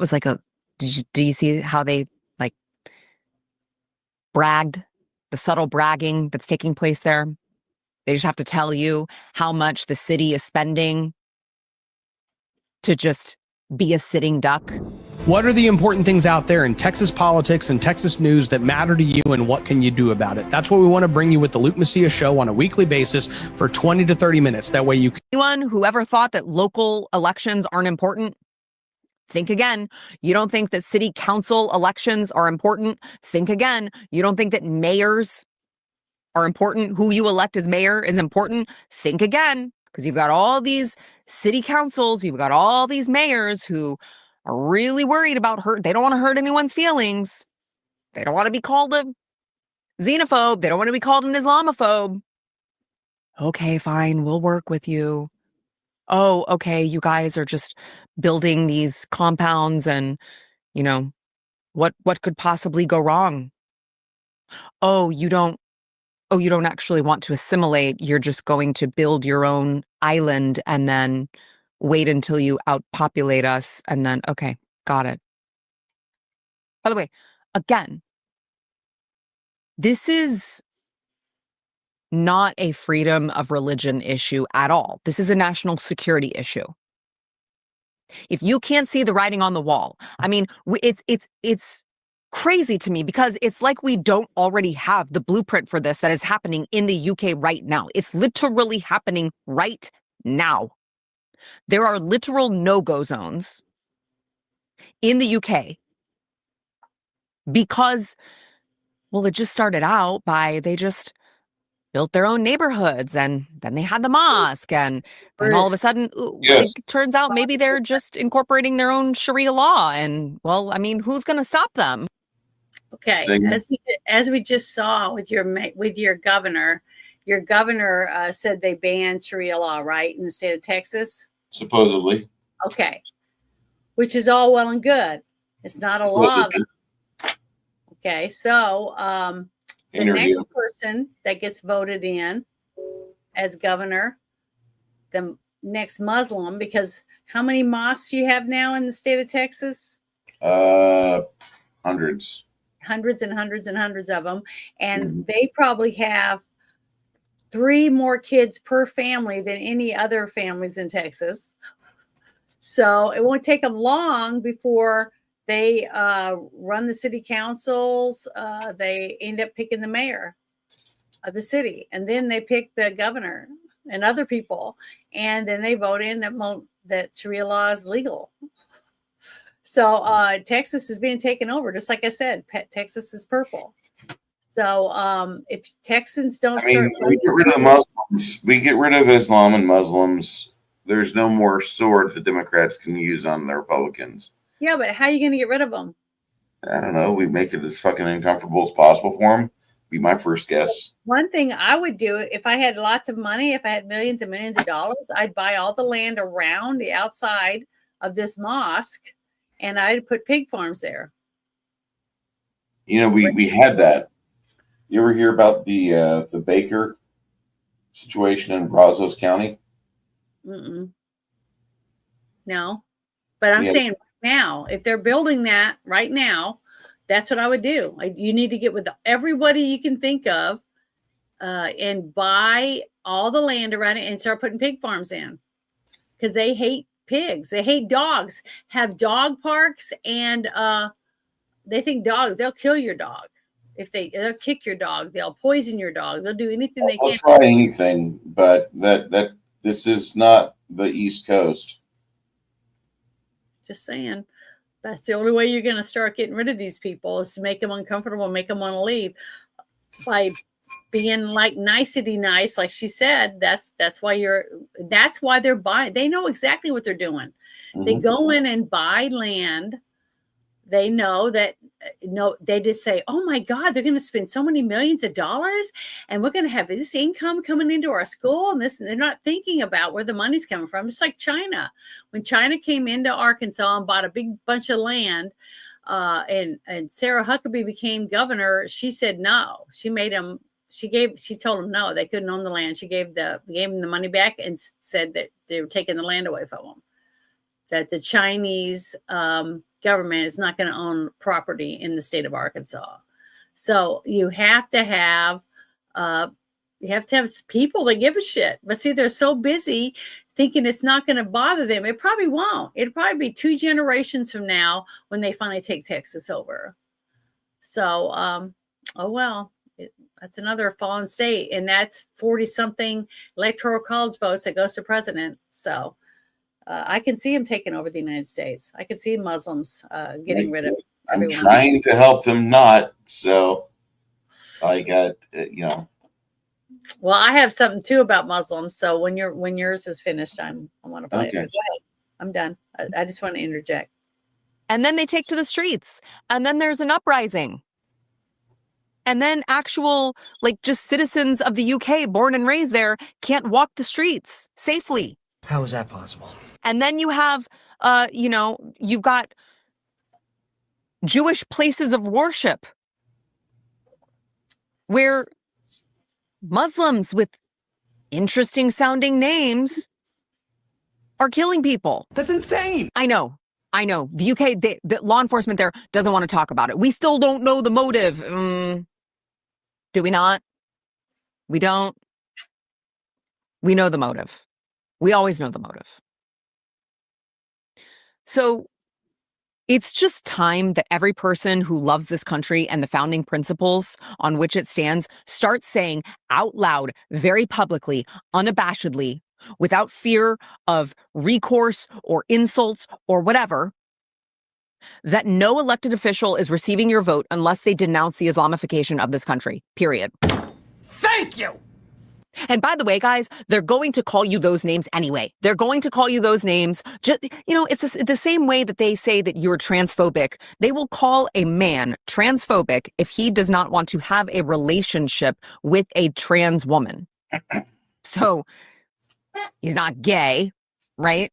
was like do you see how they like bragged, the subtle bragging that's taking place there? They just have to tell you how much the city is spending to just be a sitting duck. What are the important things out there in Texas politics and Texas news that matter to you, and what can you do about it? That's what we want to bring you with the Luke Macias Show on a weekly basis for 20 to 30 minutes. That way you can... Anyone who ever thought that local elections aren't important, think again. You don't think that city council elections are important? Think again. You don't think that mayors are important? Who you elect as mayor is important? Think again. Because you've got all these city councils, you've got all these mayors who are really worried about they don't want to hurt anyone's feelings. They don't want to be called a xenophobe. They don't want to be called an Islamophobe. Okay, fine, we'll work with you. Oh, okay, you guys are just building these compounds and, you know, what could possibly go wrong? Oh, you don't actually want to assimilate. You're just going to build your own island and then wait until you outpopulate us. And then, okay, got it. By the way, again, this is not a freedom of religion issue at all. This is a national security issue. If you can't see the writing on the wall, I mean, it's crazy to me because it's like we don't already have the blueprint for this that is happening in the UK right now. It's literally happening right now. There are literal no-go zones in the UK because, well, it just started out by they just built their own neighborhoods and then they had the mosque and then all of a sudden it turns out maybe they're just incorporating their own Sharia law and, well, I mean, who's going to stop them? Okay, as we just saw with your governor, said they banned Sharia law, right, in the state of Texas? Supposedly. Okay, which is all well and good. It's not a law. Okay, so the next person that gets voted in as governor, the next Muslim, because how many mosques you have now in the state of Texas? Hundreds. Hundreds and hundreds and hundreds of them. And they probably have 3 more kids per family than any other families in Texas. So it won't take them long before they run the city councils. They end up picking the mayor. of the city, and then they pick the governor and other people, and then they vote in that Sharia law is legal. So Texas is being taken over, just like I said. Texas is purple. So if Texans don't start, we get rid of the Muslims, we get rid of Islam and Muslims. There's no more sword the Democrats can use on the Republicans. yeah, but how are you going to get rid of them? I don't know. We make it as fucking uncomfortable as possible for them. Be my first guess. One thing I would do if I had lots of money, if I had millions and millions of dollars, I'd buy all the land around the outside of this mosque, and I'd put pig farms there. You know, we had that. You ever hear about the Baker situation in Brazos County? Mm-mm. No, but I'm saying right now, if they're building that right now, that's what I would do. You need to get with everybody you can think of and buy all the land around it and start putting pig farms in, because they hate pigs. They hate dogs. Have dog parks, and they think dogs, they'll kill your dog. If they'll kick your dog, they'll poison your dog. They'll do anything they They'll can. try anything, but that this is not the East Coast. Just saying. That's the only way you're going to start getting rid of these people, is to make them uncomfortable, make them want to leave by being like nicety nice, like she said. That's why they're buying. They know exactly what they're doing. Mm-hmm. They go in and buy land. They know that. No, they just say, "Oh my God, they're going to spend so many millions of dollars, and we're going to have this income coming into our school." And they're not thinking about where the money's coming from. It's like China. When China came into Arkansas and bought a big bunch of land, and Sarah Huckabee became governor, she said no. She told them no, they couldn't own the land. She gave them the money back and said that they were taking the land away from them. That the Chinese government is not going to own property in the state of Arkansas. So you have to have people that give a shit. But see, they're so busy thinking it's not going to bother them. It probably won't. It'll probably be 2 generations from now when they finally take Texas over. So, oh well, that's another fallen state, and that's 40-something electoral college votes that goes to president. So. I can see him taking over the United States. I can see Muslims getting rid of everyone. I'm trying to help them not. So I got, Well, I have something too about Muslims. So when yours is finished, I want to play it. Go ahead. I'm done. I just want to interject. And then they take to the streets, and then there's an uprising. And then actual, just citizens of the UK, born and raised there, can't walk the streets safely. How is that possible? And then you have, you've got Jewish places of worship where Muslims with interesting sounding names are killing people. That's insane. I know. The UK, the law enforcement there doesn't want to talk about it. We still don't know the motive. Do we not? We don't. We know the motive. We always know the motive. So it's just time that every person who loves this country and the founding principles on which it stands starts saying out loud, very publicly, unabashedly, without fear of recourse or insults or whatever, that no elected official is receiving your vote unless they denounce the Islamification of this country, period. Thank you. And by the way, guys, they're going to call you those names anyway. They're going to call you those names. Just, it's the same way that they say that you're transphobic. They will call a man transphobic if he does not want to have a relationship with a trans woman. So he's not gay, right?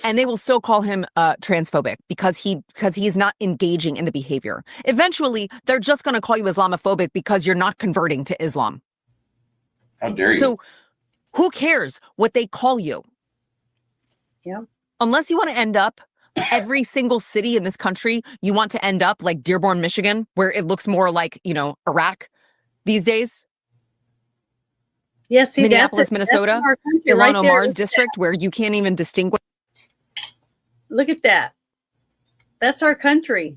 And they will still call him transphobic because he's not engaging in the behavior. Eventually, they're just going to call you Islamophobic because you're not converting to Islam. How dare you? So who cares what they call you? Yeah. Unless you want to end up every single city in this country, you want to end up like Dearborn, Michigan, where it looks more like, Iraq these days. Yeah, see, Minneapolis, Minnesota, Ilhan right Omar's district, where you can't even distinguish. Look at that. That's our country.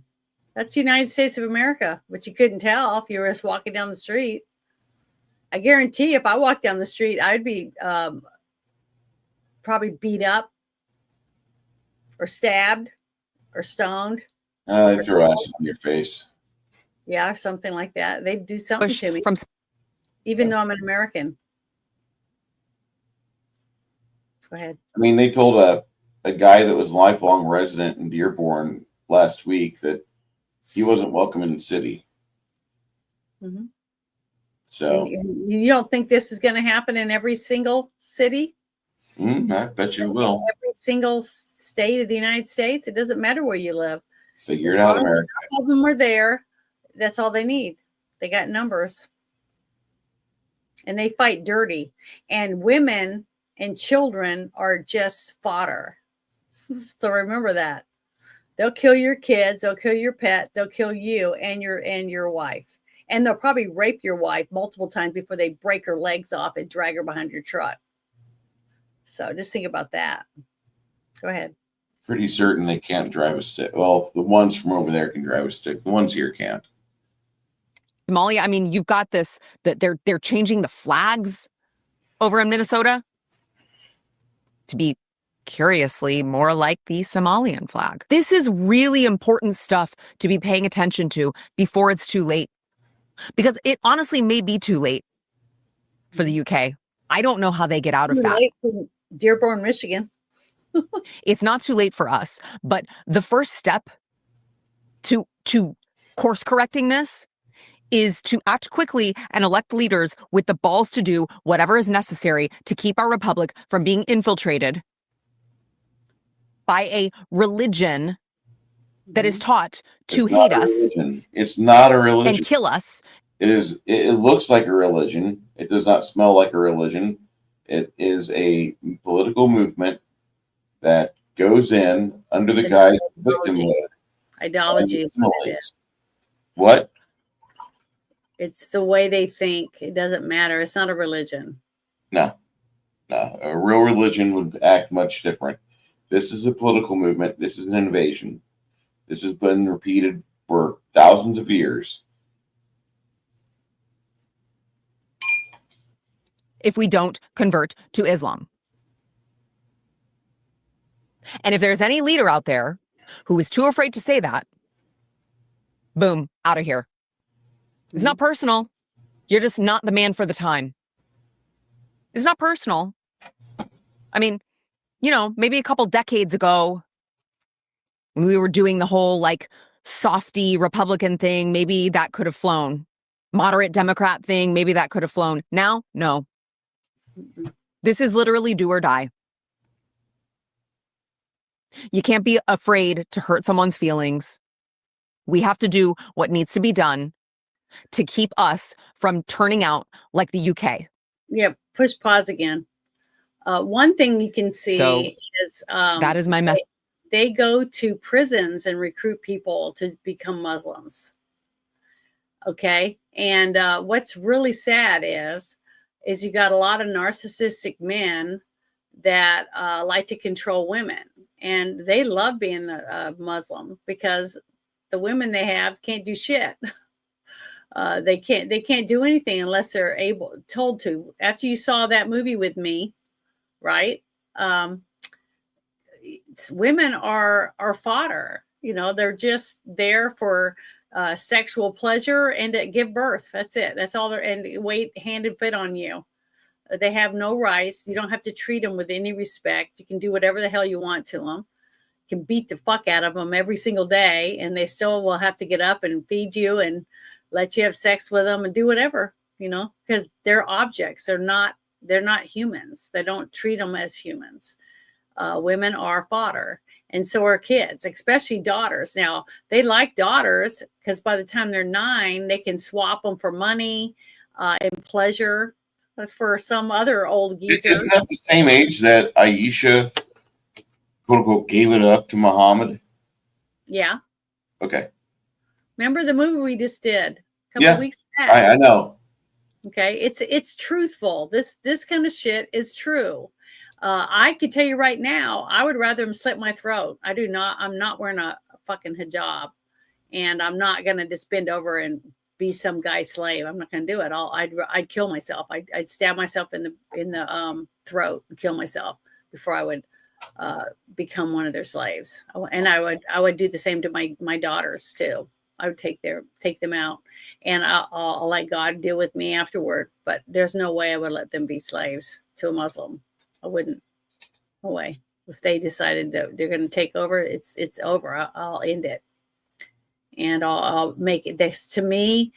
That's the United States of America, but you couldn't tell if you were just walking down the street. I guarantee if I walked down the street, I'd be probably beat up or stabbed or stoned. They throw acid in your face. Yeah, something like that. They do something to me, From even though I'm an American. Go ahead. I mean, they told a guy that was a lifelong resident in Dearborn last week that he wasn't welcome in the city. Mm-hmm. So and you don't think this is going to happen in every single city? I bet you will. Every single state of the United States. It doesn't matter where you live. Figure it out, America. All of them are there. That's all they need. They got numbers. And they fight dirty. And women and children are just fodder. So remember that. They'll kill your kids, they'll kill your pet, they'll kill you and your wife. And they'll probably rape your wife multiple times before they break her legs off and drag her behind your truck. So just think about that. Go ahead. Pretty certain they can't drive a stick. Well, the ones from over there can drive a stick. The ones here can't. Somalia, I mean, you've got this that they're changing the flags over in Minnesota to be curiously more like the Somalian flag. This is really important stuff to be paying attention to before it's too late. Because it honestly may be too late for the UK. I don't know how they get out of that. Late for Dearborn, Michigan. It's not too late for us, but the first step to course correcting this is to act quickly and elect leaders with the balls to do whatever is necessary to keep our republic from being infiltrated by a religion that is taught to hate us. It's not a religion. And kill us. It is. It looks like a religion. It does not smell like a religion. It is a political movement that goes in under the guise of victimhood. Ideology is what it is. What? It's the way they think. It doesn't matter. It's not a religion. No. A real religion would act much different. This is a political movement. This is an invasion. This has been repeated for thousands of years. If we don't convert to Islam. And if there's any leader out there who is too afraid to say that, boom, out of here. It's not personal. You're just not the man for the time. It's not personal. I mean, you know, maybe a couple decades ago when we were doing the whole like softy Republican thing, maybe that could have flown. Moderate Democrat thing, maybe that could have flown. Now, no. This is literally do or die. You can't be afraid to hurt someone's feelings. We have to do what needs to be done to keep us from turning out like the UK. Yeah, push pause again. One thing you can see is that is my message. They go to prisons and recruit people to become Muslims. Okay, and what's really sad is you got a lot of narcissistic men that like to control women, and they love being a Muslim because the women they have can't do shit. They can't do anything unless they're told to. After you saw that movie with me, right? Women are fodder. You know, they're just there for sexual pleasure and to give birth. That's it. That's all they're, and wait hand and foot on you. They have no rights. You don't have to treat them with any respect. You can do whatever the hell you want to them. You can beat the fuck out of them every single day, and they still will have to get up and feed you and let you have sex with them and do whatever, you know, because they're objects. They're not humans. They don't treat them as humans. Women are fodder, and so are kids, especially daughters. Now, they like daughters because by the time they're 9, they can swap them for money and pleasure for some other old geezer. Isn't that the same age that Aisha, quote unquote, gave it up to Muhammad? Yeah. Okay. Remember the movie we just did a couple of weeks back? I know. Okay, it's truthful. This kind of shit is true. I could tell you right now, I would rather him slit my throat. I'm not wearing a fucking hijab, and I'm not gonna just bend over and be some guy's slave. I'm not going to do it. I'd kill myself. I'd stab myself in the throat and kill myself before I would become one of their slaves. And I would do the same to my daughters too. I would take them out, and I'll let God deal with me afterward. But there's no way I would let them be slaves to a Muslim. I wouldn't. No way. If they decided that they're going to take over, it's over. I'll end it, and I'll make it. To me,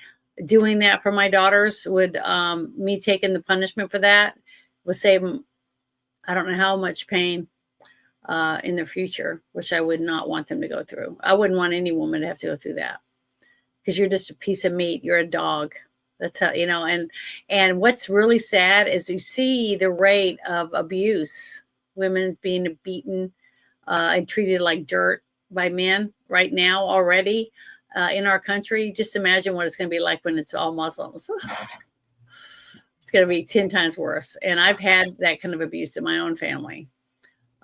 doing that for my daughters would me taking the punishment for that would save them. I don't know how much pain in the future, which I would not want them to go through. I wouldn't want any woman to have to go through that, because you're just a piece of meat. You're a dog. That's how, and what's really sad is you see the rate of abuse, women being beaten and treated like dirt by men right now already in our country. Just imagine what it's going to be like when it's all Muslims. It's going to be 10 times worse. And I've had that kind of abuse in my own family.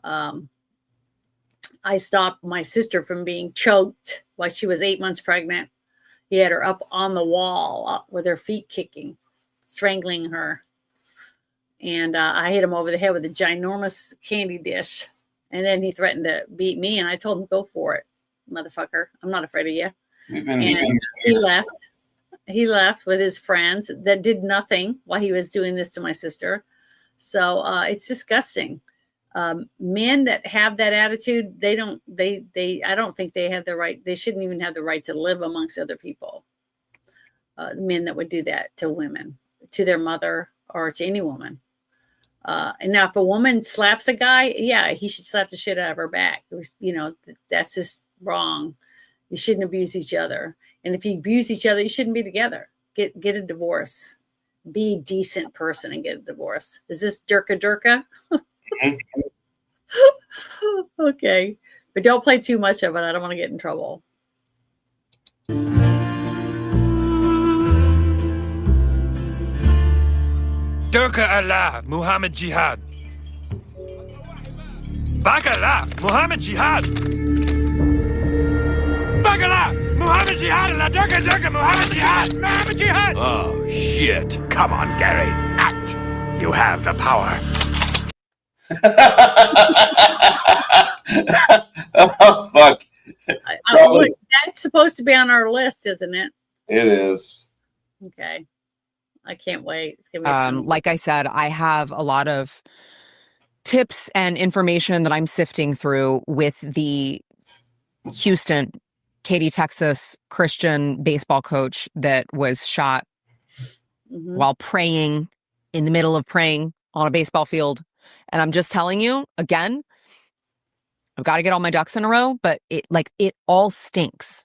I stopped my sister from being choked while she was 8 months pregnant. He had her up on the wall with her feet kicking, strangling her. And I hit him over the head with a ginormous candy dish. And then he threatened to beat me. And I told him, go for it, motherfucker. I'm not afraid of you. And he left. He left with his friends that did nothing while he was doing this to my sister. So it's disgusting. Men that have that attitude, I don't think they have the right. They shouldn't even have the right to live amongst other people. Men that would do that to women, to their mother, or to any woman. And now if a woman slaps a guy, yeah, he should slap the shit out of her back. It was, that's just wrong. You shouldn't abuse each other. And if you abuse each other, you shouldn't be together. Get a divorce. Be a decent person and get a divorce. Is this Durka? Okay. But don't play too much of it. I don't want to get in trouble. Durka Allah, Muhammad Jihad. Bagala, Muhammad Jihad. Bagala, Muhammad Jihad, Allah, Durka, Muhammad Jihad, Muhammad Jihad. Oh, shit. Come on, Gary. Act. You have the power. Oh, fuck. That's supposed to be on our list, isn't it? It is. Okay. I can't wait. It's gonna be like I said, I have a lot of tips and information that I'm sifting through with the Houston, Katy, Texas Christian baseball coach that was shot while praying, in the middle of praying on a baseball field. And I'm just telling you, again, I've got to get all my ducks in a row, but it all stinks.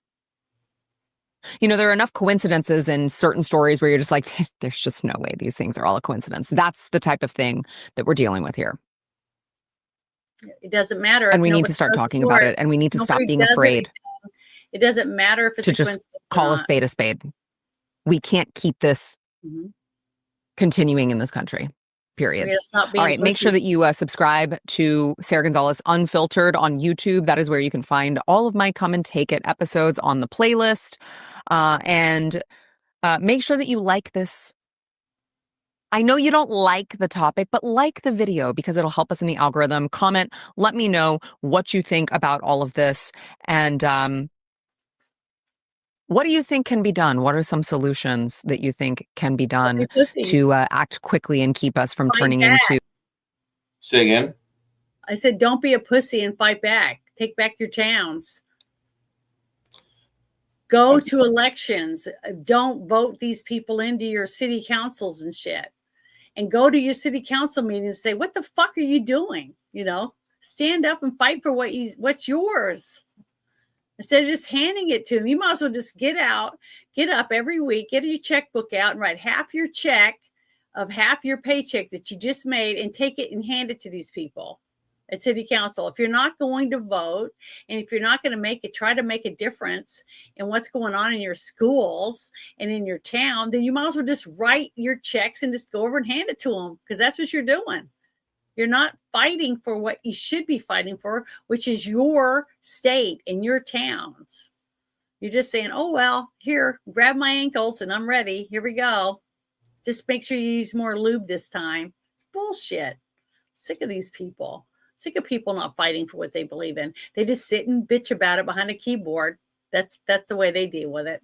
There are enough coincidences in certain stories where you're just like, there's just no way these things are all a coincidence. That's the type of thing that we're dealing with here. It doesn't matter. And we need to start talking about it, and we need to stop being afraid. It doesn't matter if it's to just call a spade a spade. We can't keep this continuing in this country. Period. All right. Make sure that you subscribe to Sarah Gonzalez Unfiltered on YouTube. That is where you can find all of my Come and Take It episodes on the playlist. And make sure that you like this. I know you don't like the topic, but like the video because it'll help us in the algorithm. Comment. Let me know what you think about all of this. And what do you think can be done? What are some solutions that you think can be done to act quickly and keep us from turning into... Say again? I said, don't be a pussy and fight back. Take back your towns. Go to elections. Don't vote these people into your city councils and shit. And go to your city council meetings and say, what the fuck are you doing? Stand up and fight for what's yours. Instead of just handing it to them, you might as well just get up every week, get your checkbook out and write half your check of half your paycheck that you just made and take it and hand it to these people at city council. If you're not going to vote and if you're not going to try to make a difference in what's going on in your schools and in your town, then you might as well just write your checks and just go over and hand it to them because that's what you're doing. You're not fighting for what you should be fighting for, which is your state and your towns. You're just saying, oh, well, here, grab my ankles and I'm ready. Here we go. Just make sure you use more lube this time. It's bullshit. Sick of these people. Sick of people not fighting for what they believe in. They just sit and bitch about it behind a keyboard. That's the way they deal with it.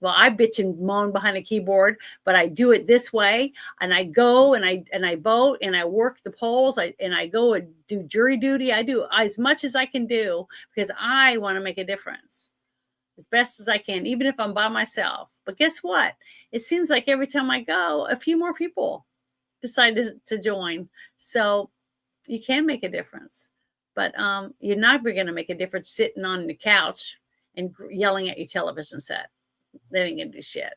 Well, I bitch and moan behind a keyboard, but I do it this way, and I go and I vote and I work the polls. I go and do jury duty. I do as much as I can do because I want to make a difference as best as I can, even if I'm by myself. But guess what? It seems like every time I go, a few more people decide to join. So you can make a difference, but you're not going to make a difference sitting on the couch and yelling at your television set. They ain't gonna do shit.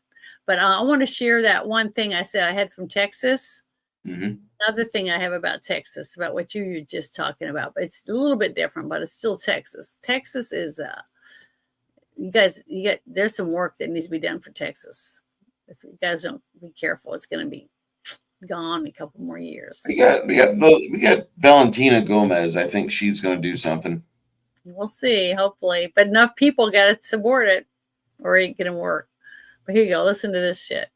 But I want to share that one thing I said I had from Texas. Another thing I have about Texas, about what you were just talking about, but it's a little bit different, but it's still Texas. Texas is there's some work that needs to be done for Texas. If you guys don't be careful, it's going to be gone in a couple more years. We got Valentina Gomez. I think she's going to do something. We'll see, hopefully, but enough people got to support it, or it ain't going to work. But here you go. Listen to this shit.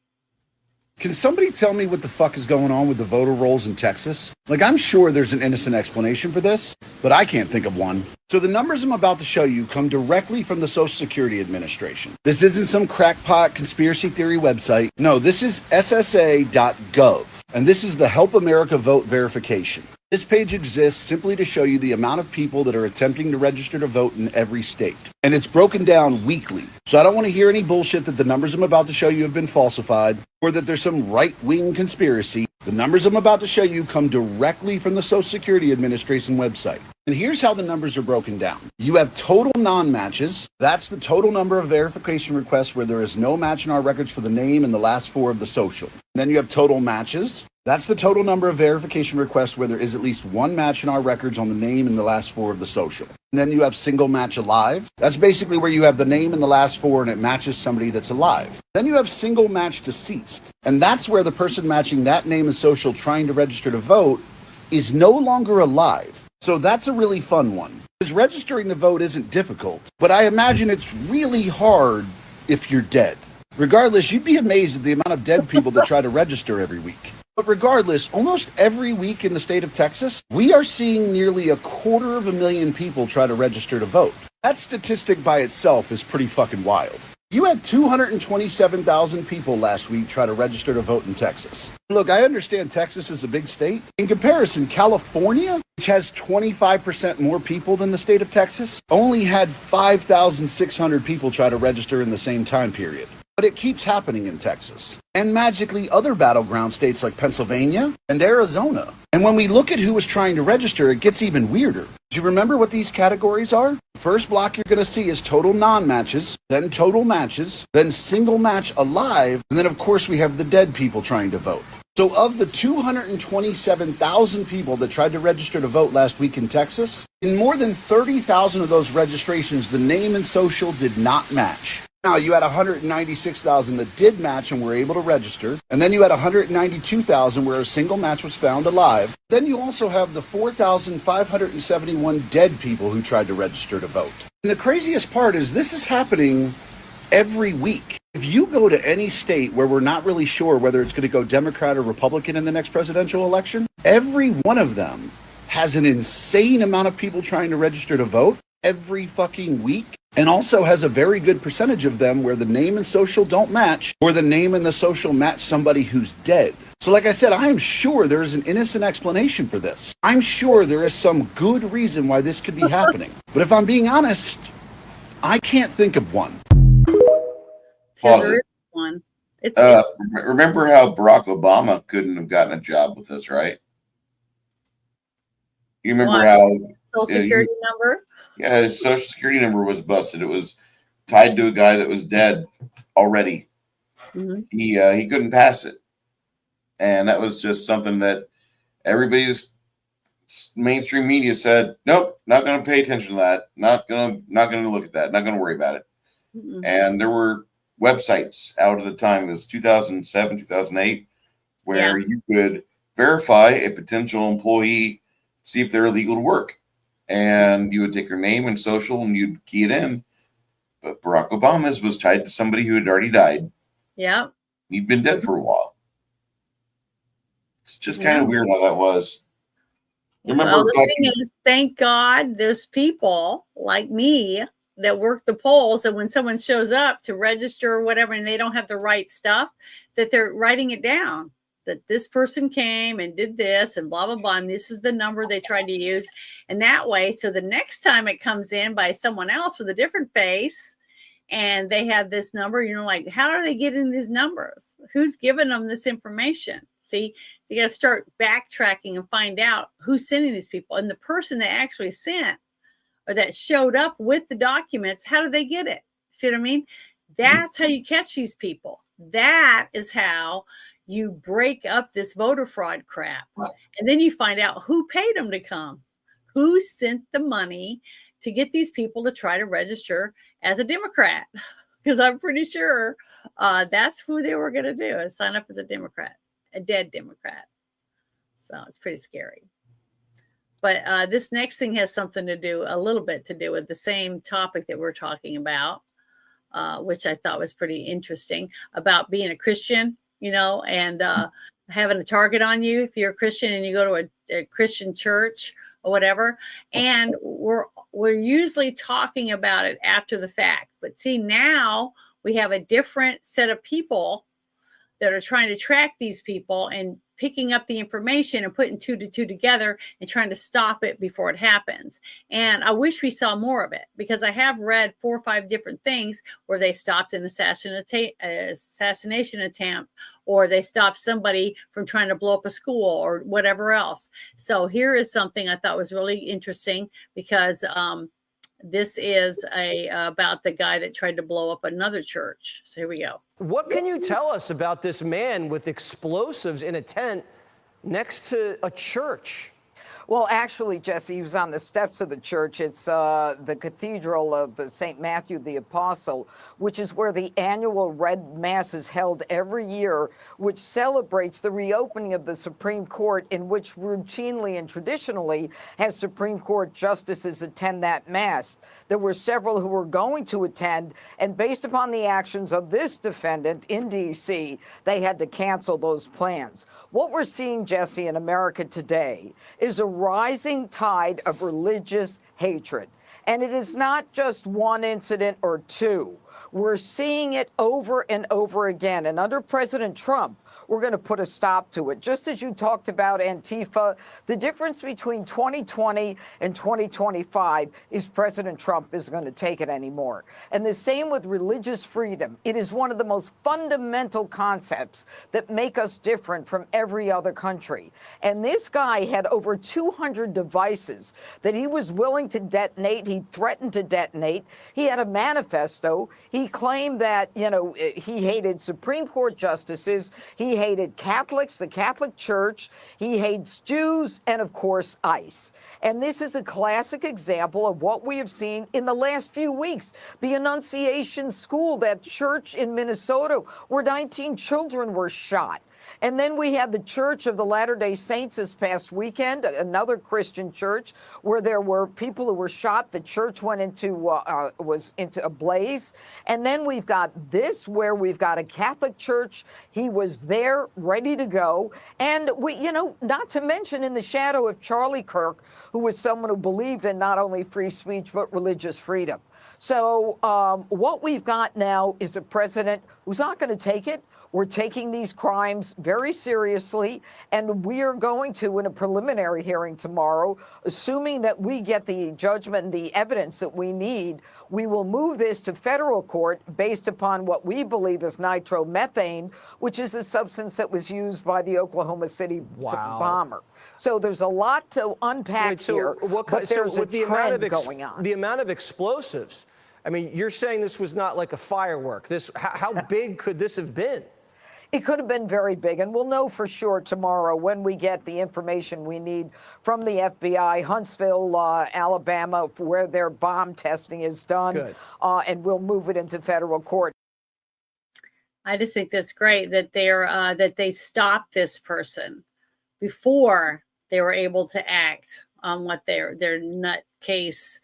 Can somebody tell me what the fuck is going on with the voter rolls in Texas? Like, I'm sure there's an innocent explanation for this, but I can't think of one. So the numbers I'm about to show you come directly from the Social Security Administration. This isn't some crackpot conspiracy theory website. No, this is SSA.gov, and this is the Help America Vote verification. This page exists simply to show you the amount of people that are attempting to register to vote in every state. And it's broken down weekly. So I don't want to hear any bullshit that the numbers I'm about to show you have been falsified or that there's some right-wing conspiracy. The numbers I'm about to show you come directly from the Social Security Administration website. And here's how the numbers are broken down. You have total non-matches. That's the total number of verification requests where there is no match in our records for the name and the last four of the social. Then you have total matches. That's the total number of verification requests where there is at least one match in our records on the name and the last four of the social. And then you have single match alive. That's basically where you have the name and the last four and it matches somebody that's alive. Then you have single match deceased. And that's where the person matching that name and social trying to register to vote is no longer alive. So that's a really fun one. Because registering to vote isn't difficult, but I imagine it's really hard if you're dead. Regardless, you'd be amazed at the amount of dead people that try to register every week. But regardless, almost every week in the state of Texas, we are seeing nearly 250,000 people try to register to vote. That statistic by itself is pretty fucking wild. You had 227,000 people last week try to register to vote in Texas. Look, I understand Texas is a big state. In comparison, California, which has 25% more people than the state of Texas, only had 5,600 people try to register in the same time period. But it keeps happening in Texas. And magically other battleground states like Pennsylvania and Arizona. And when we look at who is trying to register, it gets even weirder. Do you remember what these categories are? First block you're going to see is total non-matches, then total matches, then single match alive, and then of course we have the dead people trying to vote. So of the 227,000 people that tried to register to vote last week in Texas, in more than 30,000 of those registrations, the name and social did not match. Now, you had 196,000 that did match and were able to register. And then you had 192,000 where a single match was found alive. Then you also have the 4,571 dead people who tried to register to vote. And the craziest part is this is happening every week. If you go to any state where we're not really sure whether it's going to go Democrat or Republican in the next presidential election, every one of them has an insane amount of people trying to register to vote every fucking week. And also has a very good percentage of them where the name and social don't match, or the name and the social match somebody who's dead. So like I said, I am sure there is an innocent explanation for this. I'm sure there is some good reason why this could be happening. But if I'm being honest, I can't think of one. There is one. Remember how Barack Obama couldn't have gotten a job with us, right? You remember how Social Security number? Yeah, his Social Security number was busted. It was tied to a guy that was dead already. Mm-hmm. He couldn't pass it, and that was just something that everybody's mainstream media said, nope, not going to pay attention to that. Not going to look at that. Not going to worry about it. Mm-hmm. And there were websites out at the time. It was 2007, 2008, where you could verify a potential employee, see if they're illegal to work. And you would take your name and social and you'd key it in. But Barack Obama's was tied to somebody who had already died. Yep. He'd been dead for a while. It's just kind Yeah. of weird how that was. You remember Well, the back thing is, thank God there's people like me that work the polls, and when someone shows up to register or whatever and they don't have the right stuff, that they're writing it down, that this person came and did this and blah, blah, blah, and this is the number they tried to use. And that way, so the next time it comes in by someone else with a different face and they have this number, you're like, how are they getting these numbers? Who's giving them this information? See, you got to start backtracking and find out who's sending these people. And the person that actually sent or that showed up with the documents, how do they get it? See what I mean? That's how you catch these people. That is how you break up this voter fraud crap. And then you find out who paid them to come, who sent the money to get these people to try to register as a Democrat. Because I'm pretty sure that's who they were going to do, is sign up as a Democrat, a dead Democrat. So it's pretty scary. But this next thing has something to do, a little bit to do with the same topic that we're talking about, which I thought was pretty interesting, about being a Christian, and having a target on you if you're a Christian and you go to a Christian church or whatever. And we're usually talking about it after the fact. But see, now we have a different set of people that are trying to track these people and picking up the information and putting 2 to 2 together and trying to stop it before it happens. And I wish we saw more of it, because I have read 4 or 5 different things where they stopped an assassination attempt, or they stopped somebody from trying to blow up a school or whatever else. So here is something I thought was really interesting, because this is about the guy that tried to blow up another church. So here we go. What can you tell us about this man with explosives in a tent next to a church? Well, actually, Jesse, he was on the steps of the church. It's the Cathedral of St. Matthew the Apostle, which is where the annual Red Mass is held every year, which celebrates the reopening of the Supreme Court, in which routinely and traditionally has Supreme Court justices attend that Mass. There were several who were going to attend, and based upon the actions of this defendant in D.C., they had to cancel those plans. What we're seeing, Jesse, in America today is a rising tide of religious hatred. And it is not just one incident or two. We're seeing it over and over again. And under President Trump, we're going to put a stop to it. Just as you talked about Antifa, the difference between 2020 and 2025 is President Trump isn't going to take it anymore. And the same with religious freedom. It is one of the most fundamental concepts that make us different from every other country. And this guy had over 200 devices that he was willing to detonate. He threatened to detonate. He had a manifesto. He claimed that, he hated Supreme Court justices. He hated Catholics, the Catholic Church. He hates Jews, and of course, ICE. And this is a classic example of what we have seen in the last few weeks. The Annunciation School, that church in Minnesota, where 19 children were shot. And then we had the Church of the Latter-day Saints this past weekend, another Christian church, where there were people who were shot. The church went into was into a blaze. And then we've got this, where we've got a Catholic church. He was there, ready to go. And we, not to mention in the shadow of Charlie Kirk, who was someone who believed in not only free speech but religious freedom. So what we've got now is a president who's not going to take it. We're taking these crimes very seriously, and we are going to, in a preliminary hearing tomorrow, assuming that we get the judgment and the evidence that we need, we will move this to federal court based upon what we believe is nitromethane, which is the substance that was used by the Oklahoma City bomber. So there's a lot to unpack here, but there's a trend going on. The amount of explosives, I mean, you're saying this was not like a firework. How big could this have been? It could have been very big, and we'll know for sure tomorrow when we get the information we need from the FBI, Huntsville, Alabama, where their bomb testing is done, and we'll move it into federal court. I just think that's great that they stopped this person before they were able to act on what their nutcase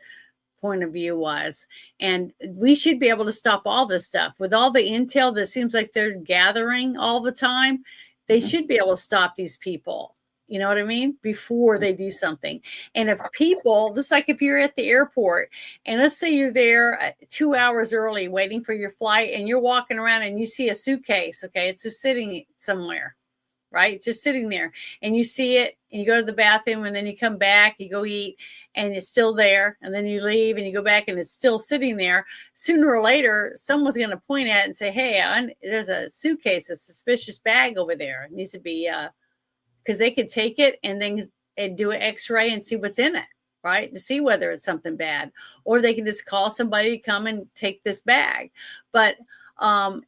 point of view was. And we should be able to stop all this stuff. With all the intel that seems like they're gathering all the time, they should be able to stop these people. You know what I mean? Before they do something. And if people, just like if you're at the airport and let's say you're there 2 hours early waiting for your flight and you're walking around and you see a suitcase, okay, it's just sitting somewhere, right? Just sitting there and you see it and you go to the bathroom and then you come back, you go eat and it's still there. And then you leave and you go back and it's still sitting there. Sooner or later, someone's going to point at it and say, hey, there's a suitcase, a suspicious bag over there. It needs to be, because they could take it and then do an x-ray and see what's in it, right? To see whether it's something bad. Or they can just call somebody to come and take this bag. But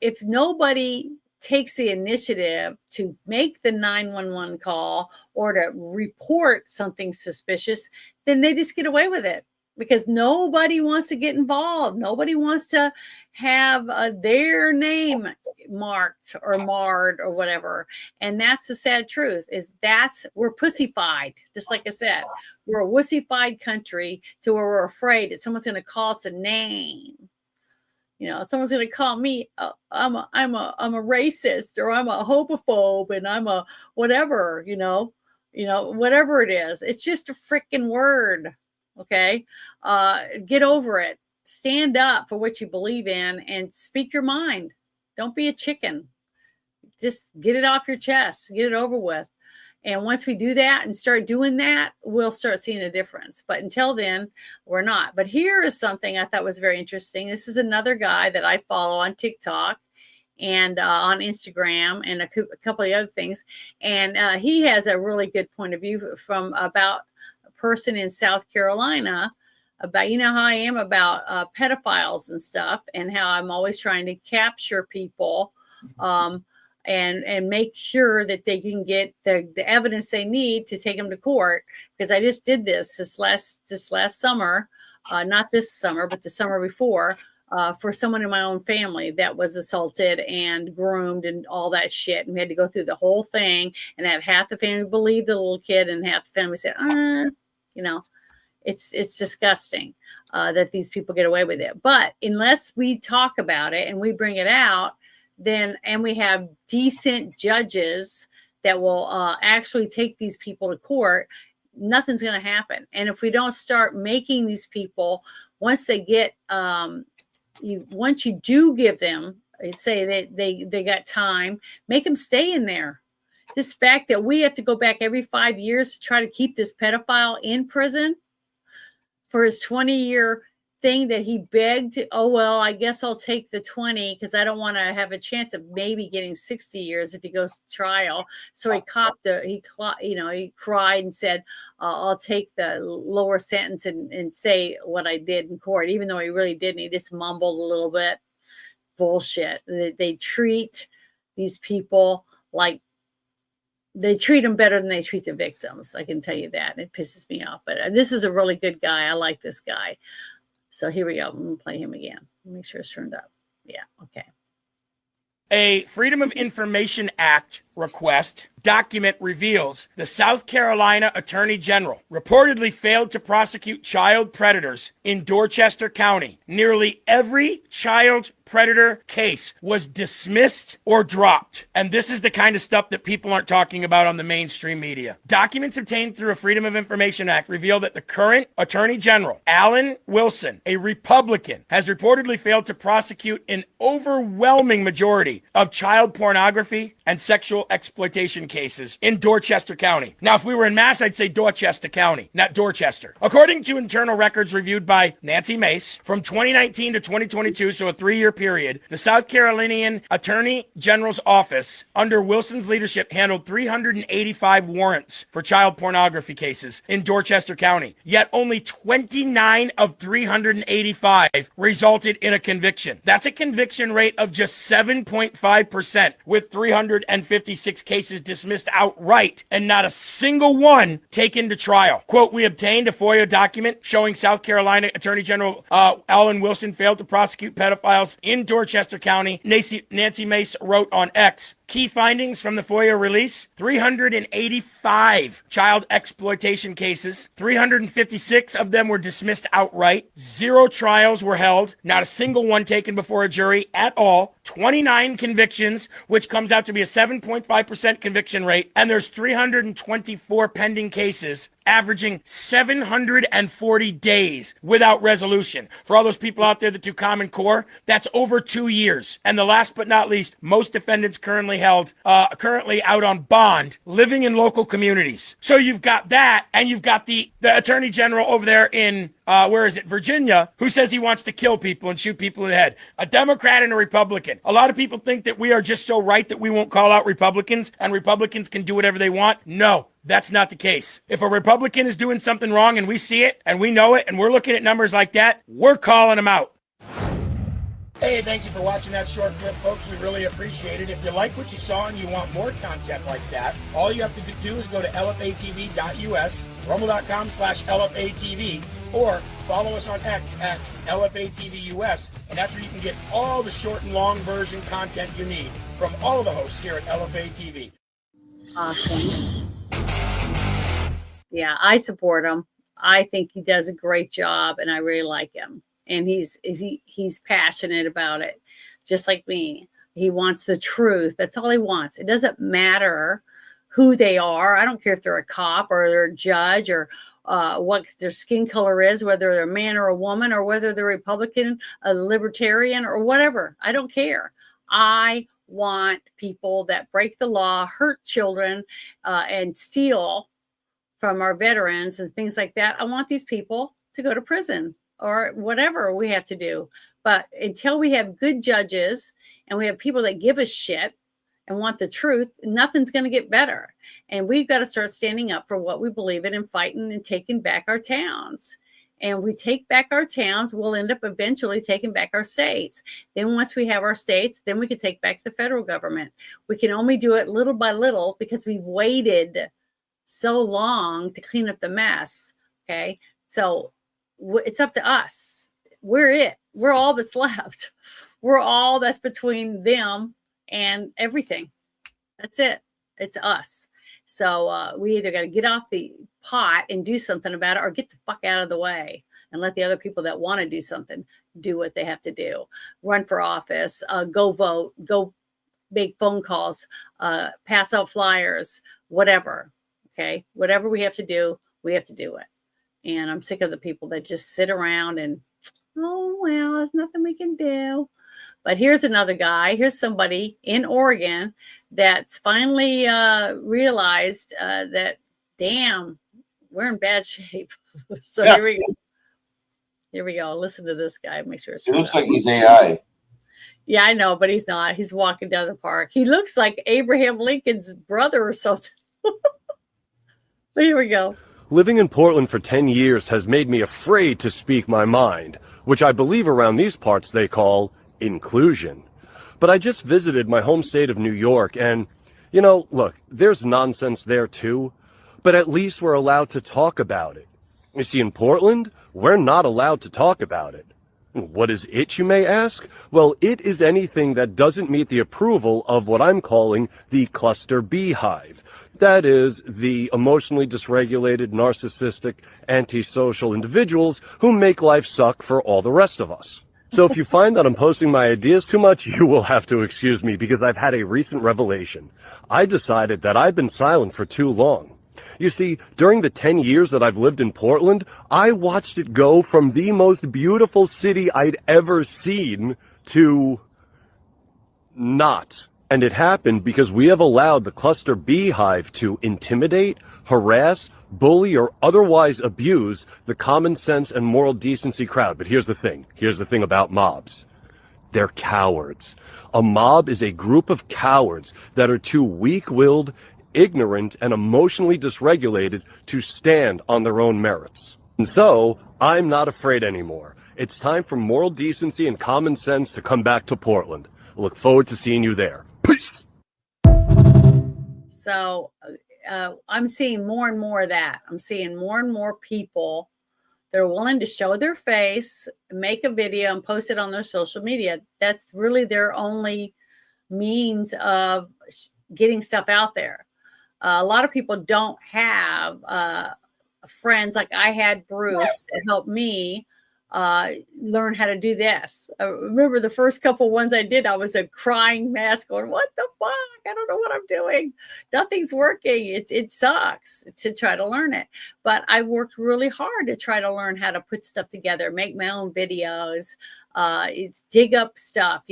if nobody takes the initiative to make the 911 call or to report something suspicious, then they just get away with it. Because nobody wants to get involved. Nobody wants to have their name marked or marred or whatever. And that's the sad truth is we're pussified. Just like I said, we're a wussified country to where we're afraid that someone's going to call us a name. You know, someone's going to call me, I'm a racist or I'm a homophobe and I'm a whatever, whatever it is. It's just a freaking word. Okay. Get over it. Stand up for what you believe in and speak your mind. Don't be a chicken. Just get it off your chest, get it over with. And once we do that and start doing that, we'll start seeing a difference. But until then, we're not. But here is something I thought was very interesting. This is another guy that I follow on TikTok and on Instagram and a couple of other things. And he has a really good point of view from about person in South Carolina about, how I am about pedophiles and stuff and how I'm always trying to capture people and make sure that they can get the evidence they need to take them to court. Because I just did this last summer, not this summer, but the summer before, for someone in my own family that was assaulted and groomed and all that shit. And we had to go through the whole thing and have half the family believe the little kid and half the family said, it's disgusting that these people get away with it. But unless we talk about it and we bring it out, and we have decent judges that will actually take these people to court, nothing's going to happen. And if we don't start making these people, once they get, once you do give them, say that they got time, make them stay in there. This fact that we have to go back every 5 years to try to keep this pedophile in prison for his 20-year thing that he begged, I guess I'll take the 20 because I don't want to have a chance of maybe getting 60 years if he goes to trial. So he he cried and said, I'll take the lower sentence and say what I did in court, even though he really didn't. He just mumbled a little bit. Bullshit. They treat these people like they treat them better than they treat the victims. I can tell you that. It pisses me off. But this is a really good guy. I like this guy. So here we go. I'm going to play him again. Make sure it's turned up. Yeah. Okay. A Freedom of Information Act request document reveals the South Carolina Attorney General reportedly failed to prosecute child predators in Dorchester County. Nearly every child predator case was dismissed or dropped. And this is the kind of stuff that people aren't talking about on the mainstream media. Documents obtained through a Freedom of Information Act reveal that the current Attorney General, Alan Wilson, a Republican, has reportedly failed to prosecute an overwhelming majority of child pornography and sexual exploitation cases in Dorchester County. Now, if we were in Mass, I'd say Dorchester County, not Dorchester. According to internal records reviewed by Nancy Mace, from 2019 to 2022, so a 3-year period, the South Carolinian Attorney General's office, under Wilson's leadership, handled 385 warrants for child pornography cases in Dorchester County. Yet only 29 of 385 resulted in a conviction. That's a conviction rate of just 7.5%, with 300 356 cases dismissed outright and not a single one taken to trial. Quote, we obtained a FOIA document showing South Carolina Attorney General Alan Wilson failed to prosecute pedophiles in Dorchester County. Nancy Mace wrote on X. Key findings from the FOIA release: 385 child exploitation cases. 356 of them were dismissed outright. 0 trials were held. Not a single one taken before a jury at all. 29 convictions, which comes out to be a 7.5% conviction rate. And there's 324 pending cases, averaging 740 days without resolution. For all those people out there that do Common Core, that's over 2 years. And the last but not least, most defendants currently out on bond, living in local communities. So you've got that, and you've got the Attorney General over there in, Virginia, who says he wants to kill people and shoot people in the head. A Democrat and a Republican. A lot of people think that we are just so right that we won't call out Republicans, and Republicans can do whatever they want. No. That's not the case. If a Republican is doing something wrong and we see it and we know it and we're looking at numbers like that, we're calling them out. Hey, thank you for watching that short clip, folks. We really appreciate it. If you like what you saw and you want more content like that, all you have to do is go to lfatv.us, rumble.com/lfatv, or follow us on X at lfatvus, and that's where you can get all the short and long version content you need from all of the hosts here at LFA-TV. Awesome. Yeah, I support him. I think he does a great job, and I really like him. And he's passionate about it, just like me. He wants the truth. That's all he wants. It doesn't matter who they are. I don't care if they're a cop or they're a judge or what their skin color is, whether they're a man or a woman, or whether they're Republican, a libertarian, or whatever. I don't care. I want people that break the law, hurt children, and steal from our veterans and things like that. I want these people to go to prison or whatever we have to do. But until we have good judges and we have people that give a shit and want the truth, nothing's going to get better. And we've got to start standing up for what we believe in and fighting and taking back our towns. And we take back our towns, we'll end up eventually taking back our states. Then once we have our states, then we can take back the federal government. We can only do it little by little because we've waited so long to clean up the mess. Okay. So it's up to us. We're it. We're all that's left. We're all that's between them and everything. That's it. It's us. So we either got to get off the pot and do something about it, or get the fuck out of the way and let the other people that want to do something do what they have to do. Run for office, go vote, go make phone calls, pass out flyers, whatever. Okay. Whatever we have to do it. And I'm sick of the people that just sit around and, oh, well, there's nothing we can do. But here's another guy. Here's somebody in Oregon that's finally realized that, damn, we're in bad shape. So yeah. Here we go. Listen to this guy. Make sure it's It looks like he's AI. Yeah, I know, but he's not. He's walking down the park. He looks like Abraham Lincoln's brother or something. But here we go. Living in Portland for 10 years has made me afraid to speak my mind, which I believe around these parts they call inclusion. But I just visited my home state of New York, and, you know, look, there's nonsense there too, but at least we're allowed to talk about it. You see, in Portland, we're not allowed to talk about it. What is it, you may ask? Well, it is anything that doesn't meet the approval of what I'm calling the cluster beehive. That is, the emotionally dysregulated, narcissistic, antisocial individuals who make life suck for all the rest of us. So if you find that I'm posting my ideas too much, you will have to excuse me because I've had a recent revelation. I decided that I've been silent for too long. You see, during the 10 years that I've lived in Portland, I watched it go from the most beautiful city I'd ever seen to not. And it happened because we have allowed the cluster beehive to intimidate, harass, bully, or otherwise abuse the common sense and moral decency crowd. But here's the thing. Here's the thing about mobs. They're cowards. A mob is a group of cowards that are too weak-willed, ignorant, and emotionally dysregulated to stand on their own merits. And so, I'm not afraid anymore. It's time for moral decency and common sense to come back to Portland. I look forward to seeing you there. Peace! So I'm seeing more and more of that. I'm seeing more and more people that are willing to show their face, make a video, and post it on their social media. That's really their only means of getting stuff out there. A lot of people don't have friends like I had Bruce that helped me learn how to do this. I remember the first couple ones I did, I was a crying mess going, what the fuck? I don't know what I'm doing. Nothing's working. It sucks to try to learn it. But I worked really hard to try to learn how to put stuff together, make my own videos, it's dig up stuff,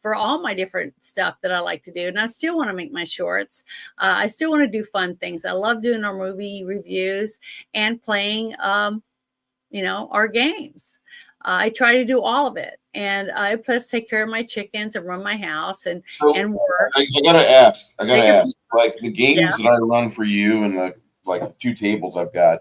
for all my different stuff that I like to do. And I still want to make my shorts. I still want to do fun things. I love doing our movie reviews and playing, our games. I try to do all of it. And I plus take care of my chickens and run my house and work. I gotta ask, like the games that I run for you and the 2 tables I've got,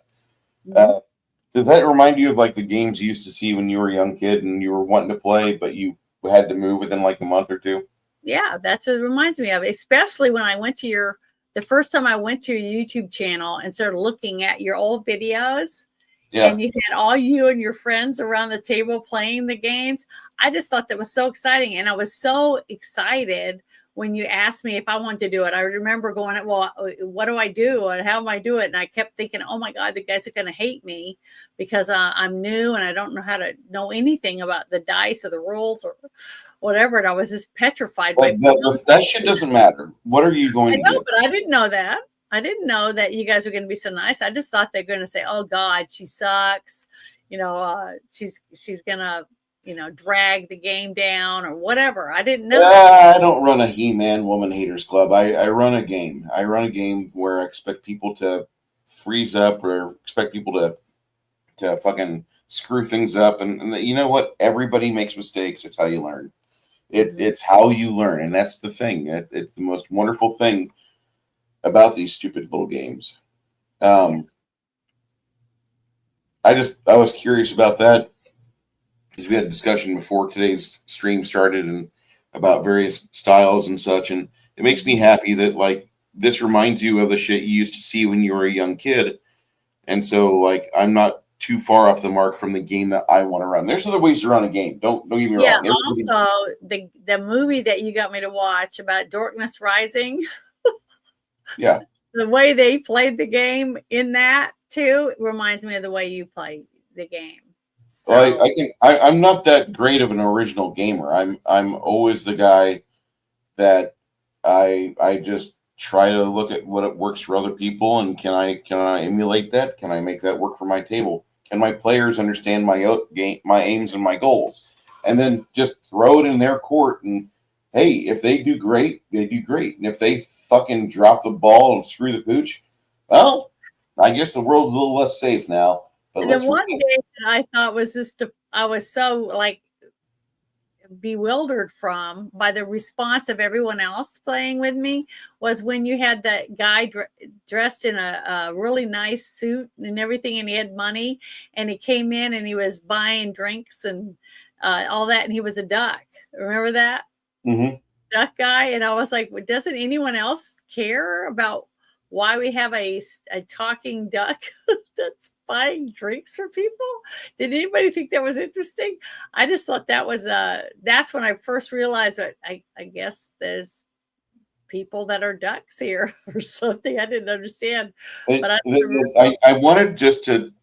does that remind you of like the games you used to see when you were a young kid and you were wanting to play, but you had to move within like a month or 2? Yeah, that's what it reminds me of, especially when I went to the first time I went to your YouTube channel and started looking at your old videos. Yeah. And you had all you and your friends around the table playing the games. I just thought that was so exciting. And I was so excited when you asked me if I wanted to do it. I remember going, well, what do I do? And how am I do it? And I kept thinking, oh my God, the guys are going to hate me because I'm new and I don't know how to know anything about the dice or the rules or whatever. And I was just petrified. But that shit doesn't matter. What are you going to do? But I didn't know that. I didn't know that you guys were going to be so nice. I just thought they're going to say, oh God, she sucks. She's going to, drag the game down or whatever. I didn't know. I don't run a He-Man Woman Haters Club. I run a game. I run a game where I expect people to freeze up or expect people to fucking screw things up. And you know what? Everybody makes mistakes. It's how you learn. It's how you learn. And that's the thing. It's the most wonderful thing about these stupid little games. I was curious about that because we had a discussion before today's stream started and about various styles and such. And it makes me happy that like this reminds you of the shit you used to see when you were a young kid. And so like, I'm not too far off the mark from the game that I want to run. There's other ways to run a game. Don't get me wrong. Also the movie that you got me to watch about Darkness Rising. Yeah. The way they played the game in that too reminds me of the way you play the game. So. Well, I'm not that great of an original gamer. I'm always the guy that I just try to look at what works for other people and can I emulate that? Can I make that work for my table? Can my players understand my aims and my goals? And then just throw it in their court and hey, if they do great, they do great. And if they fucking drop the ball and screw the pooch, well, I guess the world's a little less safe now. But the one game that I thought was just, I was so like bewildered by the response of everyone else playing with me was when you had that guy dressed in a really nice suit and everything, and he had money, and he came in and he was buying drinks and all that, and he was a duck. Remember that? Mm-hmm. Duck guy. And I was like, well, doesn't anyone else care about why we have a talking duck that's buying drinks for people? Did anybody think that was interesting? I just thought that was that's when I first realized that I guess there's people that are ducks here or something. I didn't understand. But I wanted just to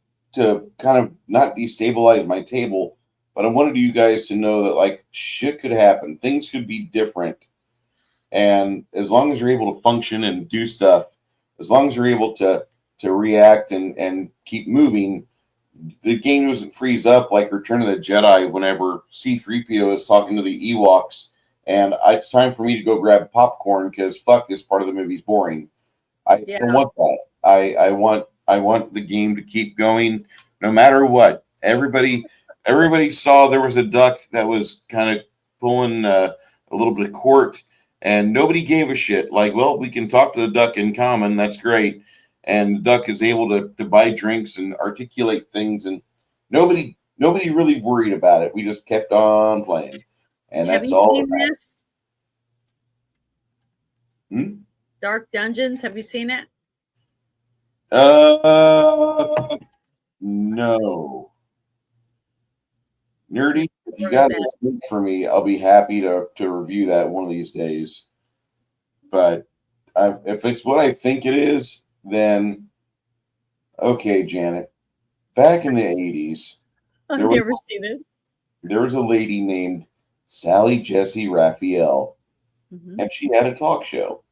kind of not destabilize my table, but I wanted you guys to know that like shit could happen. Things could be different. And as long as you're able to function and do stuff, as long as you're able to react and keep moving, the game doesn't freeze up like Return of the Jedi whenever C-3PO is talking to the Ewoks and it's time for me to go grab popcorn because fuck, this part of the movie's boring. I don't want that. I want the game to keep going no matter what. Everybody saw there was a duck that was kind of pulling a little bit of court and nobody gave a shit. Like, well, we can talk to the duck in common. That's great. And the duck is able to buy drinks and articulate things, and nobody really worried about it. We just kept on playing, and have that's you all. Seen this? Dark Dungeons. Have you seen it? No. Nerdy, if you Where is got that? a link for me, I'll be happy to review that one of these days. But if it's what I think it is, then okay, Janet. Back in the 80s, I've there was never seen it. a lady named Sally Jesse Raphael, Mhm. and she had a talk show.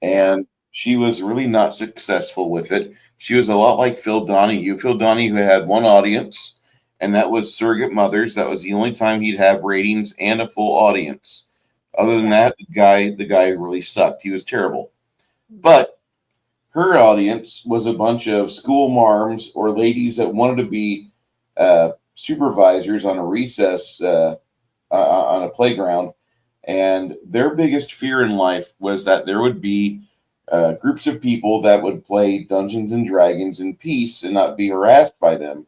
And she was really not successful with it. She was a lot like Phil Donahue. Phil Donahue had one audience, and that was surrogate mothers. That was the only time he'd have ratings and a full audience. Other than that, the guy really sucked. He was terrible. But her audience was a bunch of school marms or ladies that wanted to be supervisors on a recess on a playground. And their biggest fear in life was that there would be groups of people that would play Dungeons and Dragons in peace and not be harassed by them.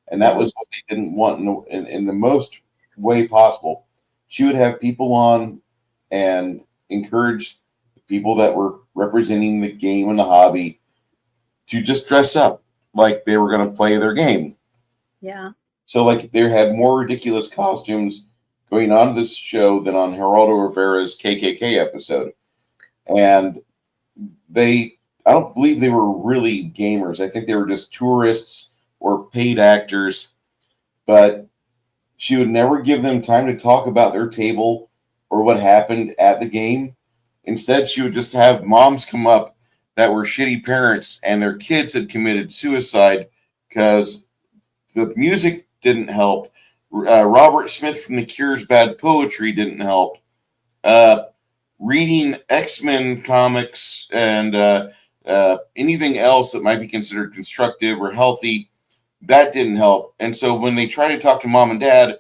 And that was what they didn't want in the most way possible. She would have people on and encourage people that were representing the game and the hobby to just dress up like they were going to play their game. Yeah. So, like, they had more ridiculous costumes going on this show than on Geraldo Rivera's KKK episode. And I don't believe they were really gamers. I think they were just tourists or paid actors. But she would never give them time to talk about their table or what happened at the game. Instead, she would just have moms come up that were shitty parents and their kids had committed suicide because the music didn't help. Robert Smith from The Cure's Bad Poetry didn't help. Reading X-Men comics and anything else that might be considered constructive or healthy, that didn't help. And so when they tried to talk to mom and dad,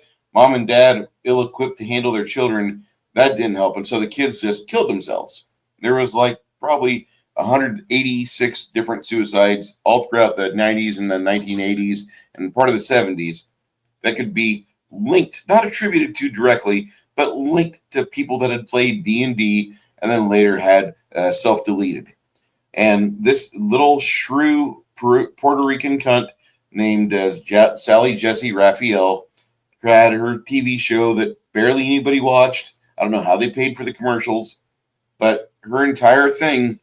ill-equipped to handle their children, that didn't help. And so the kids just killed themselves. There was like probably 186 different suicides all throughout the 90s and the 1980s and part of the 70s that could be linked, not attributed to directly, but linked to people that had played D&D and then later had self-deleted. And this little shrew Puerto Rican cunt named Sally Jesse Raphael had her TV show that barely anybody watched. I don't know how they paid for the commercials, but her entire thing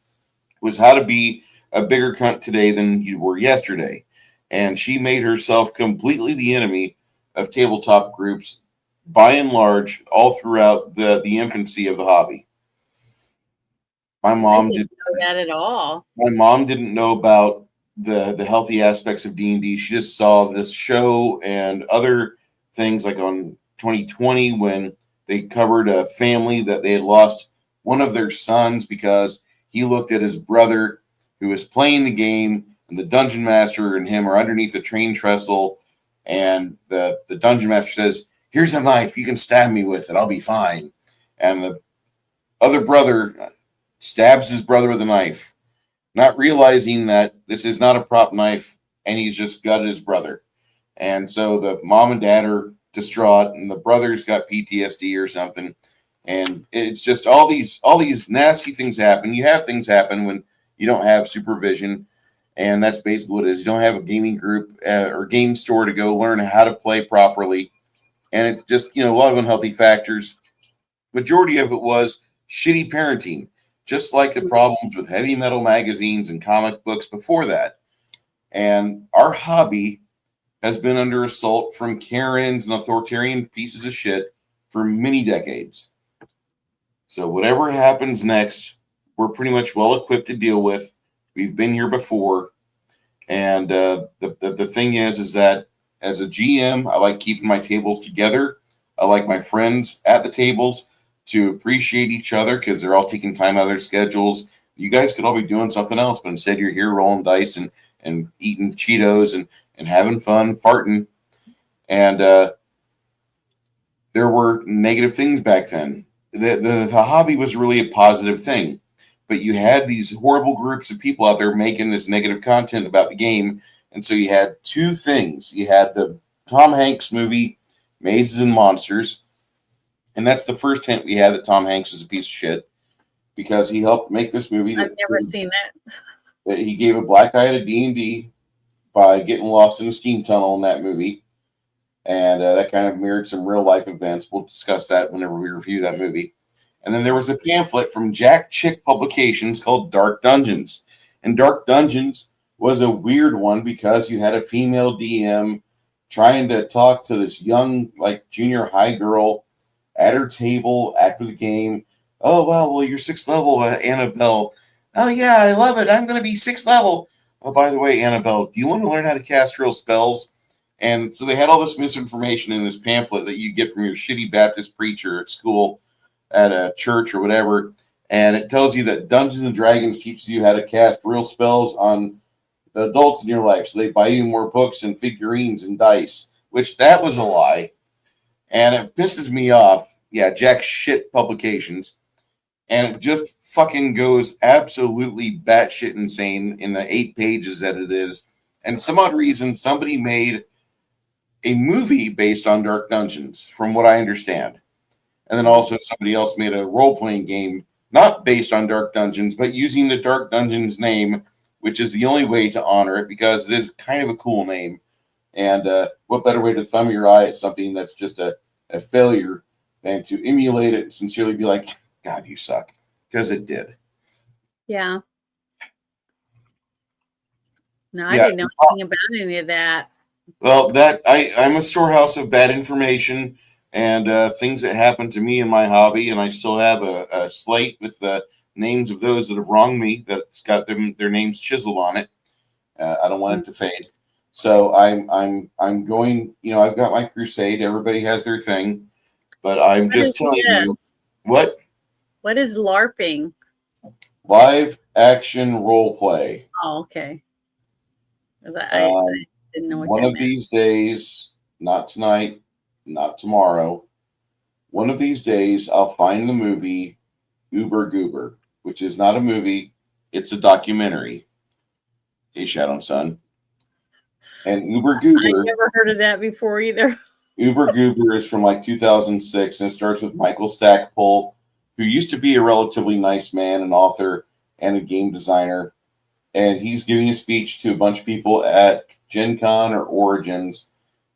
was how to be a bigger cunt today than you were yesterday. And she made herself completely the enemy of tabletop groups, by and large, all throughout the infancy of the hobby. My mom didn't know that at all. My mom didn't know about the healthy aspects of D&D. She just saw this show and other things like on 2020 when they covered a family that they had lost one of their sons because he looked at his brother who was playing the game, and the dungeon master and him are underneath a train trestle, and the dungeon master says, "Here's a knife, you can stab me with it, I'll be fine." And the other brother stabs his brother with a knife, not realizing that this is not a prop knife, and he's just gutted his brother. And so the mom and dad are distraught, and the brother's got PTSD or something. And it's just all these nasty things happen. You have things happen when you don't have supervision, and that's basically what it is. You don't have a gaming group or game store to go learn how to play properly, and it's just a lot of unhealthy factors. Majority of it was shitty parenting, just like the problems with heavy metal magazines and comic books before that. And our hobby has been under assault from Karens and authoritarian pieces of shit for many decades. So whatever happens next, we're pretty much well equipped to deal with. We've been here before. And the thing is that as a GM, I like keeping my tables together. I like my friends at the tables to appreciate each other because they're all taking time out of their schedules. You guys could all be doing something else, but instead you're here rolling dice and eating Cheetos and having fun, farting. And there were negative things back then. The hobby was really a positive thing, but you had these horrible groups of people out there making this negative content about the game. And so you had two things. You had the Tom Hanks movie, Mazes and Monsters. And that's the first hint we had that Tom Hanks was a piece of shit. because he helped make this movie. I've never seen that. He gave a black eye to D&D by getting lost in a steam tunnel in that movie. And that kind of mirrored some real life events. We'll discuss that whenever we review that movie. And then there was a pamphlet from Jack Chick Publications called Dark Dungeons. And Dark Dungeons was a weird one because you had a female DM trying to talk to this young, like, junior high girl at her table after the game. Oh, well, you're 6th level, Annabelle. Oh, yeah, I love it. I'm going to be 6th level. Oh, by the way, Annabelle, do you want to learn how to cast real spells? And so they had all this misinformation in this pamphlet that you get from your shitty Baptist preacher at school, at a church or whatever. And it tells you that Dungeons and Dragons teaches you how to cast real spells on the adults in your life. So they buy you more books and figurines and dice, which that was a lie. And it pisses me off. Yeah, Jack Shit Publications. And it just fucking goes absolutely batshit insane in the 8 pages that it is. And some odd reason, somebody made a movie based on Dark Dungeons, from what I understand. And then also somebody else made a role-playing game, not based on Dark Dungeons, but using the Dark Dungeons name, which is the only way to honor it because it is kind of a cool name. And what better way to thumb your eye at something that's just a failure than to emulate it and sincerely be like, God, you suck. Because it did. Yeah. No, I didn't know anything about any of that. Well, I'm a storehouse of bad information and things that happened to me in my hobby, and I still have a slate with the names of those that have wronged me that's got their names chiseled on it. I don't want it to fade, so I'm going. I've got my crusade. Everybody has their thing, but I'm just telling you what. What is LARPing? Live action role play. Oh, okay. I didn't know what one that of meant. these days, not tonight, not tomorrow, one of these days I'll find the movie Uber Goober, which is not a movie, it's a documentary. Hey, Shadow Sun. And Uber Goober. I never heard of that before either. Uber Goober is from like 2006 and it starts with Michael Stackpole, who used to be a relatively nice man, an author, and a game designer. And he's giving a speech to a bunch of people at Gen Con or Origins,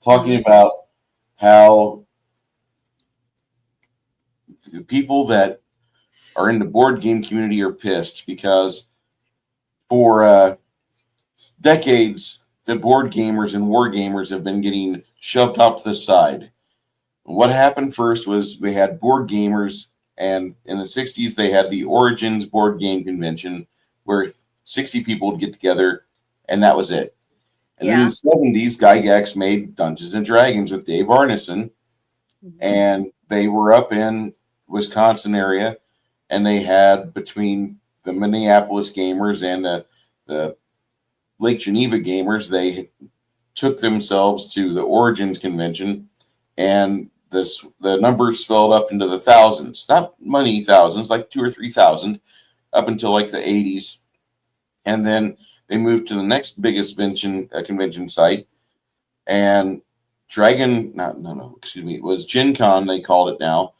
talking about how the people that are in the board game community are pissed because for decades, the board gamers and war gamers have been getting shoved off to the side. What happened first was we had board gamers, and in the 60s, they had the Origins board game convention where 60 people would get together, and that was it. And then in the 70s, Gygax made Dungeons and Dragons with Dave Arneson, and they were up in Wisconsin area, and they had between the Minneapolis gamers and the Lake Geneva gamers, they took themselves to the Origins convention, and the numbers swelled up into the thousands, not money thousands, like 2,000 or 3,000, up until like the 80s. And then they moved to the next biggest convention site, and it was Gen Con, they called it now.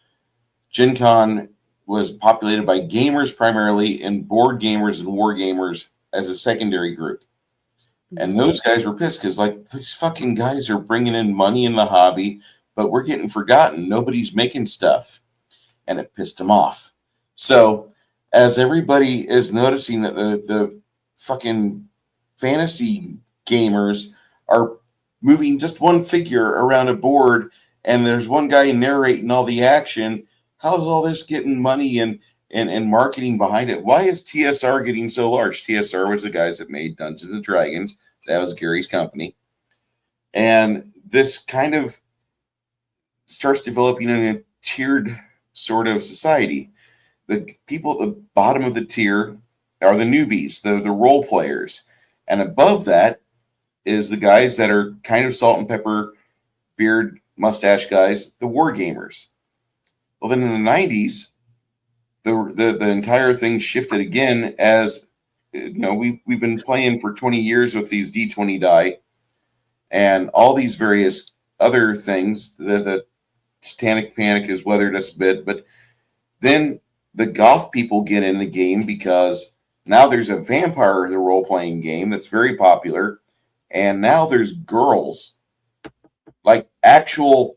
Gen Con was populated by gamers primarily, and board gamers and war gamers as a secondary group. And those guys were pissed because, like, these fucking guys are bringing in money in the hobby, but we're getting forgotten. Nobody's making stuff. And it pissed them off. So, as everybody is noticing that the fucking fantasy gamers are moving just one figure around a board, and there's one guy narrating all the action, how's all this getting money and marketing behind it? Why is TSR getting so large? TSR was the guys that made Dungeons and Dragons. That was Gary's company. And this kind of starts developing in a tiered sort of society. The people at the bottom of the tier are the newbies, the role players. And above that is the guys that are kind of salt and pepper, beard, mustache guys, the war gamers. Well, then in the 90s, the entire thing shifted again as, we've been playing for 20 years with these D20 die and all these various other things. The Satanic Panic has weathered us a bit, but then the goth people get in the game because now there's a vampire, the role-playing game that's very popular, and now there's girls, like actual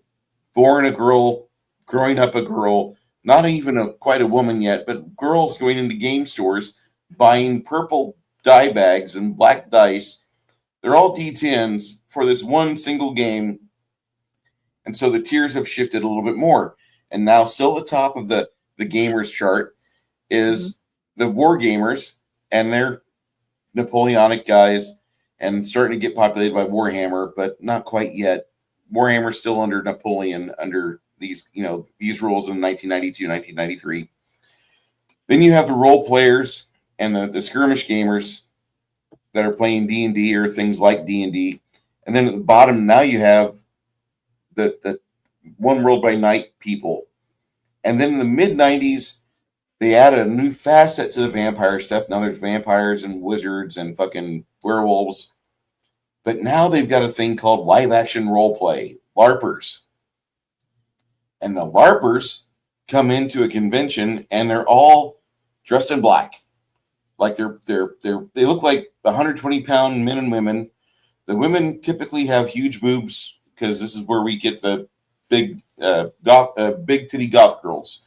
born a girl, growing up a girl, not even quite a woman yet, but girls going into game stores, buying purple dye bags and black dice. They're all D10s for this one single game. And so the tiers have shifted a little bit more. And now still at the top of the gamers chart is the war gamers, and they're Napoleonic guys and starting to get populated by Warhammer, but not quite yet. Warhammer's still under Napoleon, under these rules in 1992, 1993. Then you have the role players and the skirmish gamers that are playing D&D or things like D&D. And then at the bottom, now you have the One World by Night people. And then in the mid-90s, they added a new facet to the vampire stuff. Now there's vampires and wizards and fucking werewolves. But now they've got a thing called live-action roleplay, LARPers. And the LARPers come into a convention, and they're all dressed in black. Like they look like 120-pound men and women. The women typically have huge boobs because this is where we get the big titty goth girls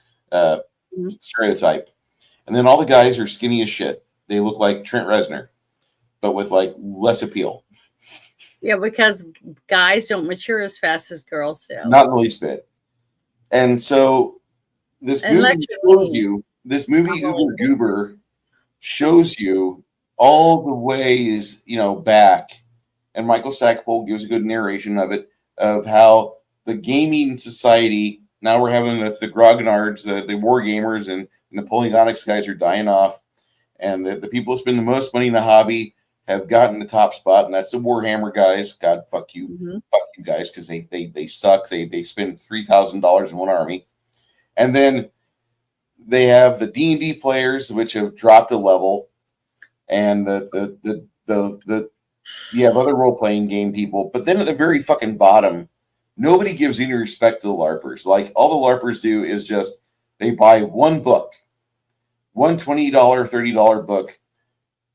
stereotype. And then all the guys are skinny as shit. They look like Trent Reznor, but with like less appeal. Yeah, because guys don't mature as fast as girls do. Not in the least bit. And so this movie Uber Goober shows you all the ways, back. And Michael Stackpole gives a good narration of it, of how the gaming society, now we're having the grognards, the war gamers, and Napoleonics guys are dying off. And the people who spend the most money in the hobby have gotten the top spot, and that's the Warhammer guys. God, fuck you. Fuck you guys, because they suck. They spend $3,000 in one army. And then they have the D&D players, which have dropped a level. And you have other role-playing game people. But then at the very fucking bottom, nobody gives any respect to the LARPers. Like, all the LARPers do is just, they buy one book, one $20, $30 book,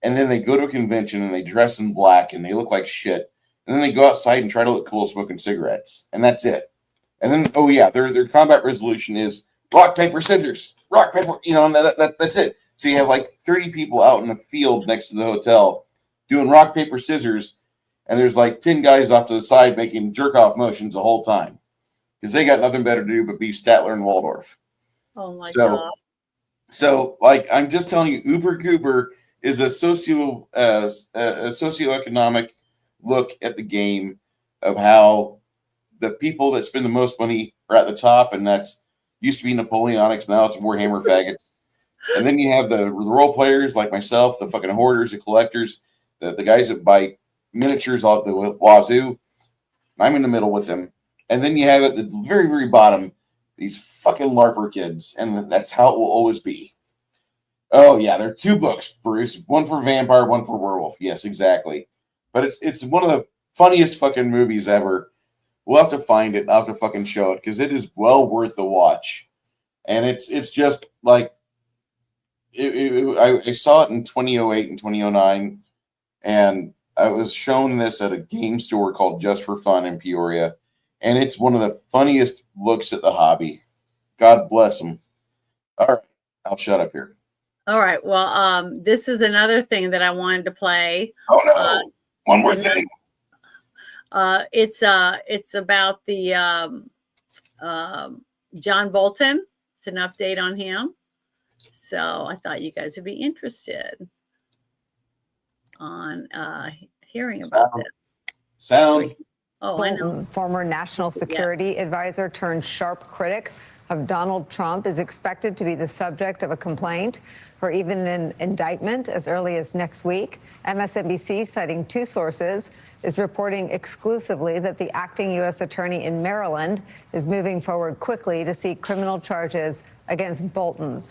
and then they go to a convention and they dress in black and they look like shit. And then they go outside and try to look cool smoking cigarettes. And that's it. And then, oh yeah, their combat resolution is rock, paper, scissors. Rock, paper, and that's it. So you have like 30 people out in the field next to the hotel doing rock, paper, scissors. And there's like 10 guys off to the side making jerk-off motions the whole time. Because they got nothing better to do but be Statler and Waldorf. Oh my God. So, like, I'm just telling you, Uber Goober is a socioeconomic look at the game of how the people that spend the most money are at the top, and that's used to be Napoleonics, now it's Warhammer faggots. And then you have the role players like myself, the fucking hoarders, the collectors, the guys that buy miniatures off the wazoo. I'm in the middle with them. And then you have at the very, very bottom these fucking LARPer kids, and that's how it will always be. Oh yeah, there are two books, Bruce. One for vampire, one for werewolf. Yes, exactly. But it's one of the funniest fucking movies ever. We'll have to find it. I'll have to fucking show it because it is well worth the watch. And it's just like I saw it in 2008 and 2009, and I was shown this at a game store called Just for Fun in Peoria, and it's one of the funniest looks at the hobby. God bless them. All right, I'll shut up here. All right. Well, this is another thing that I wanted to play. Oh no! One more thing. It's about the John Bolton. It's an update on him. So I thought you guys would be interested on hearing about this. Sound. Oh, I know. Former national security advisor turned sharp critic of Donald Trump is expected to be the subject of a complaint or even an indictment as early as next week. MSNBC, citing two sources, is reporting exclusively that the acting U.S. attorney in Maryland is moving forward quickly to seek criminal charges against Bolton.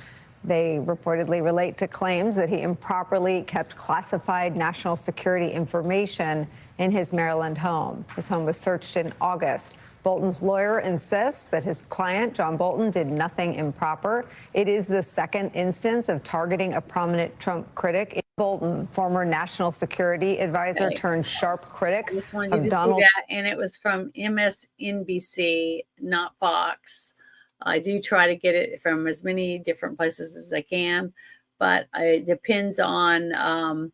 They reportedly relate to claims that he improperly kept classified national security information in his Maryland home. His home was searched in August. Bolton's lawyer insists that his client, John Bolton, did nothing improper. It is the second instance of targeting a prominent Trump critic. Bolton, former national security advisor turned sharp critic Just wanted you of to Donald. see that, and it was from MSNBC, not Fox. I do try to get it from as many different places as I can, but it depends on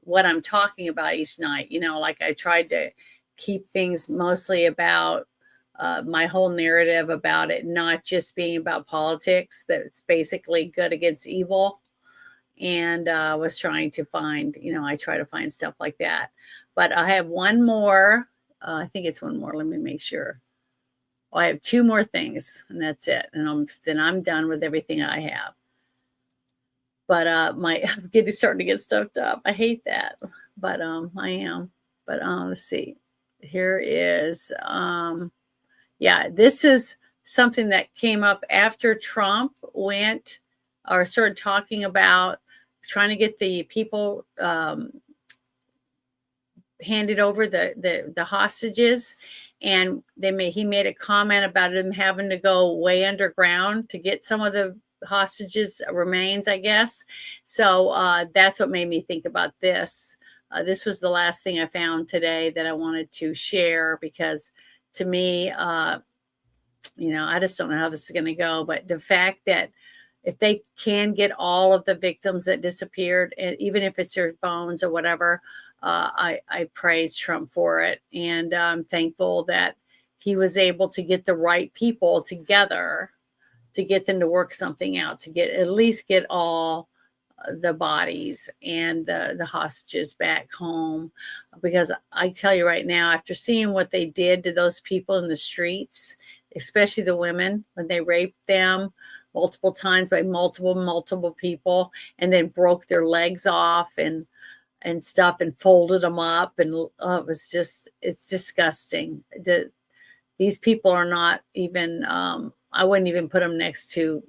what I'm talking about each night. You know, like I tried to keep things mostly about my whole narrative about it not just being about politics, that it's basically good against evil. And was trying to find, you know, I try to find stuff like that. But I have one more. I think it's one more. Let me make sure. Well, I have two more things, and that's it. And then I'm done with everything I have. But I'm starting to get stuffed up. I hate that, but I am. But let's see. Here is this is something that came up after Trump went or started talking about trying to get the people handed over the hostages, and he made a comment about them having to go way underground to get some of the hostages remains, I guess. So that's what made me think about this. This was the last thing I found today that I wanted to share, because to me, I just don't know how this is going to go. But the fact that if they can get all of the victims that disappeared, even if it's their bones or whatever, I praise Trump for it. And I'm thankful that he was able to get the right people together to get them to work something out, to at least get all the bodies and the hostages back home. Because I tell you right now, after seeing what they did to those people in the streets, especially the women, when they raped them multiple times by multiple people, and then broke their legs off and stuff and folded them up, and it's disgusting. These people are not even, I wouldn't even put them next to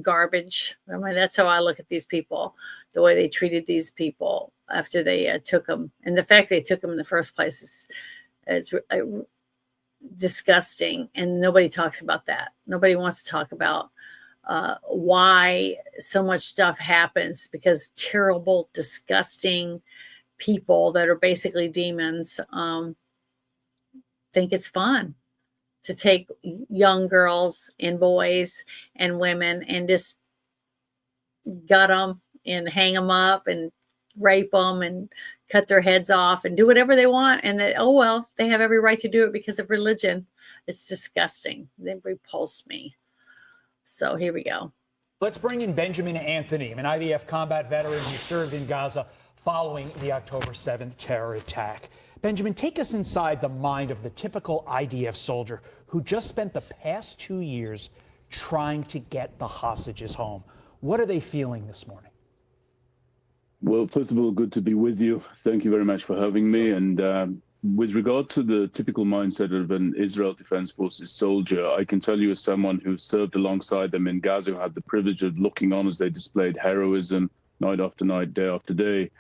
garbage. I mean, that's how I look at these people, the way they treated these people after they took them, and the fact they took them in the first place is disgusting. And nobody talks about that. Nobody wants to talk about why so much stuff happens, because terrible, disgusting people that are basically demons think it's fun to take young girls and boys and women and just gut them and hang them up and rape them and cut their heads off and do whatever they want. And that, oh, well, they have every right to do it because of religion. It's disgusting. They repulse me. So here we go. Let's bring in Benjamin Anthony, an IDF combat veteran who served in Gaza following the October 7th terror attack. Benjamin, take us inside the mind of the typical IDF soldier who just spent the past 2 years trying to get the hostages home. What are they feeling this morning? Well, first of all, good to be with you. Thank you very much for having me. And with regard to the typical mindset of an Israel Defense Forces soldier, I can tell you as someone who served alongside them in Gaza, who had the privilege of looking on as they displayed heroism night after night, day after day,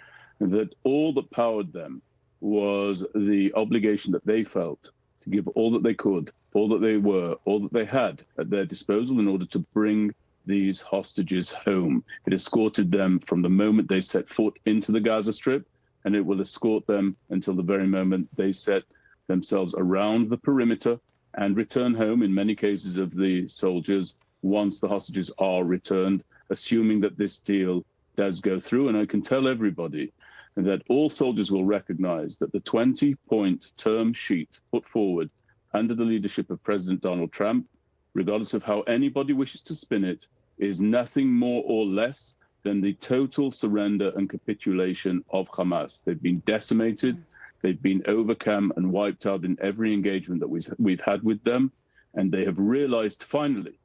that all that powered them was the obligation that they felt to give all that they could, all that they were, all that they had at their disposal in order to bring these hostages home. It escorted them from the moment they set foot into the Gaza Strip, and it will escort them until the very moment they set themselves around the perimeter and return home, in many cases of the soldiers, once the hostages are returned, assuming that this deal does go through. And I can tell everybody that all soldiers will recognize that the 20-point term sheet put forward under the leadership of President Donald Trump, regardless of how anybody wishes to spin it, is nothing more or less than the total surrender and capitulation of Hamas. They've been decimated, they've been overcome and wiped out in every engagement that we've had with them, and they have realized finally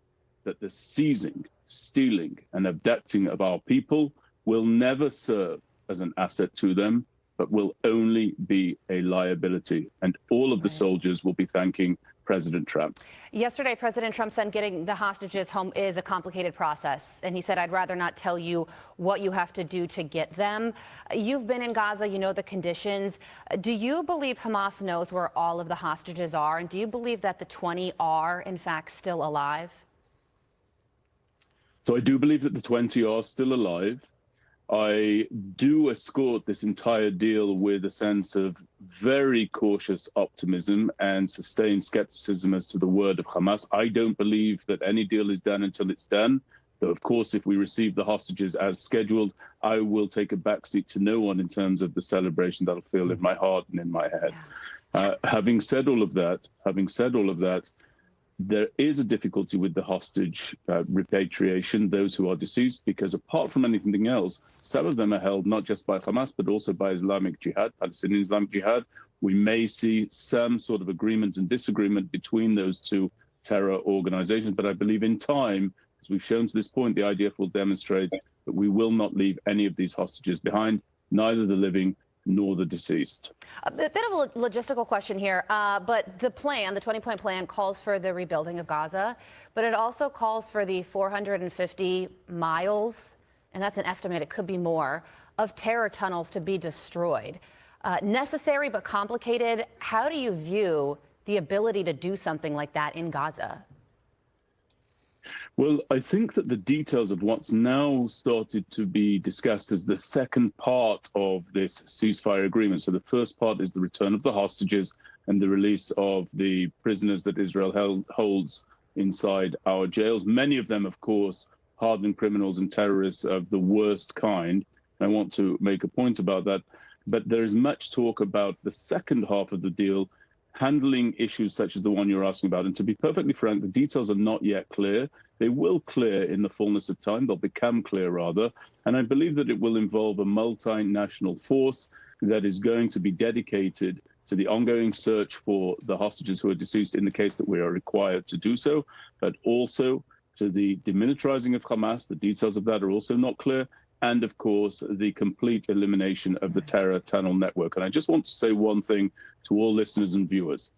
that the seizing, stealing, and abducting of our people will never serve as an asset to them, but will only be a liability. And all of the soldiers will be thanking President Trump. Yesterday, President Trump said getting the hostages home is a complicated process. And he said, I'd rather not tell you what you have to do to get them. You've been in Gaza, you know the conditions. Do you believe Hamas knows where all of the hostages are? And do you believe that the 20 are, in fact, still alive? So I do believe that the 20 are still alive. I do escort this entire deal with a sense of very cautious optimism and sustained skepticism as to the word of Hamas. I don't believe that any deal is done until it's done. Though, of course, if we receive the hostages as scheduled, I will take a backseat to no one in terms of the celebration that I'll feel in my heart and in my head. Having said all of that, there is a difficulty with the hostage repatriation, those who are deceased, because apart from anything else, some of them are held not just by Hamas, but also by Islamic Jihad, Palestinian Islamic Jihad. We may see some sort of agreement and disagreement between those two terror organizations, but I believe in time, as we've shown to this point, the IDF will demonstrate that we will not leave any of these hostages behind, neither the living nor the deceased. A bit of a logistical question here, but the plan, the 20-point plan, calls for the rebuilding of Gaza, but it also calls for the 450 miles, and that's an estimate, it could be more, of terror tunnels to be destroyed. Necessary but complicated. How do you view the ability to do something like that in Gaza? Well, I think that the details of what's now started to be discussed as the second part of this ceasefire agreement. So the first part is the return of the hostages and the release of the prisoners that Israel holds inside our jails. Many of them, of course, hardened criminals and terrorists of the worst kind. I want to make a point about that. But there is much talk about the second half of the deal handling issues such as the one you're asking about. And to be perfectly frank, the details are not yet clear. They will clear in the fullness of time. They'll become clear, rather. And I believe that it will involve a multinational force that is going to be dedicated to the ongoing search for the hostages who are deceased in the case that we are required to do so, but also to the demilitarizing of Hamas. The details of that are also not clear. And of course, the complete elimination of the terror tunnel network. And I just want to say one thing to all listeners and viewers.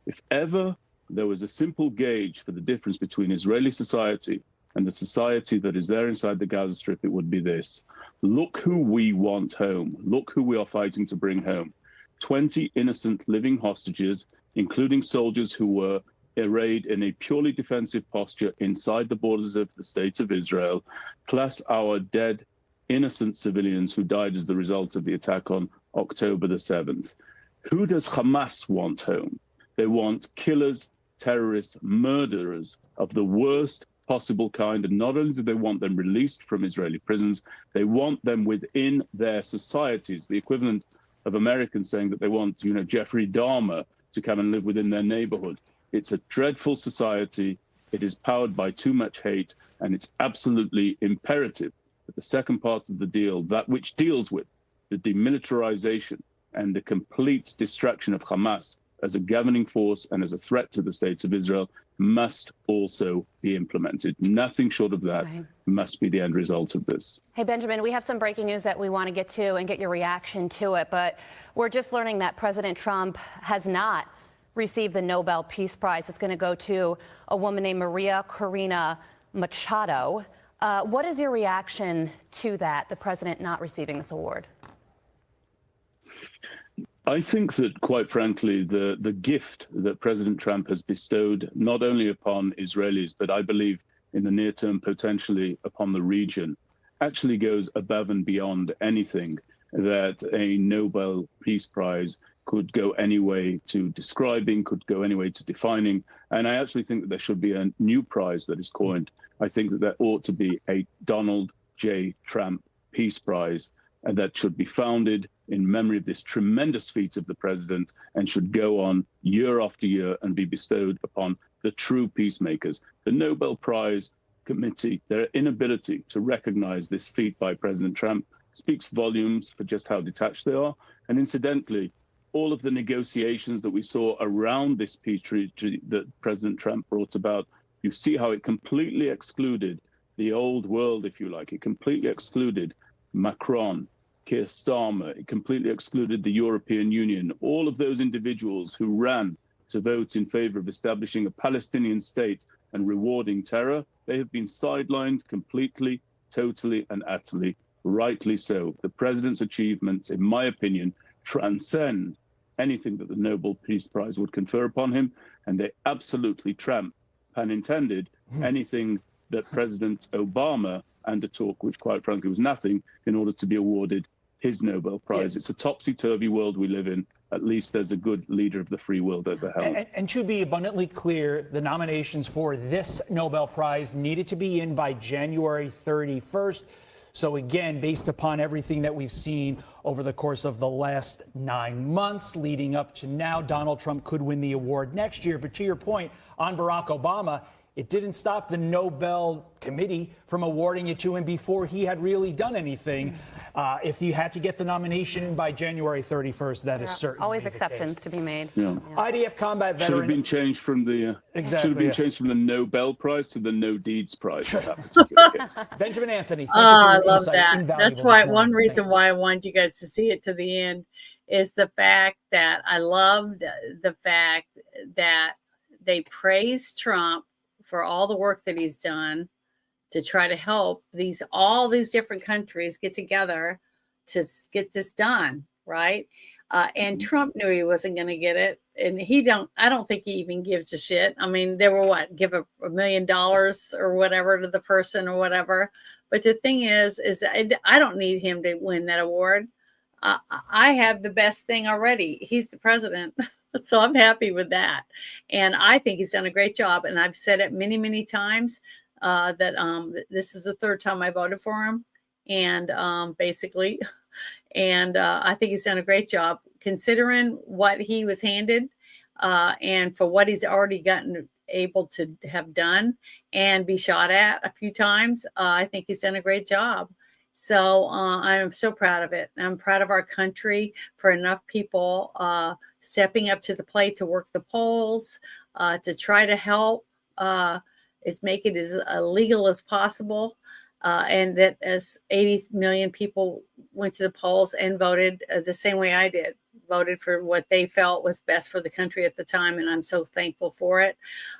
If ever there was a simple gauge for the difference between Israeli society and the society that is there inside the Gaza Strip, it would be this. Look who we want home. Look who we are fighting to bring home. 20 innocent living hostages, including soldiers who were arrayed in a purely defensive posture inside the borders of the state of Israel, plus our dead innocent civilians who died as the result of the attack on October the 7th. Who does Hamas want home? They want killers, terrorists, murderers of the worst possible kind. And not only do they want them released from Israeli prisons, they want them within their societies, the equivalent of Americans saying that they want, Jeffrey Dahmer to come and live within their neighborhood. It's a dreadful society. It is powered by too much hate, and it's absolutely imperative that the second part of the deal, that which deals with the demilitarization and the complete destruction of Hamas as a governing force and as a threat to the states of Israel, must also be implemented. Nothing short of that must be the end result of this. Hey, Benjamin, we have some breaking news that we want to get to and get your reaction to it, but we're just learning that President Trump has not received the Nobel Peace Prize. It's going to go to a woman named Maria Corina Machado. What is your reaction to that, the president not receiving this award? I think that, quite frankly, the gift that President Trump has bestowed not only upon Israelis, but I believe in the near term, potentially upon the region, actually goes above and beyond anything that a Nobel Peace Prize could go any way to describing, could go any way to defining. And I actually think that there should be a new prize that is coined. I think that there ought to be a Donald J. Trump Peace Prize, and that should be founded in memory of this tremendous feat of the president and should go on year after year and be bestowed upon the true peacemakers. The Nobel Prize Committee, their inability to recognize this feat by President Trump speaks volumes for just how detached they are. And incidentally, all of the negotiations that we saw around this peace treaty that President Trump brought about, you see how it completely excluded the old world, if you like. It completely excluded Macron, Keir Starmer. It completely excluded the European Union. All of those individuals who ran to vote in favor of establishing a Palestinian state and rewarding terror, they have been sidelined completely, totally, and utterly. Rightly so. The president's achievements, in my opinion, transcend anything that the Nobel Peace Prize would confer upon him, and they absolutely tramp, pun intended, anything that President Obama undertook, which quite frankly was nothing, in order to be awarded his Nobel Prize. It's a topsy-turvy world we live in. At least there's a good leader of the free world at the helm. And to be abundantly clear, the nominations for this Nobel Prize needed to be in by January 31st. So again, based upon everything that we've seen over the course of the last 9 months leading up to now, Donald Trump could win the award next year. But to your point on Barack Obama, it didn't stop the Nobel Committee from awarding it to him before he had really done anything. If he had to get the nomination by January 31st, that is certainly always exceptions to be made. Yeah. IDF combat veteran. Should have been changed from the changed from the Nobel Prize to the No Deeds Prize in that particular case. Benjamin Anthony. I love that. That's why one reason why I want you guys to see it to the end is the fact that I loved the fact that they praised Trump for all the work that he's done to try to help all these different countries get together to get this done, right? And Trump knew he wasn't going to get it, and I don't think he even gives a shit. I mean, they were give $1 million or whatever to the person or whatever. But the thing is I don't need him to win that award. I have the best thing already. He's the president. So I'm happy with that. And I think he's done a great job. And I've said it many, many times that this is the third time I voted for him. And basically, and I think he's done a great job considering what he was handed and for what he's already gotten able to have done and be shot at a few times. I think he's done a great job. So I am so proud of it. I'm proud of our country for enough people stepping up to the plate to work the polls, to try to help make it as legal as possible. And that as 80 million people went to the polls and voted the same way I did, voted for what they felt was best for the country at the time. And I'm so thankful for it.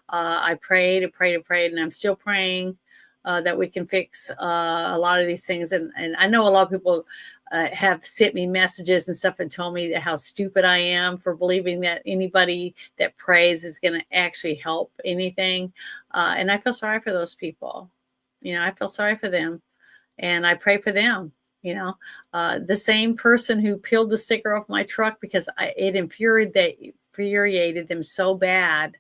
I prayed and prayed and prayed, and I'm still praying that we can fix a lot of these things. And I know a lot of people have sent me messages and stuff and told me how stupid I am for believing that anybody that prays is going to actually help anything. And I feel sorry for those people. I feel sorry for them, and I pray for them. The same person who peeled the sticker off my truck because it infuriated them so bad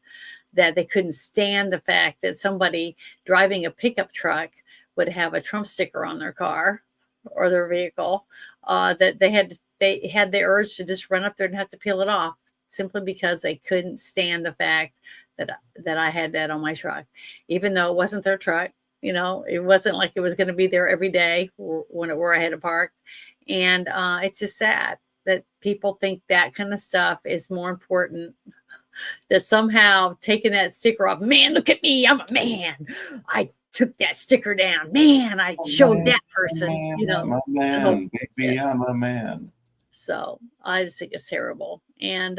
that they couldn't stand the fact that somebody driving a pickup truck would have a Trump sticker on their car or their vehicle, that they had the urge to just run up there and have to peel it off simply because they couldn't stand the fact that I had that on my truck, even though it wasn't their truck. It wasn't like it was going to be there every day where I had it parked. And it's just sad that people think that kind of stuff is more important, that somehow taking that sticker off, man, look at me, I'm a man. I took that sticker down. Man, I showed that person, I'm a man, baby, I'm a man. So I just think it's terrible. And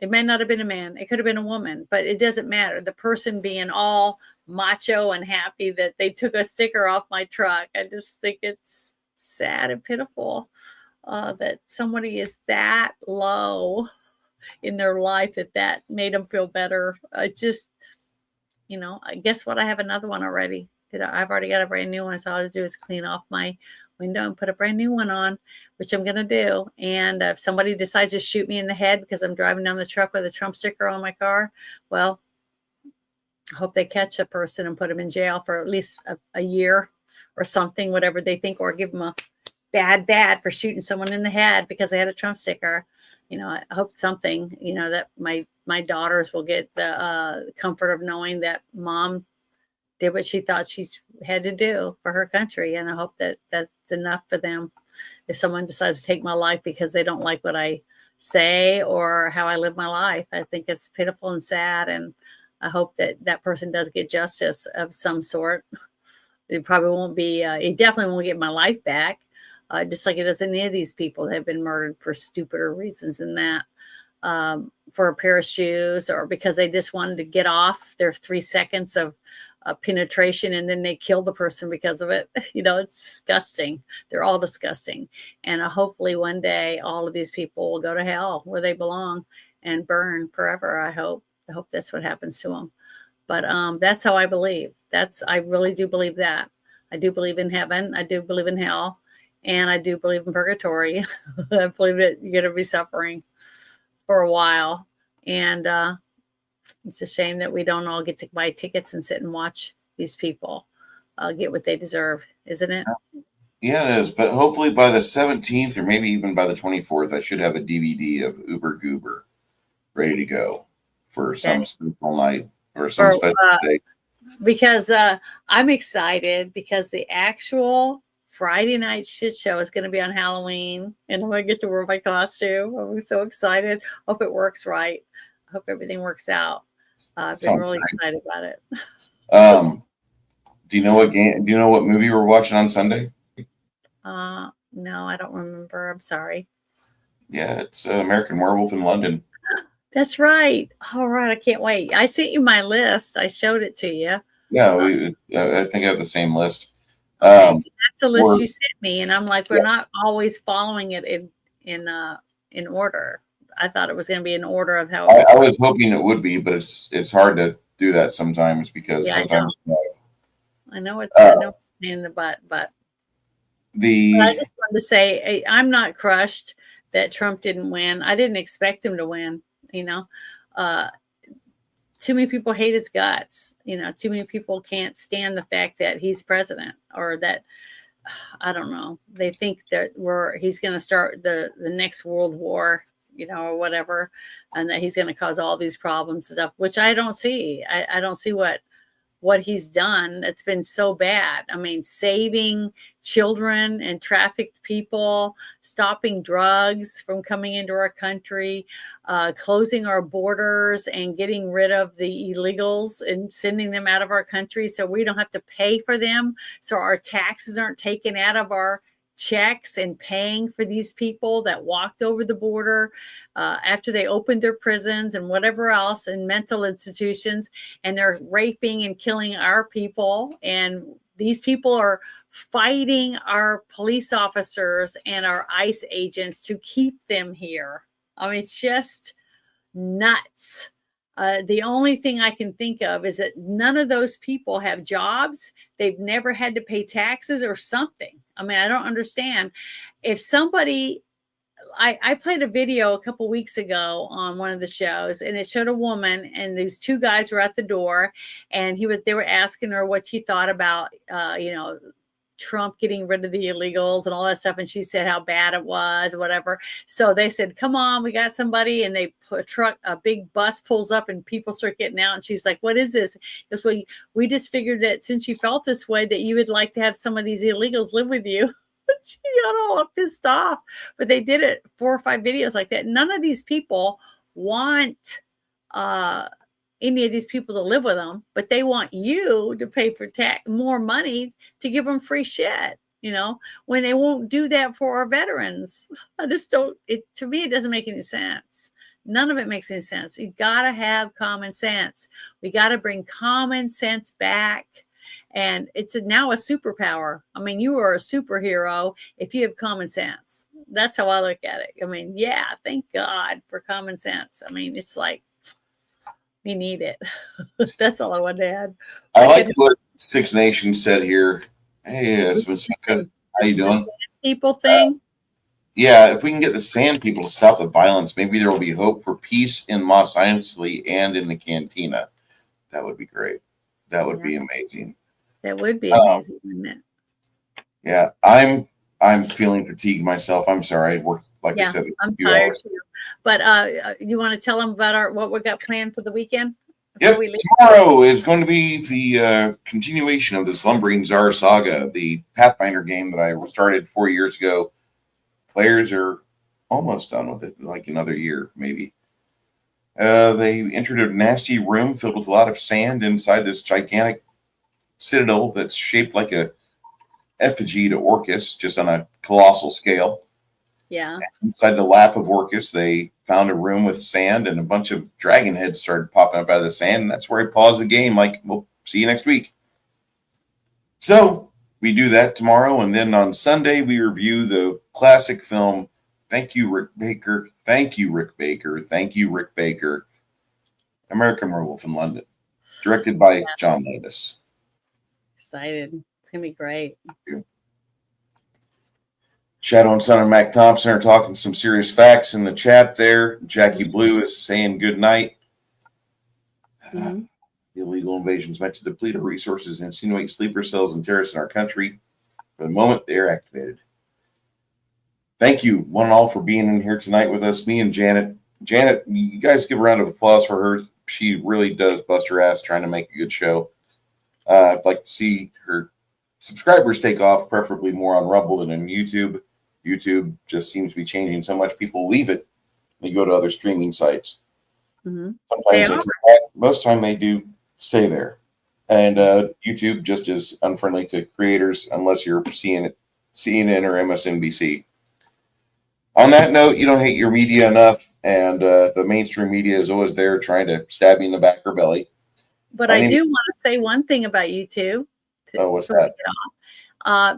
it may not have been a man. It could have been a woman, but it doesn't matter. The person being all macho and happy that they took a sticker off my truck. I just think it's sad and pitiful that somebody is that low in their life that made them feel better. I guess what? I have another one already. I've already got a brand new one. So all I do is clean off my window and put a brand new one on, which I'm going to do. And if somebody decides to shoot me in the head because I'm driving down the truck with a Trump sticker on my car, well, I hope they catch a person and put them in jail for at least a year or something, whatever they think, or give them a bad for shooting someone in the head because they had a Trump sticker. I hope something, that my daughters will get the comfort of knowing that mom did what she thought she had to do for her country. And I hope that that's enough for them. If someone decides to take my life because they don't like what I say or how I live my life, I think it's pitiful and sad. And I hope that person does get justice of some sort. It probably won't be, it definitely won't get my life back. Just like it does any of these people that have been murdered for stupider reasons than that. for a pair of shoes, or because they just wanted to get off their 3 seconds of penetration, and then they kill the person because of it. It's disgusting. They're all disgusting. And hopefully one day all of these people will go to hell where they belong and burn forever. I hope that's what happens to them. But that's how I believe. I really do believe that. I do believe in heaven. I do believe in hell. And I do believe in purgatory. I believe that you're going to be suffering for a while. And it's a shame that we don't all get to buy tickets and sit and watch these people get what they deserve, isn't it? Yeah, it is. But hopefully by the 17th or maybe even by the 24th, I should have a DVD of Uber Goober ready to go for some special night or some special day. Because I'm excited because the actual Friday night shit show is going to be on Halloween, and I'm going to get to wear my costume. I'm so excited. Hope it works right. Hope everything works out. I've been really excited about it. Do you know what game? Do you know what movie we're watching on Sunday? No, I don't remember. I'm sorry. Yeah, it's American Werewolf in London. That's right. All right, I can't wait. I sent you my list. I showed it to you. Yeah, I think I have the same list. That's the list you sent me, and I'm like, we're not always following it in order. I thought it was going to be in order of how. I was hoping it would be, but it's hard to do that sometimes because sometimes. I know it's a pain in the butt, but I just wanted to say I'm not crushed that Trump didn't win. I didn't expect him to win. Too many people hate his guts. Too many people can't stand the fact that he's president, or that I don't know. They think that he's going to start the next world war, or whatever, and that he's going to cause all these problems and stuff, which I don't see. I don't see what he's done. It's been so bad. I mean, saving children and trafficked people, stopping drugs from coming into our country, closing our borders and getting rid of the illegals and sending them out of our country so we don't have to pay for them, so our taxes aren't taken out of our checks, and paying for these people that walked over the border after they opened their prisons and whatever else, and mental institutions, and they're raping and killing our people. And these people are fighting our police officers and our ICE agents to keep them here. I mean, it's just nuts. The only thing I can think of is that none of those people have jobs. They've never had to pay taxes or something. I mean, I don't understand. If somebody, I played a video a couple weeks ago on one of the shows, and it showed a woman, and these two guys were at the door, and they were asking her what she thought about, Trump getting rid of the illegals and all that stuff. And she said how bad it was, whatever. So they said, come on, we got somebody. And they put a big bus pulls up and people start getting out. And she's like, what is this? Because we just figured that since you felt this way, that you would like to have some of these illegals live with you. She got all pissed off. But they did it 4 or 5 videos like that. None of these people want any of these people to live with them, but they want you to pay for more money to give them free shit, when they won't do that for our veterans. I just don't, to me, it doesn't make any sense. None of it makes any sense. You got to have common sense. We got to bring common sense back. And it's now a superpower. I mean, you are a superhero if you have common sense. That's how I look at it. I mean, yeah, thank God for common sense. I mean, it's like, we need it. That's all I wanted to add. I like what Six Nations said here. Hey, how you doing? People thing. Yeah, if we can get the Sand People to stop the violence, maybe there will be hope for peace in Mos Eisley and in the Cantina. That would be great. That would be amazing. That would be amazing, wouldn't it? Yeah, I'm feeling fatigued myself. I'm sorry. I worked, like I said, I'm tired too. But you want to tell them about what we got planned for the weekend? Yep. Tomorrow is going to be the continuation of the Slumbering Czar saga, the Pathfinder game that I started 4 years ago. Players are almost done with it, like another year, maybe. They entered a nasty room filled with a lot of sand inside this gigantic citadel that's shaped like a effigy to Orcus, just on a colossal scale. Yeah. Inside the lap of Orcus, they found a room with sand, and a bunch of dragon heads started popping up out of the sand. And that's where he paused the game. Like, we'll see you next week. So we do that tomorrow, and then on Sunday we review the classic film. Thank you, Rick Baker. Thank you, Rick Baker. Thank you, Rick Baker. American Werewolf in London, directed by John Landis. Excited. It's gonna be great. Shadow and Son and Mac Thompson are talking some serious facts in the chat there. Jackie Blue is saying good night. The illegal invasions meant to deplete our resources and insinuate sleeper cells and terrorists in our country. For the moment, they are activated. Thank you, one and all, for being in here tonight with us. Me and Janet. Janet, you guys give a round of applause for her. She really does bust her ass trying to make a good show. I'd like to see her subscribers take off, preferably more on Rumble than on YouTube. YouTube just seems to be changing so much. People leave it. They go to other streaming sites. Mm-hmm. Sometimes they come back. Most time they do stay there. And YouTube just is unfriendly to creators unless you're CNN or MSNBC. On that note, you don't hate your media enough, and the mainstream media is always there trying to stab you in the back or belly. But I do want to say one thing about you two. Oh, what's that?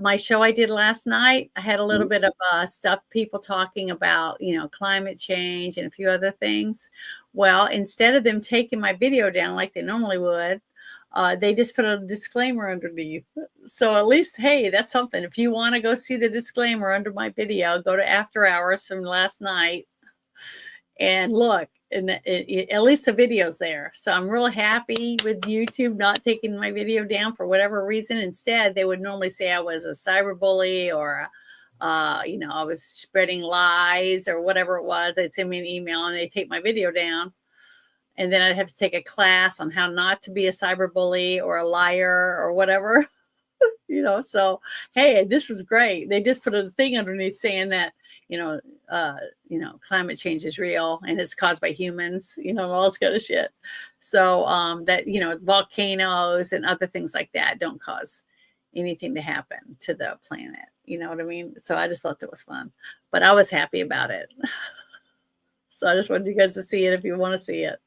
My show I did last night, I had a little bit of stuff, people talking about, climate change and a few other things. Well, instead of them taking my video down like they normally would, they just put a disclaimer underneath. So at least, hey, that's something. If you want to go see the disclaimer under my video, go to After Hours from last night and look. And at least the video's there. So I'm really happy with YouTube not taking my video down for whatever reason. Instead, they would normally say I was a cyberbully or, I was spreading lies or whatever it was. They'd send me an email and they'd take my video down. And then I'd have to take a class on how not to be a cyberbully or a liar or whatever. So, hey, this was great. They just put a thing underneath saying that, climate change is real and it's caused by humans, all this kind of shit. So that, volcanoes and other things like that don't cause anything to happen to the planet. You know what I mean? So I just thought that was fun, but I was happy about it. So I just wanted you guys to see it if you want to see it.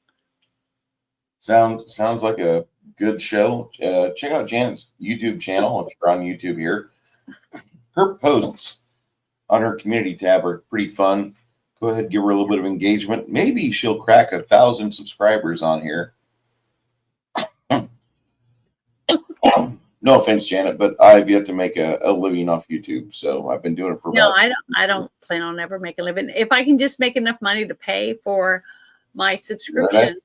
Sounds like a good show. Check out Janet's YouTube channel if you're on YouTube here. Her posts on her community tab are pretty fun. Go ahead, give her a little bit of engagement. Maybe she'll crack 1,000 subscribers on here. No offense, Janet, but I've yet to make a living off YouTube, so I've been doing it for about. No, I don't plan on ever making a living. If I can just make enough money to pay for my subscription.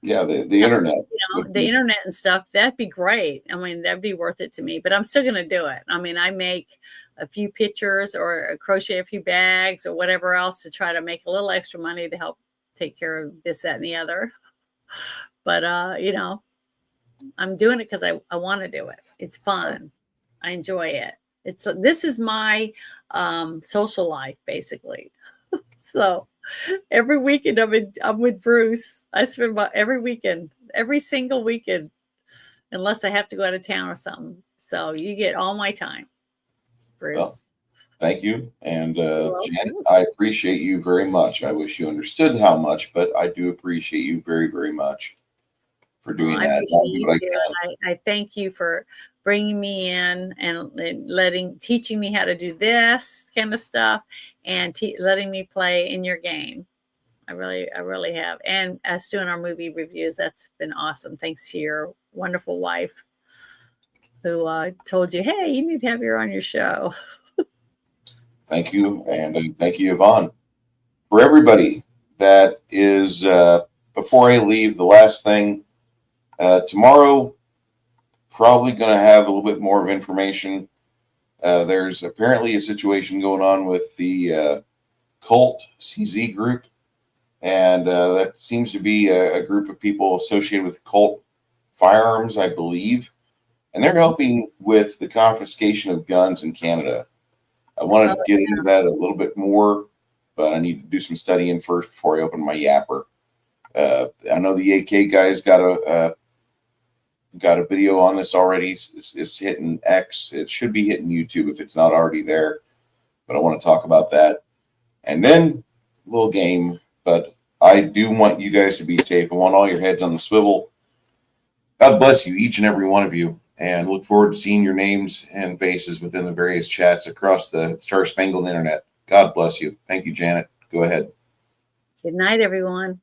Yeah, the internet. The internet and stuff, that'd be great. I mean, that'd be worth it to me, but I'm still going to do it. I mean, I make a few pictures or crochet a few bags or whatever else to try to make a little extra money to help take care of this, that, and the other. But, I'm doing it because I want to do it. It's fun. I enjoy it. This is my social life, basically. So every weekend I'm with Bruce. I spend about every single weekend, unless I have to go out of town or something. So you get all my time, Bruce. Well, thank you. And Janet, I appreciate you very much. I wish you understood how much, but I do appreciate you very, very much for doing that. I thank you for bringing me in and teaching me how to do this kind of stuff and letting me play in your game. I really have. And us doing our movie reviews, that's been awesome. Thanks to your wonderful wife who told you, hey, you need to have her on your show. Thank you. And thank you, Yvonne. For everybody that is, before I leave, the last thing, tomorrow, probably going to have a little bit more of information. There's apparently a situation going on with the cult CZ group. And that seems to be a group of people associated with cult firearms, I believe. And they're helping with the confiscation of guns in Canada. I wanted to get into that a little bit more, but I need to do some studying first before I open my yapper. I know the AK guys got a video on this already. It's hitting X. It should be hitting YouTube if it's not already there. But I want to talk about that. and then little game. But I do want you guys to be safe. I want all your heads on the swivel. God bless you, each and every one of you, and look forward to seeing your names and faces within the various chats across the Star Spangled Internet. God bless you. Thank you, Janet. Go ahead. Good night, everyone.